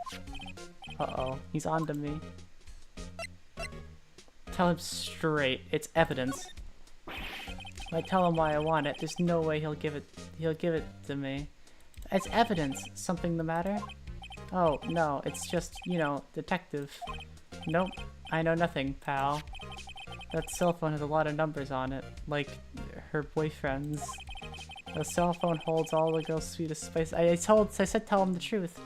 Uh-oh, he's on to me. Tell him straight, it's evidence. If I tell him why I want it, there's no way he'll give it to me. It's evidence. Something the matter? Oh, no, it's just, you know, detective. Nope, I know nothing, pal. That cell phone has a lot of numbers on it, like her boyfriend's. The cell phone holds all the girl's sweetest spice. I said tell him the truth.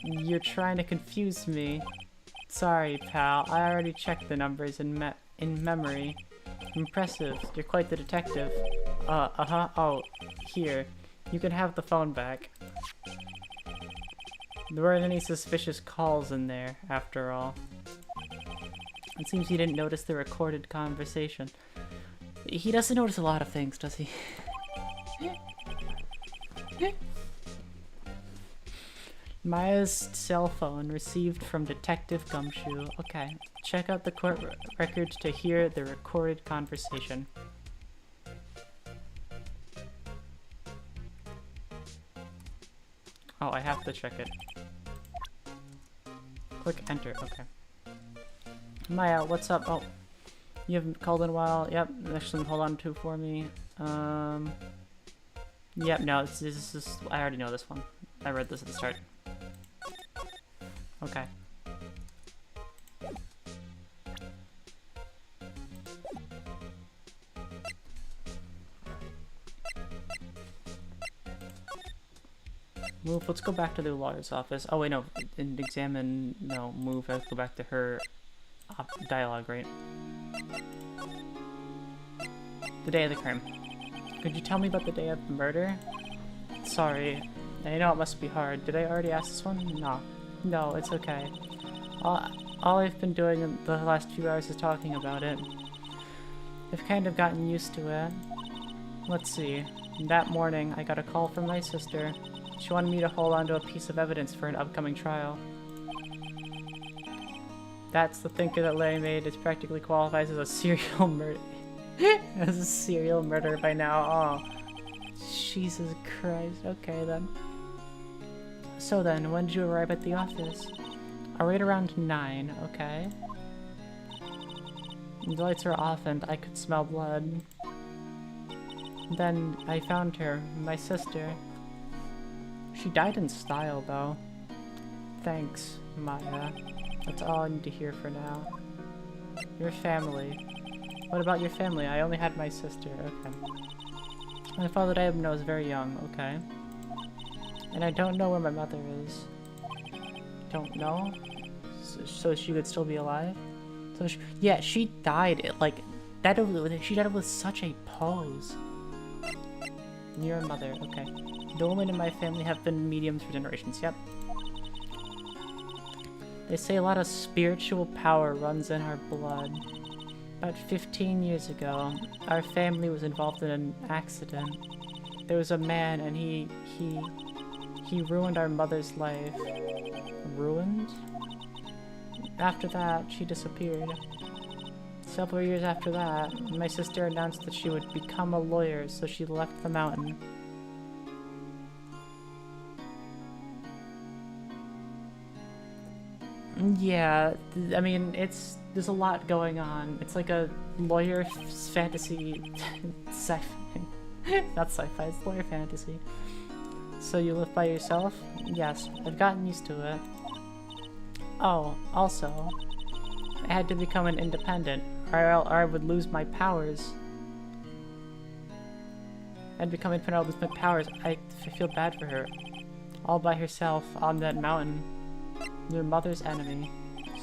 You're trying to confuse me. Sorry, pal. I already checked the numbers in memory. Impressive. You're quite the detective. Uh-huh. Oh, here. You can have the phone back. There weren't any suspicious calls in there, after all. It seems he didn't notice the recorded conversation. He doesn't notice a lot of things, does he? Maya's cell phone received from Detective Gumshoe. Okay, check out the court records to hear the recorded conversation. Oh, I have to check it. Click enter, okay. Maya, what's up? Oh, you haven't called in a while. Yep, actually hold on to for me. Yep, no, this is, I already know this one. I read this at the start. Okay. Move, let's go back to the lawyer's office. Oh wait, no, and examine, no, move, let's go back to her dialogue, right? The day of the crime. Could you tell me about the day of the murder? Sorry, I know it must be hard. Did I already ask this one? No, it's okay. All I've been doing in the last few hours is talking about it. I've kind of gotten used to it. Let's see. That morning, I got a call from my sister. She wanted me to hold on to a piece of evidence for an upcoming trial. That's the thinker that Larry made. It practically qualifies as a serial murder. As a serial murder by now. Oh, Jesus Christ. Okay then. So then, when did you arrive at the office? Right around 9. Okay. The lights are off and I could smell blood. Then I found her, my sister. She died in style, though. Thanks, Maya. That's all I need to hear for now. Your family. What about your family? I only had my sister. Okay. My father died when I was very young. Okay. And I don't know where my mother is. Don't know? So she could still be alive? So yeah, she died like that. She died with such a pose. Your mother. Okay. The women in my family have been mediums for generations. Yep. They say a lot of spiritual power runs in our blood. About 15 years ago, our family was involved in an accident. There was a man and he ruined our mother's life. Ruined? After that, she disappeared. Several years after that, my sister announced that she would become a lawyer, so she left the mountain. Yeah, I mean, there's a lot going on. It's like a lawyer fantasy, sci-fi, not sci-fi, it's lawyer fantasy. So you live by yourself? Yes, I've gotten used to it. Oh, also, I had to become an independent, or I would lose my powers. I'd become independent, I'll lose my powers. I feel bad for her. All by herself on that mountain. Your mother's enemy.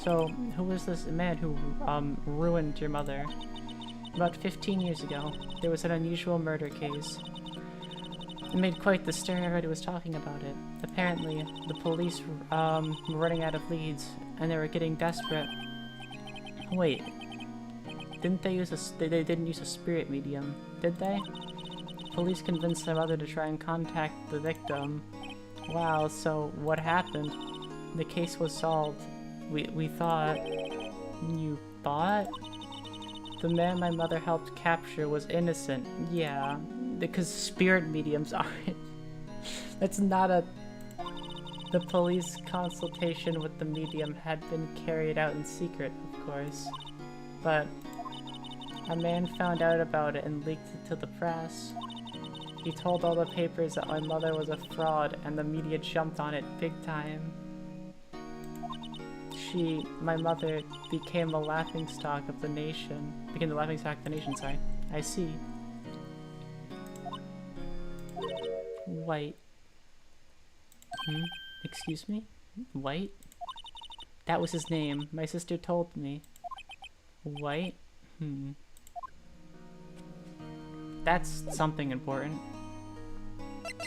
So, who was this man who ruined your mother? About 15 years ago, there was an unusual murder case. It made quite the stir. Everybody was talking about it. Apparently, the police were running out of leads, and they were getting desperate. Wait, didn't they use they didn't use a spirit medium, did they? Police convinced their mother to try and contact the victim. Wow, so what happened? The case was solved. We thought... You thought? The man my mother helped capture was innocent. Yeah, because spirit mediums aren't... That's not a... The police consultation with the medium had been carried out in secret, of course. But... a man found out about it and leaked it to the press. He told all the papers that my mother was a fraud, and the media jumped on it big time. My mother, became the laughingstock of the nation. Sorry. I see. White. Excuse me? White? That was his name. My sister told me. White? That's something important.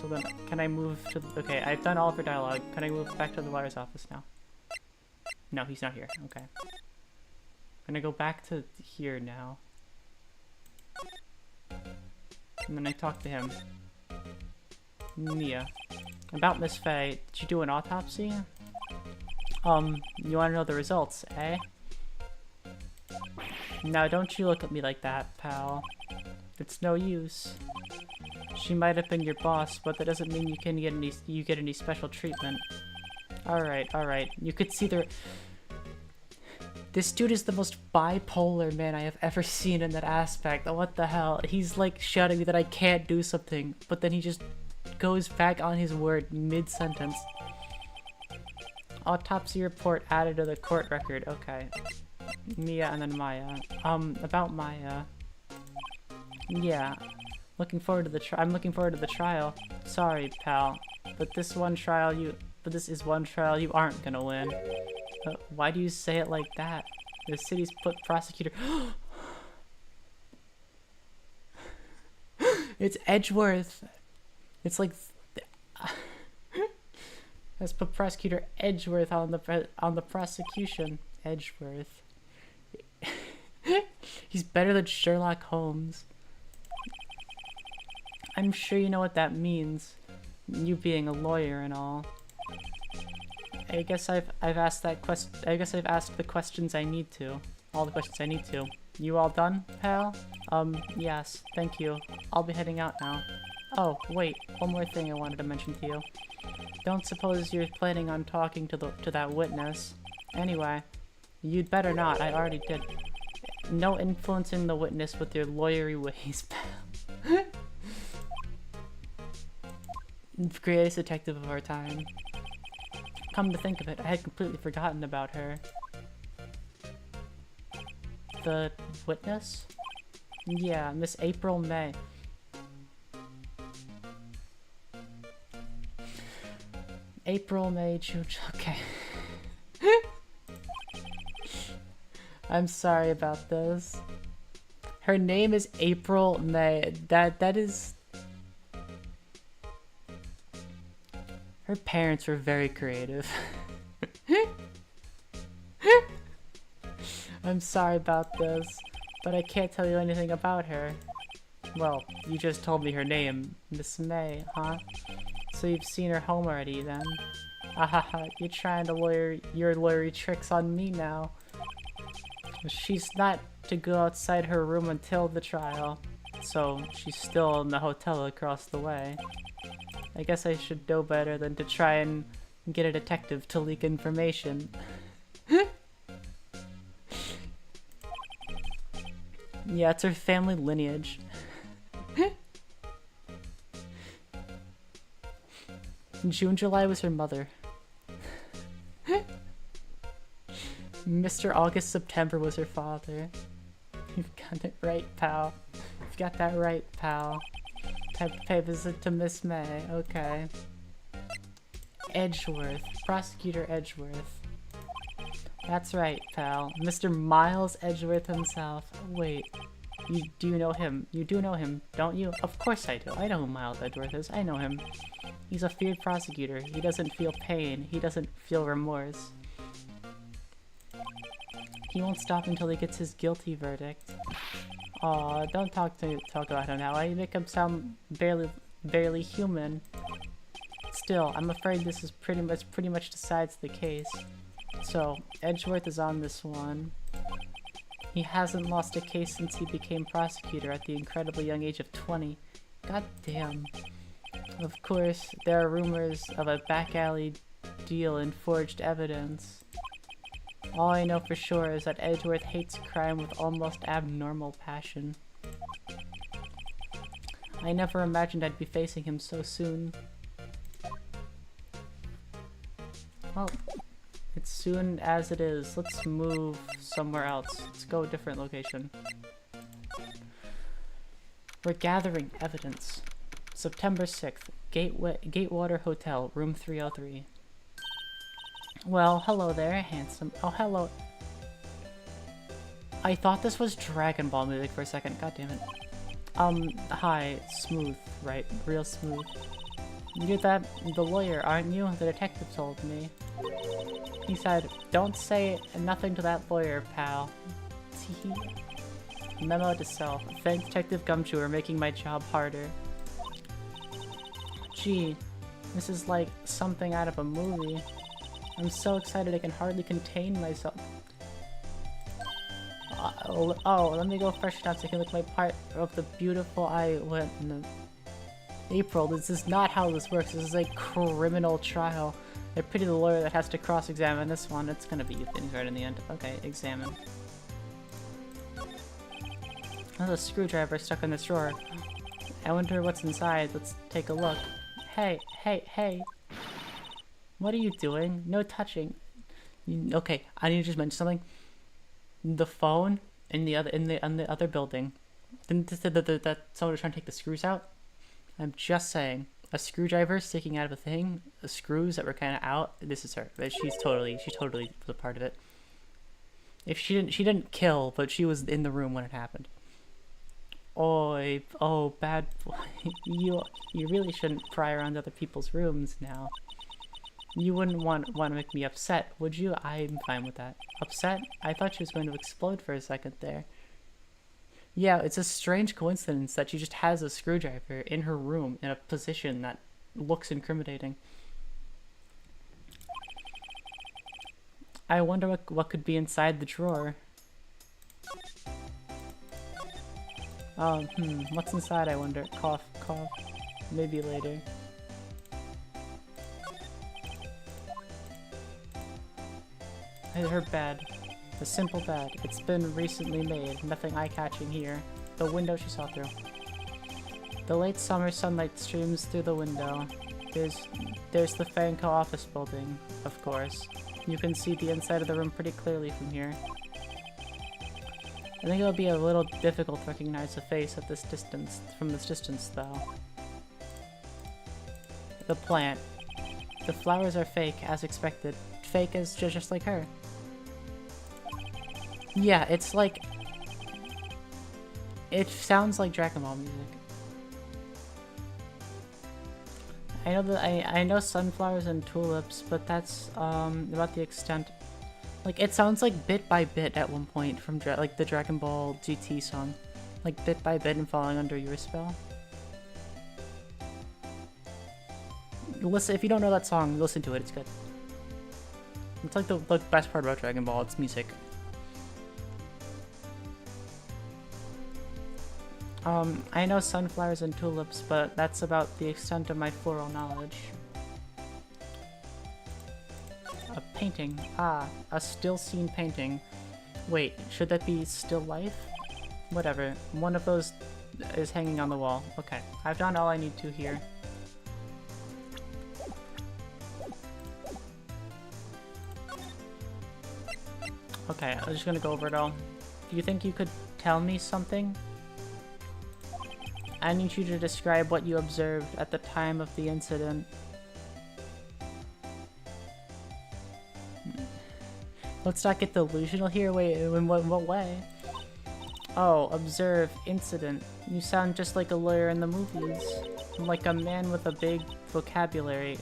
So then, can I move to the... Okay, I've done all of her dialogue. Can I move back to the lawyer's office now? No, he's not here. Okay. I'm gonna go back to here now. And then I talk to him. Mia. About Miss Faye, did you do an autopsy? You wanna know the results, eh? Now don't you look at me like that, pal. It's no use. She might have been your boss, but that doesn't mean you get any special treatment. Alright. You could see this dude is the most bipolar man I have ever seen in that aspect. What the hell? He's like shouting me that I can't do something, but then he just goes back on his word mid-sentence. Autopsy report added to the court record. Okay. Mia and then Maya. About Maya. Yeah. I'm looking forward to the trial. Sorry, pal. But this is one trial you aren't gonna win. Why do you say it like that? The city's put prosecutor... It's Edgeworth! It's like... Let's put prosecutor Edgeworth on the prosecution. Edgeworth. He's better than Sherlock Holmes. I'm sure you know what that means. You being a lawyer and all. I guess I've asked the questions I need to. All the questions I need to. You all done, pal? Yes, thank you. I'll be heading out now. Oh, wait, one more thing I wanted to mention to you. Don't suppose you're planning on talking to that witness. Anyway, you'd better not, I already did. No influencing the witness with your lawyery ways, pal. greatest detective of our time. Come to think of it, I had completely forgotten about her. The witness? Yeah, Miss April May. April, May, June, okay. I'm sorry about this. Her name is April May. That is... Her parents were very creative. I'm sorry about this, but I can't tell you anything about her. Well, you just told me her name, Miss May, huh? So you've seen her home already, then? Ahaha, you're trying to lawyer your lawyery tricks on me now. She's not to go outside her room until the trial, so she's still in the hotel across the way. I guess I should know better than to try and get a detective to leak information. Yeah, it's her family lineage. June, July was her mother. Mr. August, September was her father. You've got it right, pal. You've got that right, pal. Pay visit to Miss May, okay. Edgeworth. Prosecutor Edgeworth. That's right, pal. Mr. Miles Edgeworth himself. Wait, do you know him? You do know him, don't you? Of course I do. I know who Miles Edgeworth is. I know him. He's a feared prosecutor. He doesn't feel pain. He doesn't feel remorse. He won't stop until he gets his guilty verdict. Aw, don't talk about him now. You make him sound barely human. Still, I'm afraid this is pretty much decides the case. So, Edgeworth is on this one. He hasn't lost a case since he became prosecutor at the incredibly young age of 20. God damn. Of course, there are rumors of a back alley deal and forged evidence. All I know for sure is that Edgeworth hates crime with almost abnormal passion. I never imagined I'd be facing him so soon. Well, it's soon as it is. Let's move somewhere else. Let's go a different location. We're gathering evidence. September 6th, Gatewater Hotel, room 303. Well, hello there, handsome. Oh, hello. I thought this was Dragon Ball music for a second. God damn it. Hi. Smooth, right? Real smooth. You're the lawyer, aren't you? The detective told me. He said, don't say nothing to that lawyer, pal. Memo to self. Thanks, Detective Gumshoe, for making my job harder. Gee, this is like something out of a movie. I'm so excited I can hardly contain myself. Let me go freshen up so I can look my part of the beautiful April, this is not how this works. This is a criminal trial. I pity the lawyer that has to cross-examine this one. It's gonna be things right in the end. Okay, examine. There's a screwdriver stuck in this drawer. I wonder what's inside. Let's take a look. Hey. What are you doing? No touching. Okay, I need to just mention something. The phone in the other building. Didn't that someone was trying to take the screws out? I'm just saying. A screwdriver sticking out of a thing, the screws that were kind of out. This is her. She totally was a part of it. If she didn't kill, but she was in the room when it happened. Oh, bad boy. You really shouldn't pry around other people's rooms now. You wouldn't want to make me upset, would you? I'm fine with that. Upset? I thought she was going to explode for a second there. Yeah, it's a strange coincidence that she just has a screwdriver in her room in a position that looks incriminating. I wonder what could be inside the drawer. What's inside, I wonder? Cough. Maybe later. Her bed. A simple bed. It's been recently made. Nothing eye-catching here. The window she saw through. The late summer sunlight streams through the window. There's the Fanco office building, of course. You can see the inside of the room pretty clearly from here. I think it'll be a little difficult to recognize the face at this distance, from this distance, though. The plant. The flowers are fake, as expected. Fake as just like her. Yeah, it's like... It sounds like Dragon Ball music. I know sunflowers and tulips, but that's about the extent. Like, it sounds like bit by bit at one point from like the Dragon Ball GT song, like bit by bit and falling under your spell. Listen, if you don't know that song, listen to it. It's good. It's like the best part about Dragon Ball. It's music. I know sunflowers and tulips, but that's about the extent of my floral knowledge. A painting. Ah, a still scene painting. Wait, should that be still life? Whatever. One of those is hanging on the wall. Okay, I've done all I need to here. Okay, I'm just gonna go over it all. Do you think you could tell me something? I need you to describe what you observed at the time of the incident. Let's not get delusional here. Wait, in what way? Oh, observe, incident. You sound just like a lawyer in the movies. Like a man with a big vocabulary.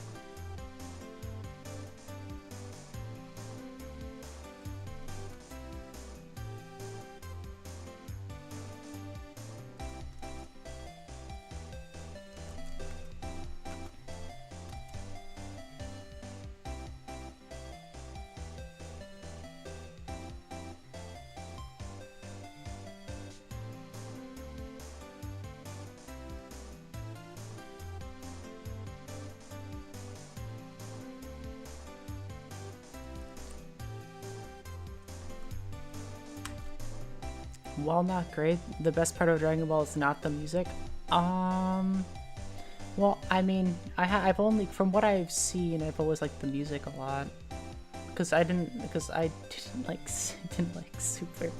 While not great, the best part of Dragon Ball is not the music. Well, I mean, I've only, from what I've seen, I've always liked the music a lot. Because I didn't like Super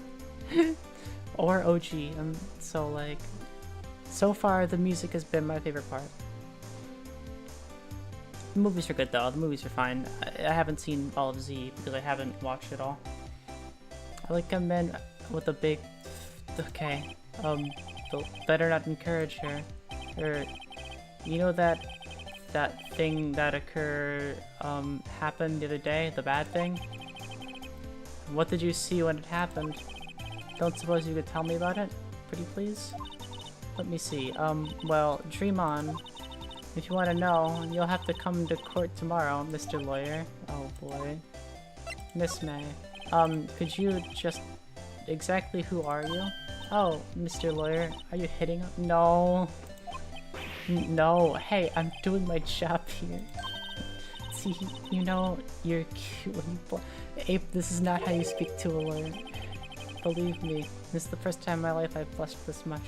or OG, and so like, so far the music has been my favorite part. The movies are good though. The movies are fine. I haven't seen all of Z because I haven't watched it all. I like a man with a big. Okay, better not encourage her. Or, you know that thing that happened the other day, the bad thing? What did you see when it happened? Don't suppose you could tell me about it? Pretty please? Let me see, well, dream on. If you want to know, you'll have to come to court tomorrow, Mr. Lawyer. Oh boy. Miss May. Could you just... Exactly who are you? Oh, Mr. Lawyer, are you hitting him? No. No, hey, I'm doing my job here. See, you know, you're cute when you Ape, this is not how you speak to a lawyer. Believe me, this is the first time in my life I've blushed this much.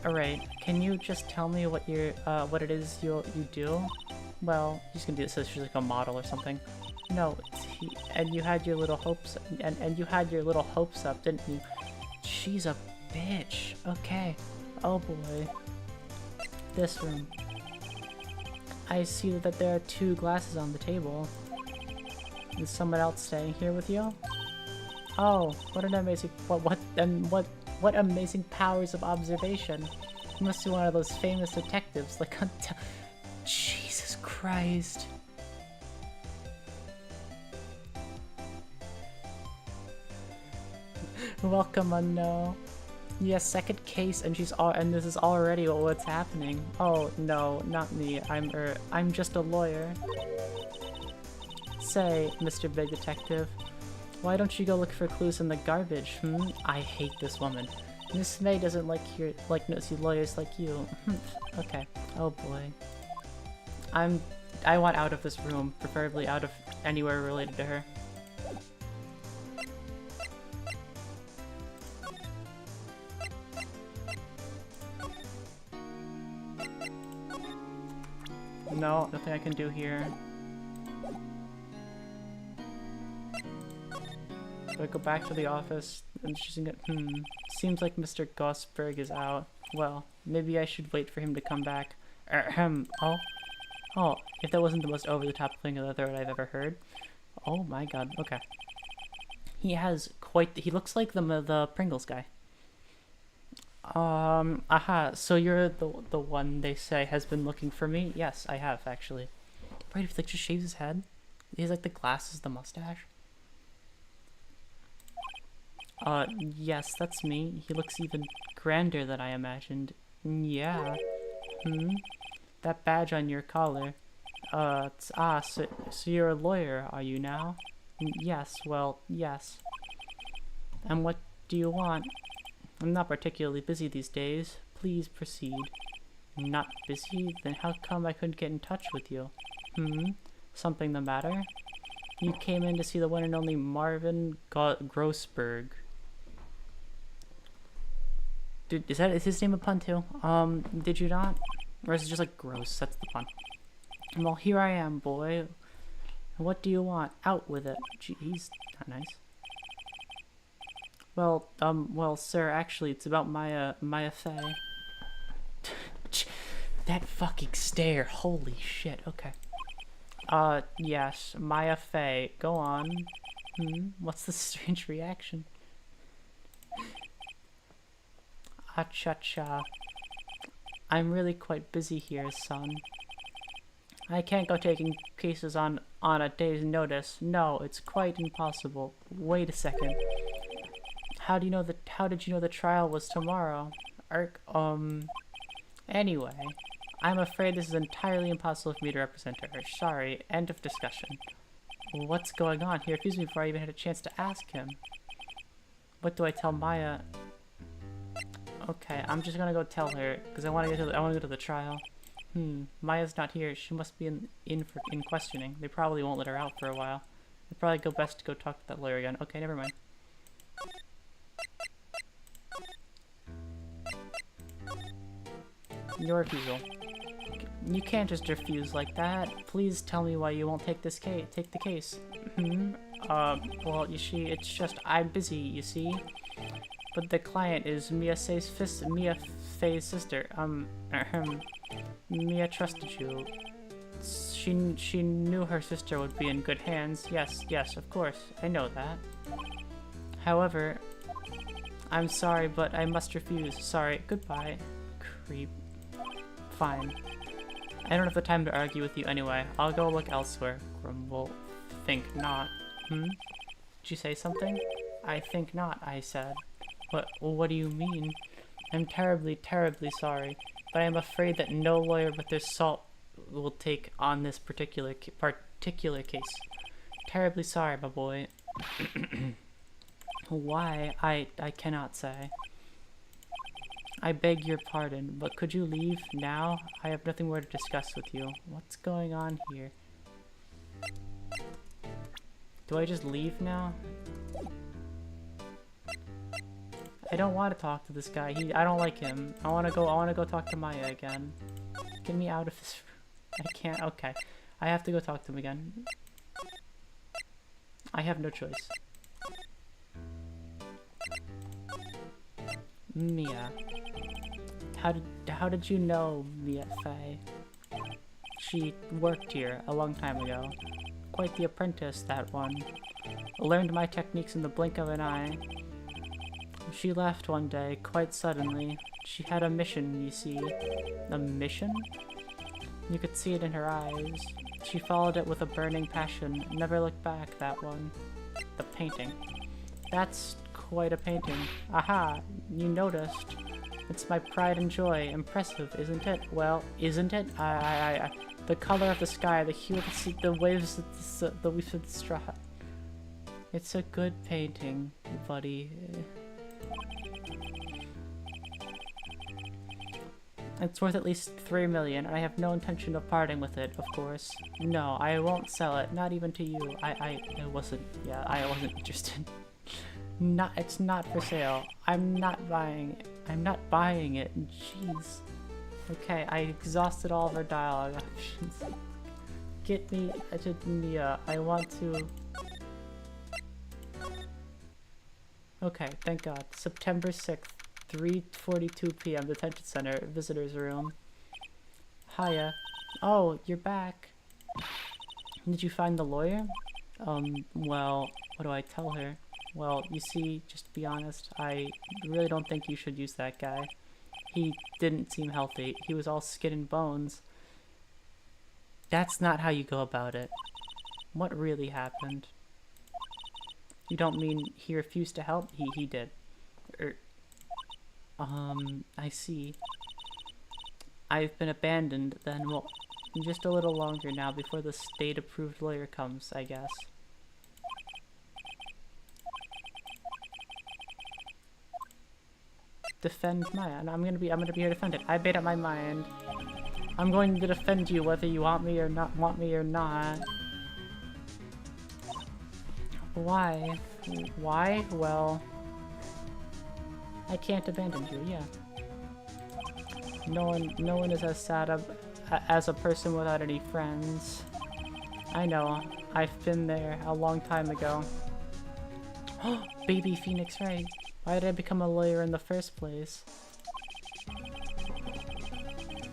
Alright, can you just tell me what what it is you do? Well, he's gonna do this as she's like a model or something. No, and you had your little hopes, and you had your little hopes up, didn't you? She's a bitch. Okay. Oh boy. This room. I see that there are 2 glasses on the table. Is someone else staying here with you? Oh, what an amazing what amazing powers of observation. You must be one of those famous detectives, like Jesus Christ. Welcome, Unknown. Yes, second case, and this is already what's happening. Oh no, not me. I'm just a lawyer. Say, Mr. Big Detective, why don't you go look for clues in the garbage? I hate this woman. Miss May doesn't like nosy lawyers like you. Okay. Oh boy. I want out of this room, preferably out of anywhere related to her. No, nothing I can do here. Do I go back to the office? And she's gonna, seems like Mr. Gosberg is out. Well, maybe I should wait for him to come back. Oh? Oh, if that wasn't the most over-the-top thing of the third I've ever heard. Oh my god, okay. He has quite, he looks like the Pringles guy. Aha, so you're the one they say has been looking for me? Yes, I have, actually. Right, if he like just shaves his head? He has like the glasses, the mustache. Yes, that's me. He looks even grander than I imagined. Yeah. That badge on your collar. So you're a lawyer, are you now? Yes, well, yes. And what do you want? I'm not particularly busy these days. Please proceed. Not busy? Then how come I couldn't get in touch with you? Something the matter? You came in to see the one and only Marvin Grossberg. Dude, is his name a pun too? Did you not? Or is it just like gross? That's the pun. Well, here I am, boy. What do you want? Out with it. Gee, he's not nice. Well, sir, actually, it's about Maya Fey. That fucking stare. Holy shit. Okay. Yes, Maya Fey. Go on. What's the strange reaction? Cha-cha. I'm really quite busy here, son. I can't go taking cases on a day's notice. No, it's quite impossible. Wait a second. How did you know the trial was tomorrow? Anyway, I'm afraid this is entirely impossible for me to represent her. Sorry, end of discussion. What's going on? He refused me before I even had a chance to ask him. What do I tell Maya? Okay, I'm just gonna go tell her because I want to go to the trial. Maya's not here. She must be in questioning. They probably won't let her out for a while. It'd probably go best to go talk to that lawyer again. Okay, never mind. Your refusal. You can't just refuse like that. Please tell me why you won't take the case. Well, you see, it's just I'm busy, you see. But the client is Mia Fey's sister. Mia trusted you. She knew her sister would be in good hands. Yes, of course. I know that. However, I'm sorry, but I must refuse. Sorry. Goodbye. Creep. Fine. I don't have the time to argue with you anyway. I'll go look elsewhere. Grumble. Think not. Did you say something? I think not, I said. What do you mean? I'm terribly, terribly sorry, but I'm afraid that no lawyer with their salt will take on this particular case. Terribly sorry, my boy. Why? I cannot say. I beg your pardon, but could you leave now? I have nothing more to discuss with you. What's going on here? Do I just leave now? I don't want to talk to this guy. I don't like him. I want to go talk to Maya again. Get me out of this room. I can't. Okay. I have to go talk to him again. I have no choice. Mia. How did you know Mia Fey? She worked here a long time ago. Quite the apprentice, that one. Learned my techniques in the blink of an eye. She left one day, quite suddenly. She had a mission, you see. A mission? You could see it in her eyes. She followed it with a burning passion, never looked back, that one. The painting. That's quite a painting. Aha, you noticed. It's my pride and joy. Impressive, isn't it? Well, isn't it? The color of the sky, the hue of the sea, the waves of the straw. It's a good painting, buddy. It's worth at least 3 million, and I have no intention of parting with it, of course. No, I won't sell it, not even to you. I wasn't interested. It's not for sale. I'm not buying it. Jeez. Okay, I exhausted all of our dialogue options. Get me to Nia. I want to... Okay, thank God. September 6th, 3:42 p.m. Detention Center, Visitor's Room. Hiya. Oh, you're back. Did you find the lawyer? Well, what do I tell her? Well, you see, just to be honest, I really don't think you should use that guy. He didn't seem healthy. He was all skin and bones. That's not how you go about it. What really happened? You don't mean he refused to help? He did. I see. I've been abandoned, then, well, just a little longer now before the state-approved lawyer comes, I guess. Defend Maya, and I'm gonna be here to defend it. I made up my mind. I'm going to defend you whether you want me or not. Why? Why? Well, I can't abandon you, yeah. No one is as sad as a person without any friends. I know, I've been there a long time ago. Baby Phoenix Wright. Why did I become a lawyer in the first place?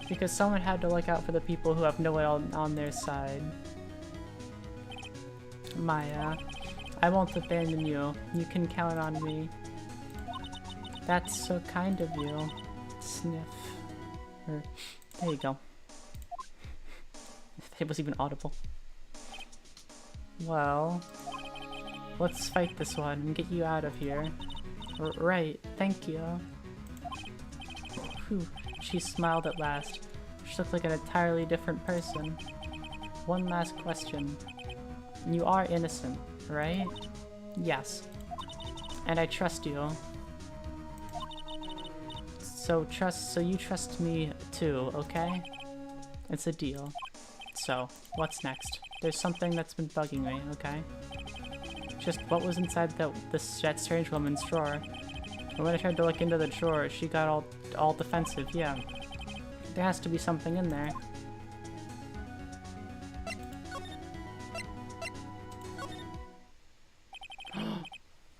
Because someone had to look out for the people who have no one on their side. Maya, I won't abandon you. You can count on me. That's so kind of you. Sniff. There you go. If it was even audible. Well, let's fight this one and get you out of here. Right, thank you. Whew, she smiled at last. She looked like an entirely different person. One last question. You are innocent, right? Yes. And I trust you. So you trust me too, okay? It's a deal. So, what's next? There's something that's been bugging me, okay? Just what was inside that strange woman's drawer? And when I tried to look into the drawer, she got all defensive, yeah. There has to be something in there.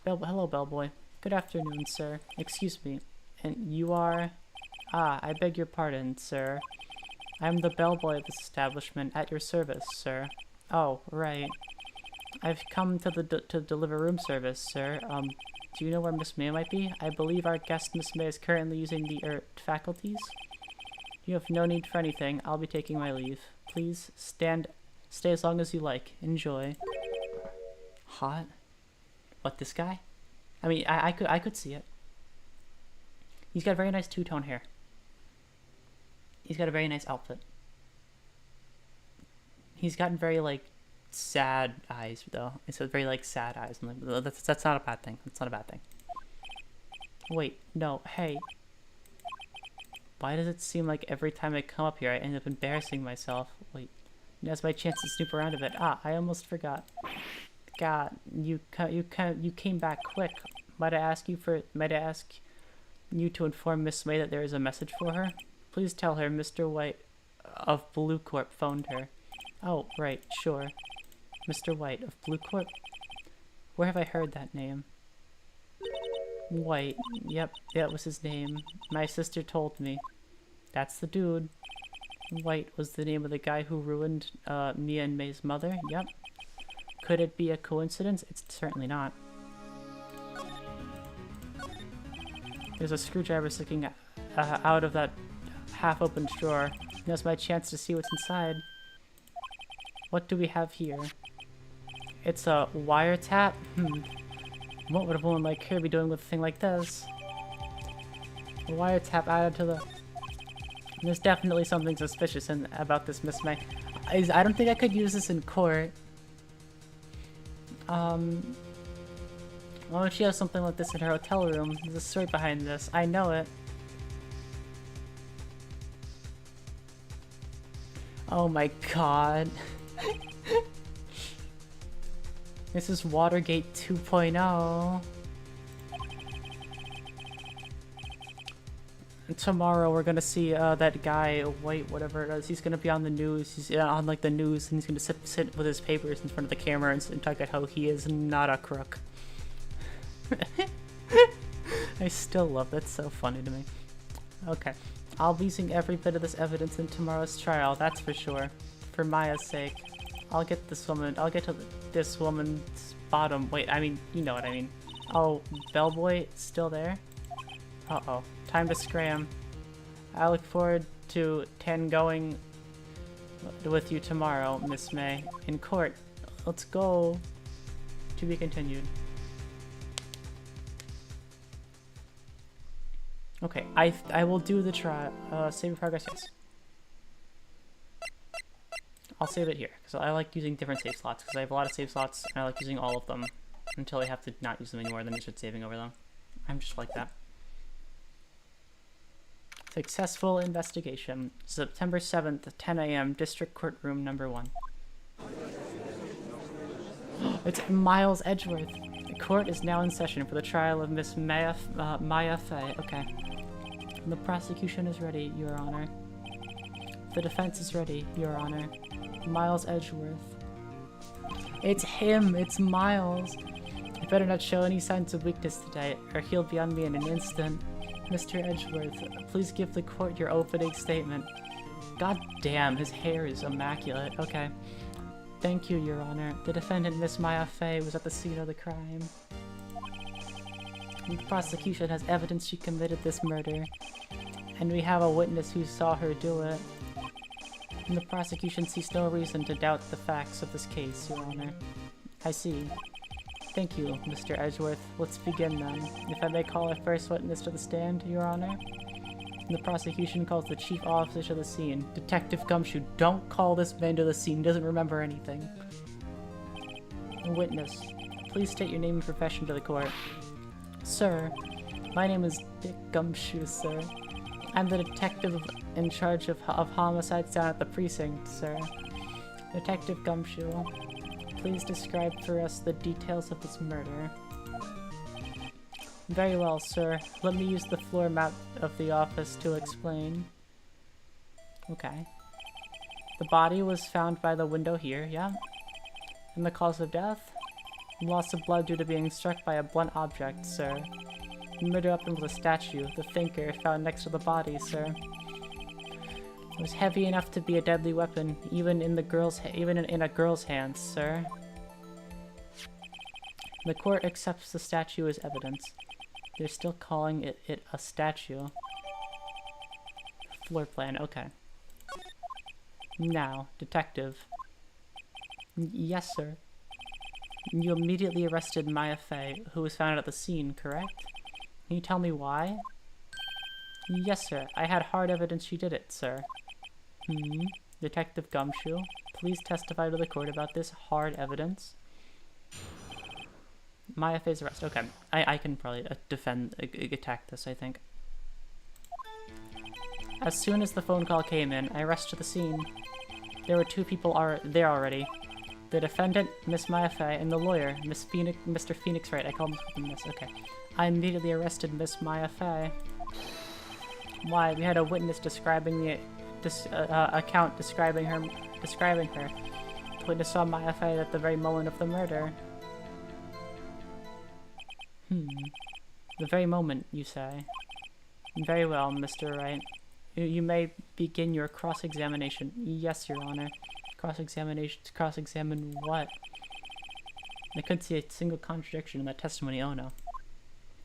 Hello, bellboy. Good afternoon, sir. Excuse me. And you are... Ah, I beg your pardon, sir. I'm the bellboy of this establishment, at your service, sir. Oh, right. I've come to deliver room service, sir. Do you know where Miss May might be? I believe our guest Miss May is currently using the faculties. You have no need for anything. I'll be taking my leave. Please stay as long as you like. Enjoy. Hot? What, this guy? I mean, I could see it. He's got very nice two-tone hair. He's got a very nice outfit. He's gotten very, like, sad eyes, though. It's a very, like, sad eyes. That's not a bad thing. That's not a bad thing. Wait, no, hey. Why does it seem like every time I come up here, I end up embarrassing myself? Wait, now's my chance to snoop around a bit. Ah, I almost forgot. God, you came back quick. Might I ask you to inform Miss May that there is a message for her? Please tell her Mr. White of Blue Corp phoned her. Oh, right, sure. Mr. White of Blue Corp? Where have I heard that name? White. Yep, that was his name. My sister told me. That's the dude. White was the name of the guy who ruined Mia and May's mother? Yep. Could it be a coincidence? It's certainly not. There's a screwdriver sticking out of that half-opened drawer. Now's my chance to see what's inside. What do we have here? It's a wiretap? What would a woman like her be doing with a thing like this? A wiretap added to the... There's definitely something suspicious about this Miss May. I don't think I could use this in court. Well, if she has something like this in her hotel room, there's a story behind this. I know it. Oh my god. This is Watergate 2.0. tomorrow we're gonna see that guy, White, whatever it is. He's gonna be on the news. He's on like the news, and he's gonna sit with his papers in front of the camera and talk about how he is not a crook. I still love that. It's so funny to me. Okay, I'll be using every bit of this evidence in tomorrow's trial. That's for sure. For Maya's sake, I'll get this woman. I'll get to this woman's bottom. Wait, I mean, you know what I mean. Oh, Bellboy still there? Uh-oh. Time to scram. I look forward to going with you tomorrow, Miss May. In court. Let's go. To be continued. Okay, I will do the trial. Save progress, yes. I'll save it here, because I like using different save slots, because I have a lot of save slots, and I like using all of them until I have to not use them anymore, then I start saving over them. I'm just like that. Successful investigation. September 7th, 10 a.m., District Courtroom number 1. It's Miles Edgeworth. The court is now in session for the trial of Miss Maya Fey. Okay. The prosecution is ready, Your Honor. The defense is ready, Your Honor. Miles Edgeworth. It's him! It's Miles! I better not show any signs of weakness today, or he'll be on me in an instant. Mr. Edgeworth, please give the court your opening statement. God damn, his hair is immaculate. Okay. Thank you, Your Honor. The defendant, Miss Maya Fey, was at the scene of the crime. The prosecution has evidence she committed this murder, and we have a witness who saw her do it. And the prosecution sees no reason to doubt the facts of this case, Your Honor. I see. Thank you, Mr. Edgeworth. Let's begin then. If I may call our first witness to the stand, Your Honor. The prosecution calls the chief officer to the scene. Detective Gumshoe, don't call this man to the scene. He doesn't remember anything. A witness, please state your name and profession to the court. Sir, my name is Dick Gumshoe, sir. I'm the detective in charge of homicides down at the precinct, sir. Detective Gumshoe, please describe for us the details of this murder. Very well, sir. Let me use the floor map of the office to explain. Okay. The body was found by the window here, yeah? And the cause of death? Loss of blood due to being struck by a blunt object, sir. The murder weapon was a statue, the thinker, found next to the body, sir. It was heavy enough to be a deadly weapon, even in a girl's hands, sir. The court accepts the statue as evidence. They're still calling it a statue. Floor plan, okay. Now, detective. Yes, sir. You immediately arrested Maya Fey, who was found at the scene, correct? Can you tell me why? Yes, sir. I had hard evidence she did it, sir. Detective Gumshoe, please testify to the court about this hard evidence. Maya Fey's arrest. Okay. I can probably attack this, I think. As soon as the phone call came in, I rushed to the scene. There were 2 people there already. The defendant, Miss Maya Fey, and the lawyer, Mr. Phoenix Wright. I called him Miss. Okay. I immediately arrested Miss Maya Fey. Why? We had a witness describing the account describing her. The witness saw Maya Fey at the very moment of the murder. The very moment, you say? Very well, Mr. Wright. You may begin your cross-examination. Yes, Your Honor. Cross-examination? Cross-examine what? I couldn't see a single contradiction in that testimony. Oh no.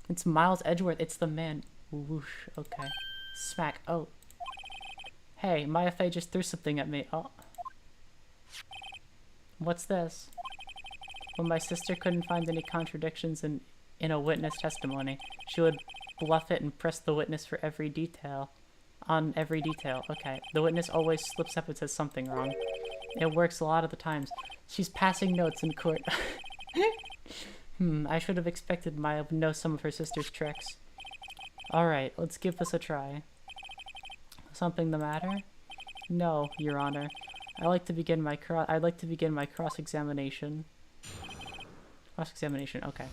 It's Miles Edgeworth. It's the man. Whoosh. Okay. Smack. Oh. Hey, Maya Fey just threw something at me. Oh. What's this? When my sister couldn't find any contradictions in a witness testimony, she would bluff it and press the witness for every detail. On every detail. Okay. The witness always slips up and says something wrong. It works a lot of the times. She's passing notes in court. I should have expected Maya would know some of her sister's tricks. Alright, let's give this a try. Something the matter? No, Your Honor. I'd like to begin my cross-examination. Cross-examination, okay.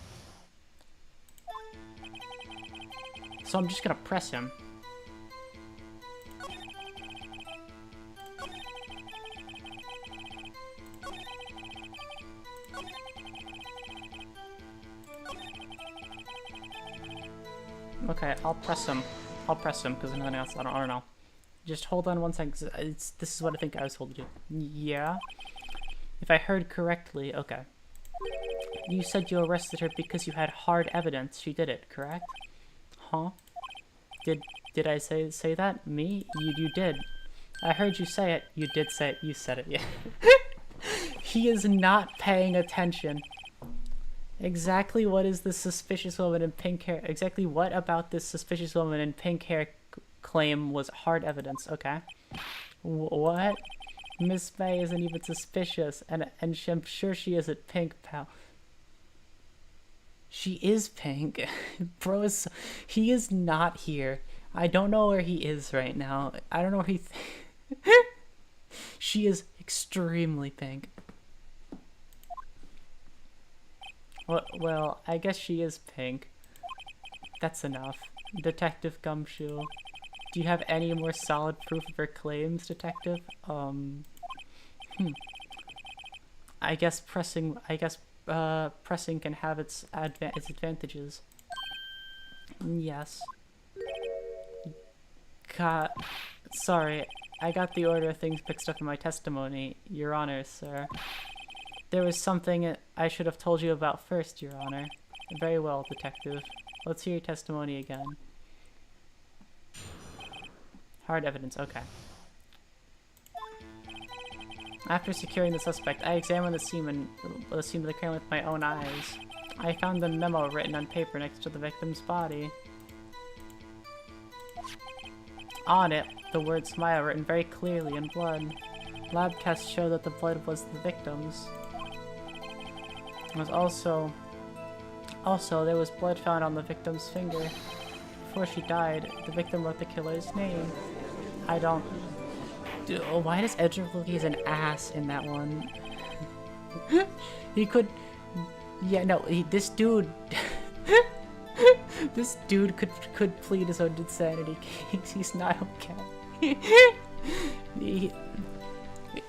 So I'm just gonna press him. Okay, I'll press him. I'll press him because nothing else. I don't know. Just hold on 1 second. This is what I think I was told to do. Yeah? If I heard correctly, okay. You said you arrested her because you had hard evidence she did it, correct? Huh? Did I say that? Me? You did. I heard you say it. You did say it. You said it, yeah. He is not paying attention. Exactly what is this suspicious woman in pink hair? Exactly what about this suspicious woman in pink hair claim was hard evidence? Okay. What? Miss May isn't even suspicious, and I'm sure she isn't pink, pal. She is pink. Bro he is not here. I don't know where he is right now. I don't know where he she is extremely pink. Well, I guess she is pink. That's enough. Detective Gumshoe. Do you have any more solid proof of her claims, Detective? I guess pressing can have its advantages. Yes. God, sorry. I got the order of things mixed up in my testimony, Your Honor, sir. There was something I should have told you about first, Your Honor. Very well, Detective. Let's hear your testimony again. Hard evidence, okay. After securing the suspect, I examined the scene of the crime with my own eyes. I found the memo written on paper next to the victim's body. On it, the word smile written very clearly in blood. Lab tests show that the blood was the victim's. There was also, there was blood found on the victim's finger. Before she died, the victim wrote the killer's name. I don't... Why does Edgar look like he's an ass in that one? He could... Yeah, no, this dude... This dude could plead his own insanity case. He's not okay.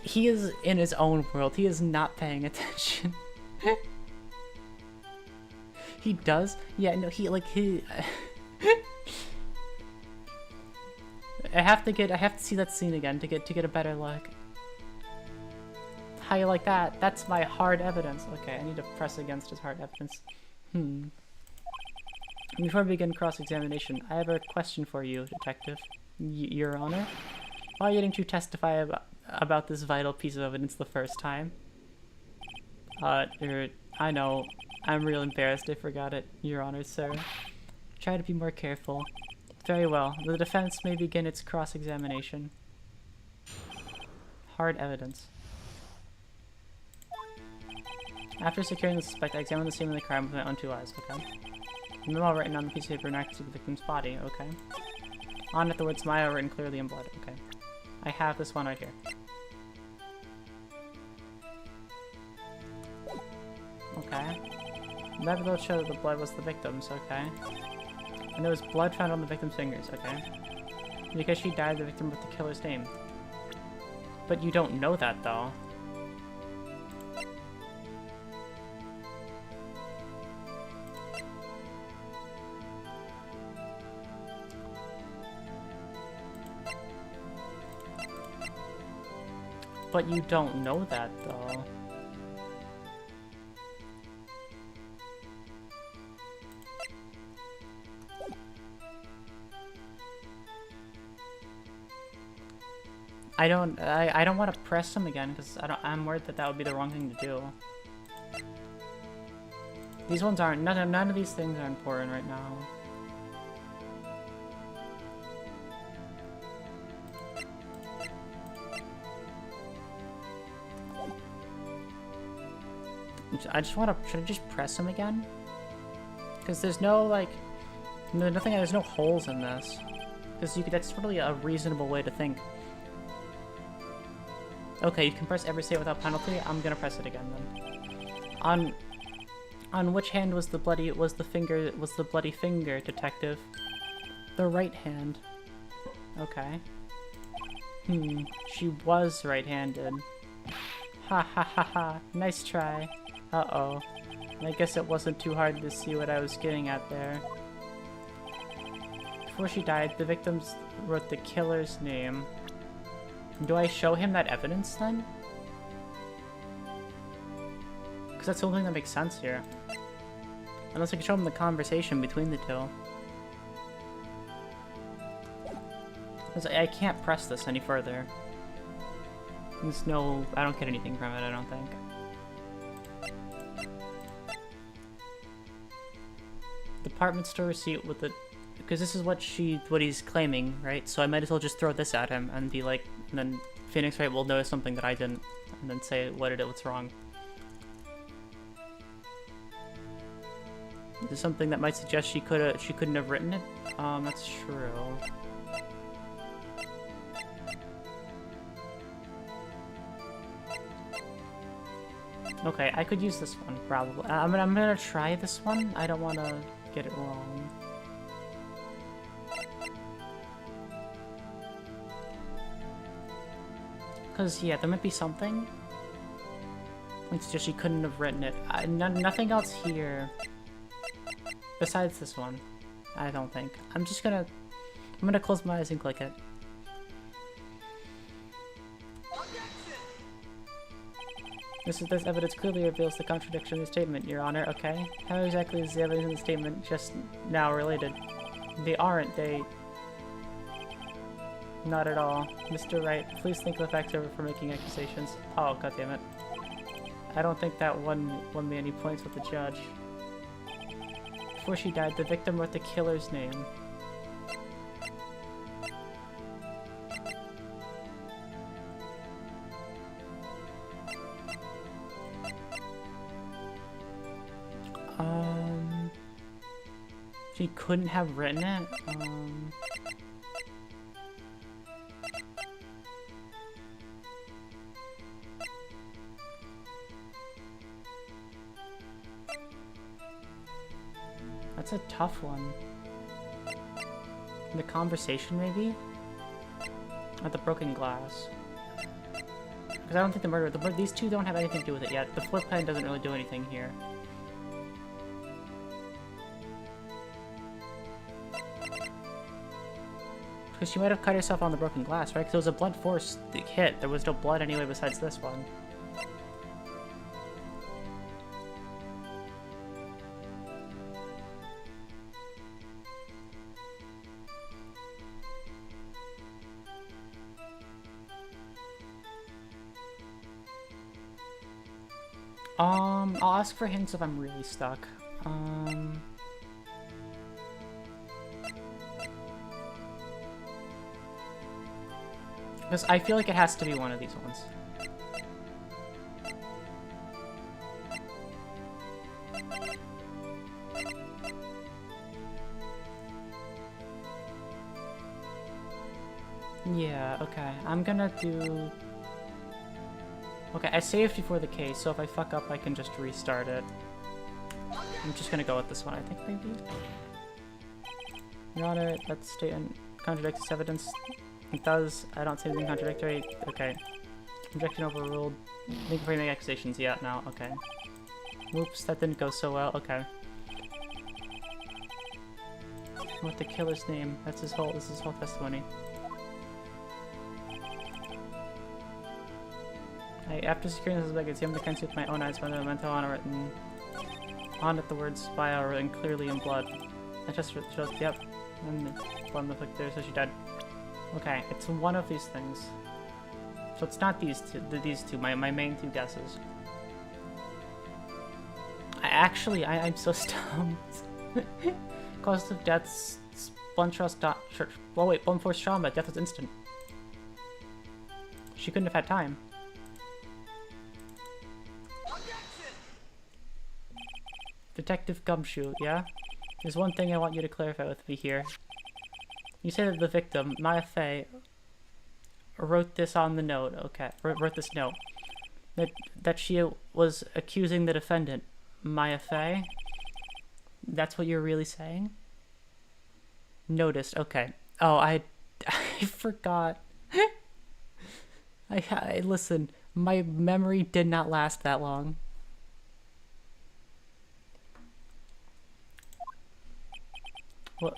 He is in his own world. He is not paying attention. He does? Yeah, no, he... I have to see that scene again to get a better look. How you like that? That's my hard evidence. Okay, I need to press against his hard evidence. Before we begin cross-examination, I have a question for you, Detective. Your Honor? Why didn't you testify about this vital piece of evidence the first time? I know. I'm real embarrassed I forgot it, Your Honor, sir. Try to be more careful. Very well. The defense may begin its cross-examination. Hard evidence. After securing the suspect, I examined the scene of the crime with my own 2 eyes, okay? The memo written on the piece of paper next to the victim's body, okay? On it, the word smile written clearly in blood, okay? I have this one right here. Okay. The evidence showed that the blood was the victim's, okay? And there was blood found on the victim's fingers, okay? Because she died, the victim wrote the killer's name. But you don't know that, though. But you don't know that, though. I don't want to press him again because I'm worried that would be the wrong thing to do. These ones aren't. None of these things are important right now. I just want to. Should I just press him again? Because there's no there's no holes in this. Because that's really a reasonable way to think. Okay, you can press every state without penalty. I'm gonna press it again then. On which hand was the bloody finger, Detective? The right hand. Okay. She was right-handed. Ha ha ha ha. Nice try. Uh-oh. I guess it wasn't too hard to see what I was getting at there. Before she died, the victims wrote the killer's name. Do I show him that evidence then? Because that's the only thing that makes sense here. Unless I can show him the conversation between the two. Because I can't press this any further. There's no... I don't get anything from it, I don't think. Department store receipt with the... Because this is what he's claiming, right? So I might as well just throw this at him and be like... And then Phoenix Wright will notice something that I didn't. And then say what's wrong. There's something that might suggest she couldn't have written it. That's true. Okay, I could use this one probably. I'm gonna try this one. I don't want to get it wrong. Cause yeah, there might be something. It's just she couldn't have written it. Nothing else here. Besides this one, I don't think. I'm gonna close my eyes and click it. This evidence clearly reveals the contradiction in the statement, Your Honor. Okay. How exactly is the evidence in the statement just now related? They aren't, they... Not at all. Mr. Wright, please think the facts over for making accusations. Oh, goddammit. I don't think that won me any points with the judge. Before she died, the victim wrote the killer's name. She couldn't have written it? That's a tough one. The conversation, maybe? Or the broken glass? Because I don't think the murder... these two don't have anything to do with it yet. The flip pen doesn't really do anything here. Because she might have cut herself on the broken glass, right? Because it was a blunt force hit. There was no blood anyway besides this one. I'll ask for hints if I'm really stuck. Because I feel like it has to be one of these ones. Yeah, okay. I'm gonna do... Okay, I saved before the case, so if I fuck up, I can just restart it. I'm just gonna go with this one, I think, maybe? Your Honor, that statement contradicts this evidence. It does. I don't see anything contradictory. Okay. Objection overruled. Thank you for making accusations. Yeah, now. Okay. Oops, that didn't go so well. Okay. What the killer's name? That's his whole. This is his whole testimony. After securing this, I could see him the with my own eyes by the memento on it written on it. The words "spy" are written clearly in blood. I just showed. Yep. And the blood looked like there, so she died. Okay, it's one of these things. So it's not these two, my main two guesses. I'm so stumped. Cause of death, blunt force trauma, death was instant. She couldn't have had time. Detective Gumshoe, yeah? There's one thing I want you to clarify with me here. You say that the victim, Maya Fey, wrote this on the note, okay, wrote this note, that she was accusing the defendant, Maya Fey? That's what you're really saying? Noticed, okay. Oh, I forgot. Listen, my memory did not last that long.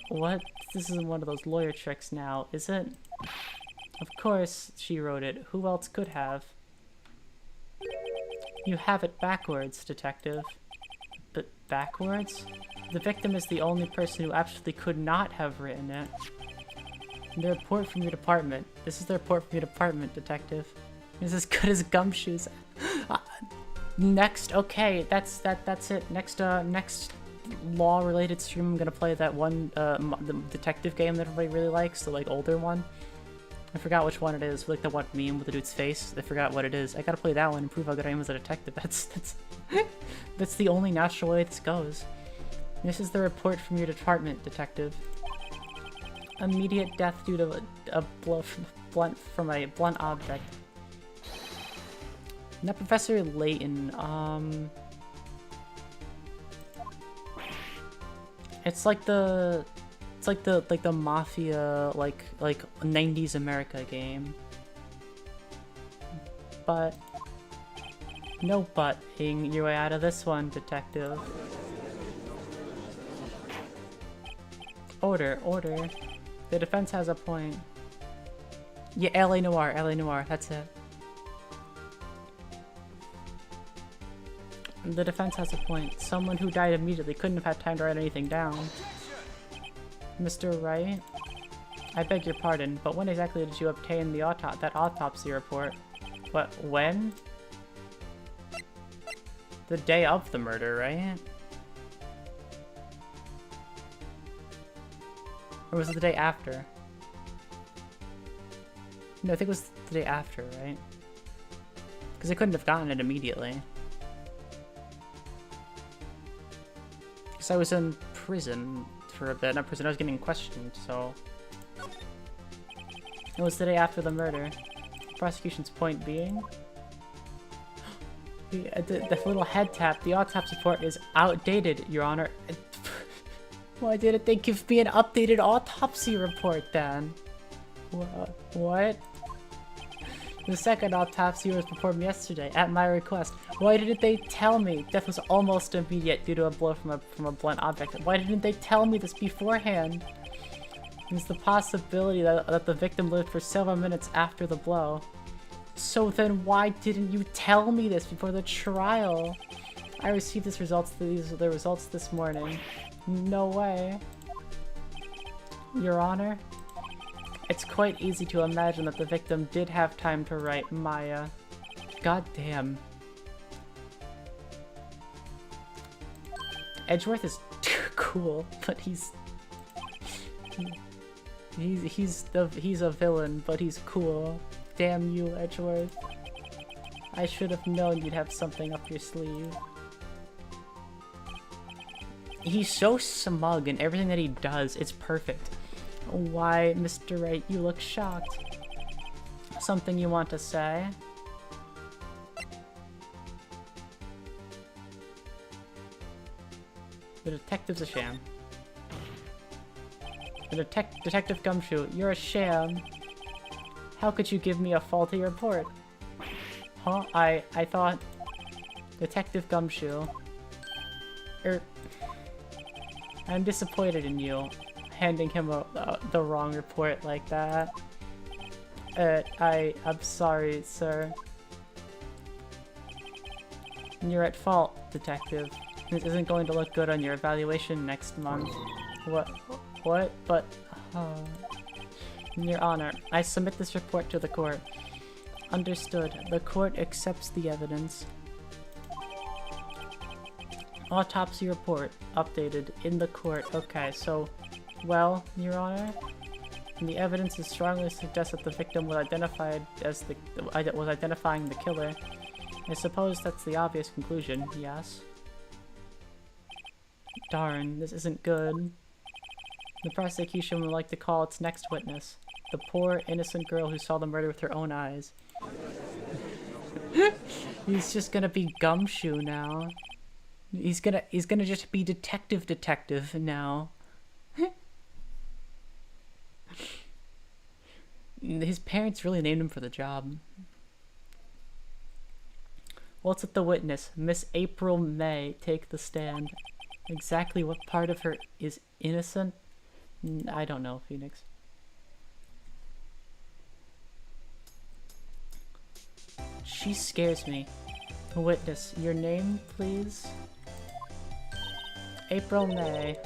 What? This isn't one of those lawyer tricks now, is it? Of course, she wrote it. Who else could have? You have it backwards, detective. But backwards? The victim is the only person who absolutely could not have written it. The report from your department. This is the report from your department, detective. It's as good as gumshoes. Next, okay, that's it. Next law-related stream, I'm gonna play that one, the detective game that everybody really likes, the like older one. I forgot which one it is, like the one meme with the dude's face. I forgot what it is. I gotta play that one and prove how good I am as a detective. That's the only natural way this goes. This is the report from your department, detective. Immediate death due to a blow from a blunt object. Now, Professor Layton, it's like the mafia, like 90s America game. But no butting your way out of this one, detective. Order. The defense has a point. Yeah, LA Noire, that's it. The defense has a point. Someone who died immediately couldn't have had time to write anything down. Mr. Wright? I beg your pardon, but when exactly did you obtain the that autopsy report? What, when? The day of the murder, right? Or was it the day after? No, I think it was the day after, right? Because they couldn't have gotten it immediately. Because I was in prison for a bit. Not prison, I was getting questioned, so... It was the day after the murder. Prosecution's point being... the little head tap, the autopsy report is outdated, Your Honor. Why didn't they give me an updated autopsy report then? What? The second autopsy was performed yesterday, at my request. Why didn't they tell me? Death was almost immediate due to a blow from a blunt object. Why didn't they tell me this beforehand? There's the possibility that the victim lived for several minutes after the blow. So then why didn't you tell me this before the trial? I received the results this morning. No way. Your Honor? It's quite easy to imagine that the victim did have time to write Maya. God damn. Edgeworth is cool, but he's a villain, but he's cool. Damn you, Edgeworth. I should have known you'd have something up your sleeve. He's so smug in everything that he does. It's perfect. Why, Mr. Wright, you look shocked. Something you want to say? The detective's a sham. The Detective Gumshoe, you're a sham. How could you give me a faulty report? Huh? I thought... Detective Gumshoe. I'm disappointed in you. Handing him the wrong report like that. I'm sorry, sir. You're at fault, detective. This isn't going to look good on your evaluation next month. What? But, Your Honor, I submit this report to the court. Understood. The court accepts the evidence. Autopsy report updated in the court. Okay, so, well, Your Honor, the evidence is strongly suggests that the victim was identified as was identifying the killer. I suppose that's the obvious conclusion. Yes. Darn, this isn't good. The prosecution would like to call its next witness, the poor, innocent girl who saw the murder with her own eyes. He's just gonna be Gumshoe now. He's gonna just be detective now. His parents really named him for the job. Let's let the witness, Miss April May, take the stand. Exactly what part of her is innocent? I don't know, Phoenix. She scares me. Witness, your name, please? April May.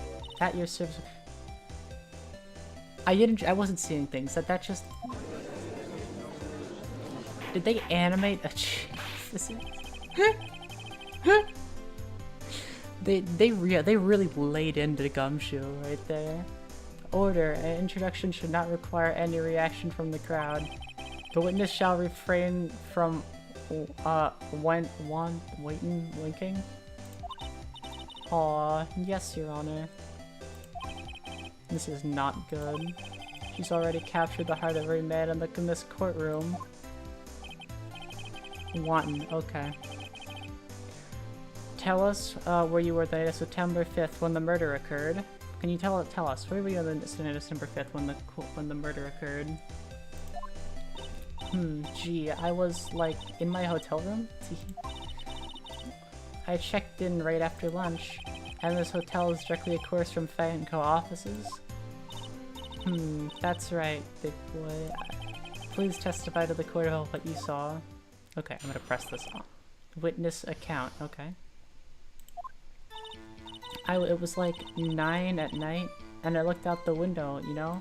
At your service. I wasn't seeing things. That just... Did they animate a They really laid into Gumshoe right there. Order. An introduction should not require any reaction from the crowd. The witness shall refrain from winking. Aw, yes, Your Honor. This is not good. She's already captured the heart of every man in this courtroom. Wanton, okay. Tell us where you were the night of September 5th when the murder occurred. Can you tell us where were you on the night of September 5th when the murder occurred? Gee, I was like in my hotel room. I checked in right after lunch, and this hotel is directly across from Fang & Co. offices. That's right, big boy. Please testify to the court about what you saw. Okay, I'm gonna press this on. Witness account, okay. It was like 9 at night, and I looked out the window, you know?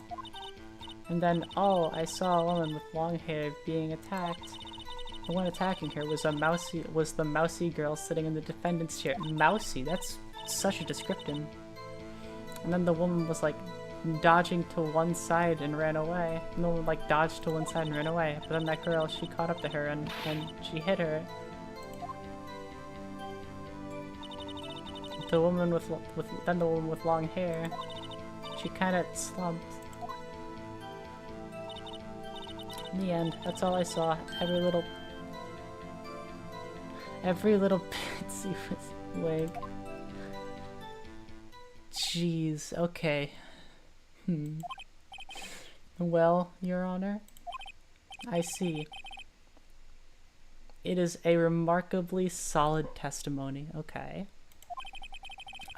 And then, I saw a woman with long hair being attacked. The one attacking her was the mousy girl sitting in the defendant's chair. Mousy, that's such a description. And then the woman was like dodging to one side and ran away. And the woman like dodged to one side and ran away. But then that girl, she caught up to her and she hit her. The woman with long hair, she kind of slumped. In the end, that's all I saw. Every little pitsy wig. Jeez, okay. Well, Your Honor, I see. It is a remarkably solid testimony. Okay.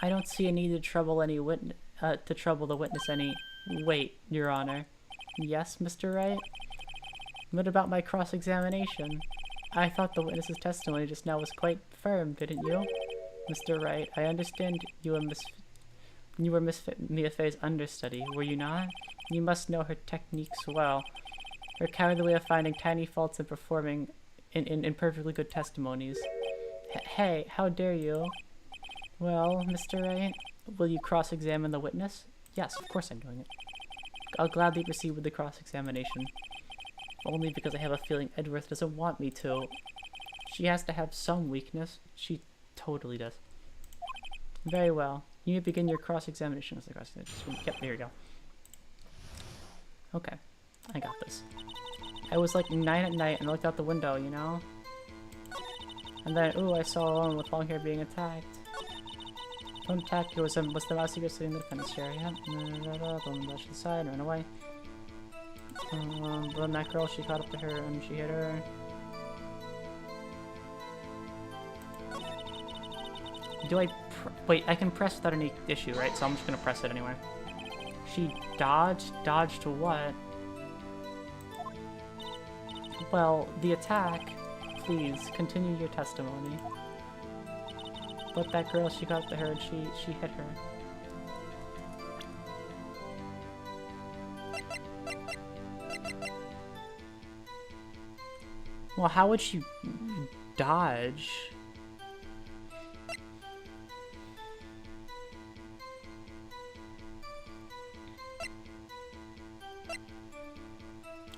I don't see a need to trouble the witness any. Wait, Your Honor. Yes, Mr. Wright? What about my cross-examination? I thought the witness's testimony just now was quite firm, didn't you? Mr. Wright, I understand you were Miss Mia Fey's understudy, were you not? You must know her techniques well. Her cowardly way of finding tiny faults and performing in perfectly good testimonies. Hey, how dare you? Well, Mr. Wright, will you cross-examine the witness? Yes, of course I'm doing it. I'll gladly proceed with the cross-examination. Only because I have a feeling Edgeworth doesn't want me to. She has to have some weakness. She totally does. Very well. You may begin your cross-examination. Yep, there you go. Okay. I got this. I was like 9 at night and I looked out the window, you know? And then, ooh, I saw a woman with long hair being attacked. Don't attack, it was the mouse girl sitting in the defendant's chair, yep. Boom, dash to the side, ran away. But that girl, she caught up to her and she hit her. Do I wait, I can press without any issue, right? So I'm just gonna press it anyway. She dodged to what? Well, the attack. Please, continue your testimony. But that girl, she got up to her and she hit her. Well, how would she dodge?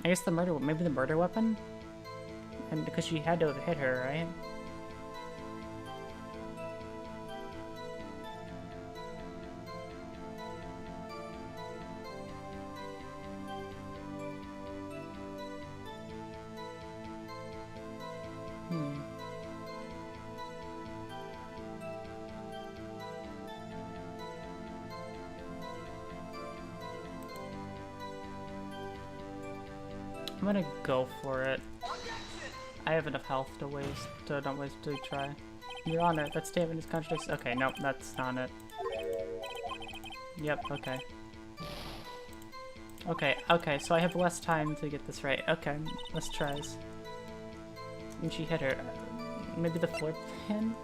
I guess maybe the murder weapon? And because she had to have hit her, right? I'm gonna go for it. I have enough health to waste, so don't waste to try. Your Honor, that statement is contradictory. Okay, nope, that's not it. Yep, okay. Okay, so I have less time to get this right. Okay, let's try this. And she hit her. Maybe the 4th pin?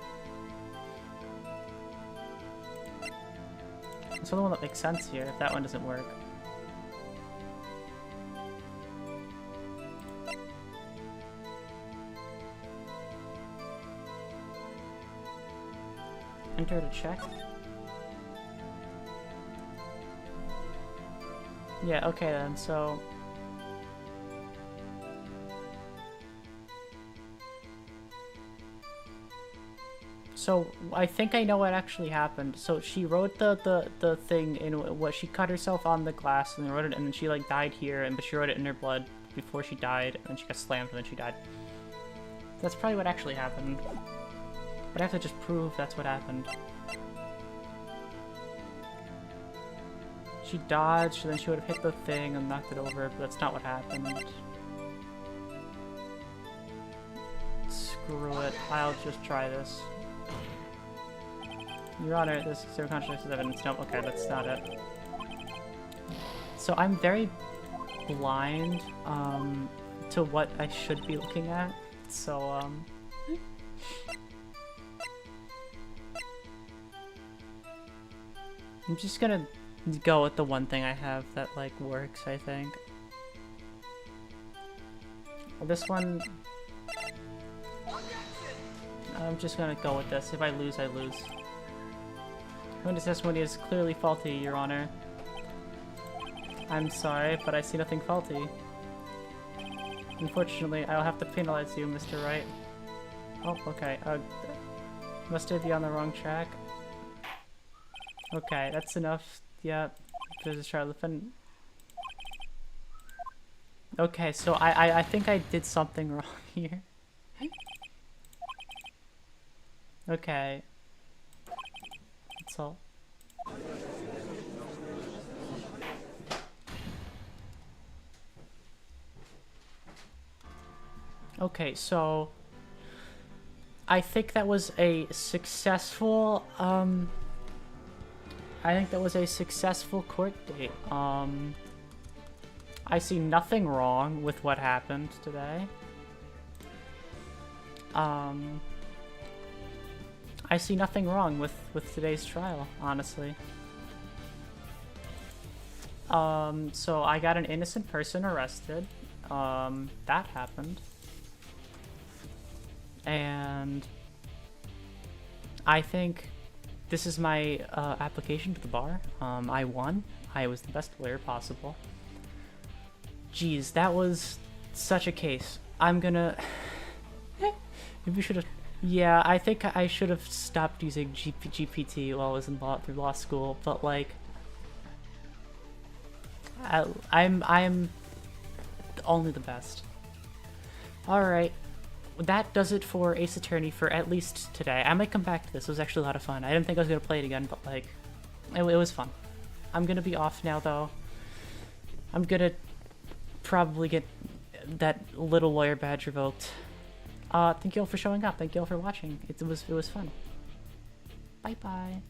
It's the only one that makes sense here, if that one doesn't work. Enter to check. Yeah, okay then, so... So, I think I know what actually happened. So, she wrote the thing in what she cut herself on the glass, and then wrote it, and then she, like, died here, but she wrote it in her blood before she died, and then she got slammed, and then she died. That's probably what actually happened. But I have to just prove that's what happened. She dodged, and then she would have hit the thing and knocked it over, but that's not what happened. Screw it, I'll just try this. Your Honor, there's zero contradictions evidence. Nope, okay, that's not it. So I'm very blind to what I should be looking at, so I'm just gonna go with the one thing I have that, like, works, I think. This one... I'm just gonna go with this. If I lose, I lose. Witness testimony is clearly faulty, Your Honor. I'm sorry, but I see nothing faulty. Unfortunately, I'll have to penalize you, Mr. Wright. Oh, okay. Must I be on the wrong track? Okay, that's enough. Yeah, there's a charlatan. Okay, so I think I did something wrong here. Okay. That's all. Okay, so I think that was a successful I think that was a successful court date. I see nothing wrong with what happened today. I see nothing wrong with today's trial, honestly. So I got an innocent person arrested. That happened. And I think this is my application to the bar. I won. I was the best lawyer possible. Jeez, that was such a case. I'm gonna... Maybe we should have... Yeah, I think I should have stopped using GPT while I was in through law school, but, like... I'm only the best. Alright. That does it for Ace Attorney for at least today. I might come back to this. It was actually a lot of fun. I didn't think I was going to play it again, but, like, it was fun. I'm going to be off now, though. I'm going to probably get that little lawyer badge revoked. Thank you all for showing up. Thank you all for watching. It was fun. Bye-bye.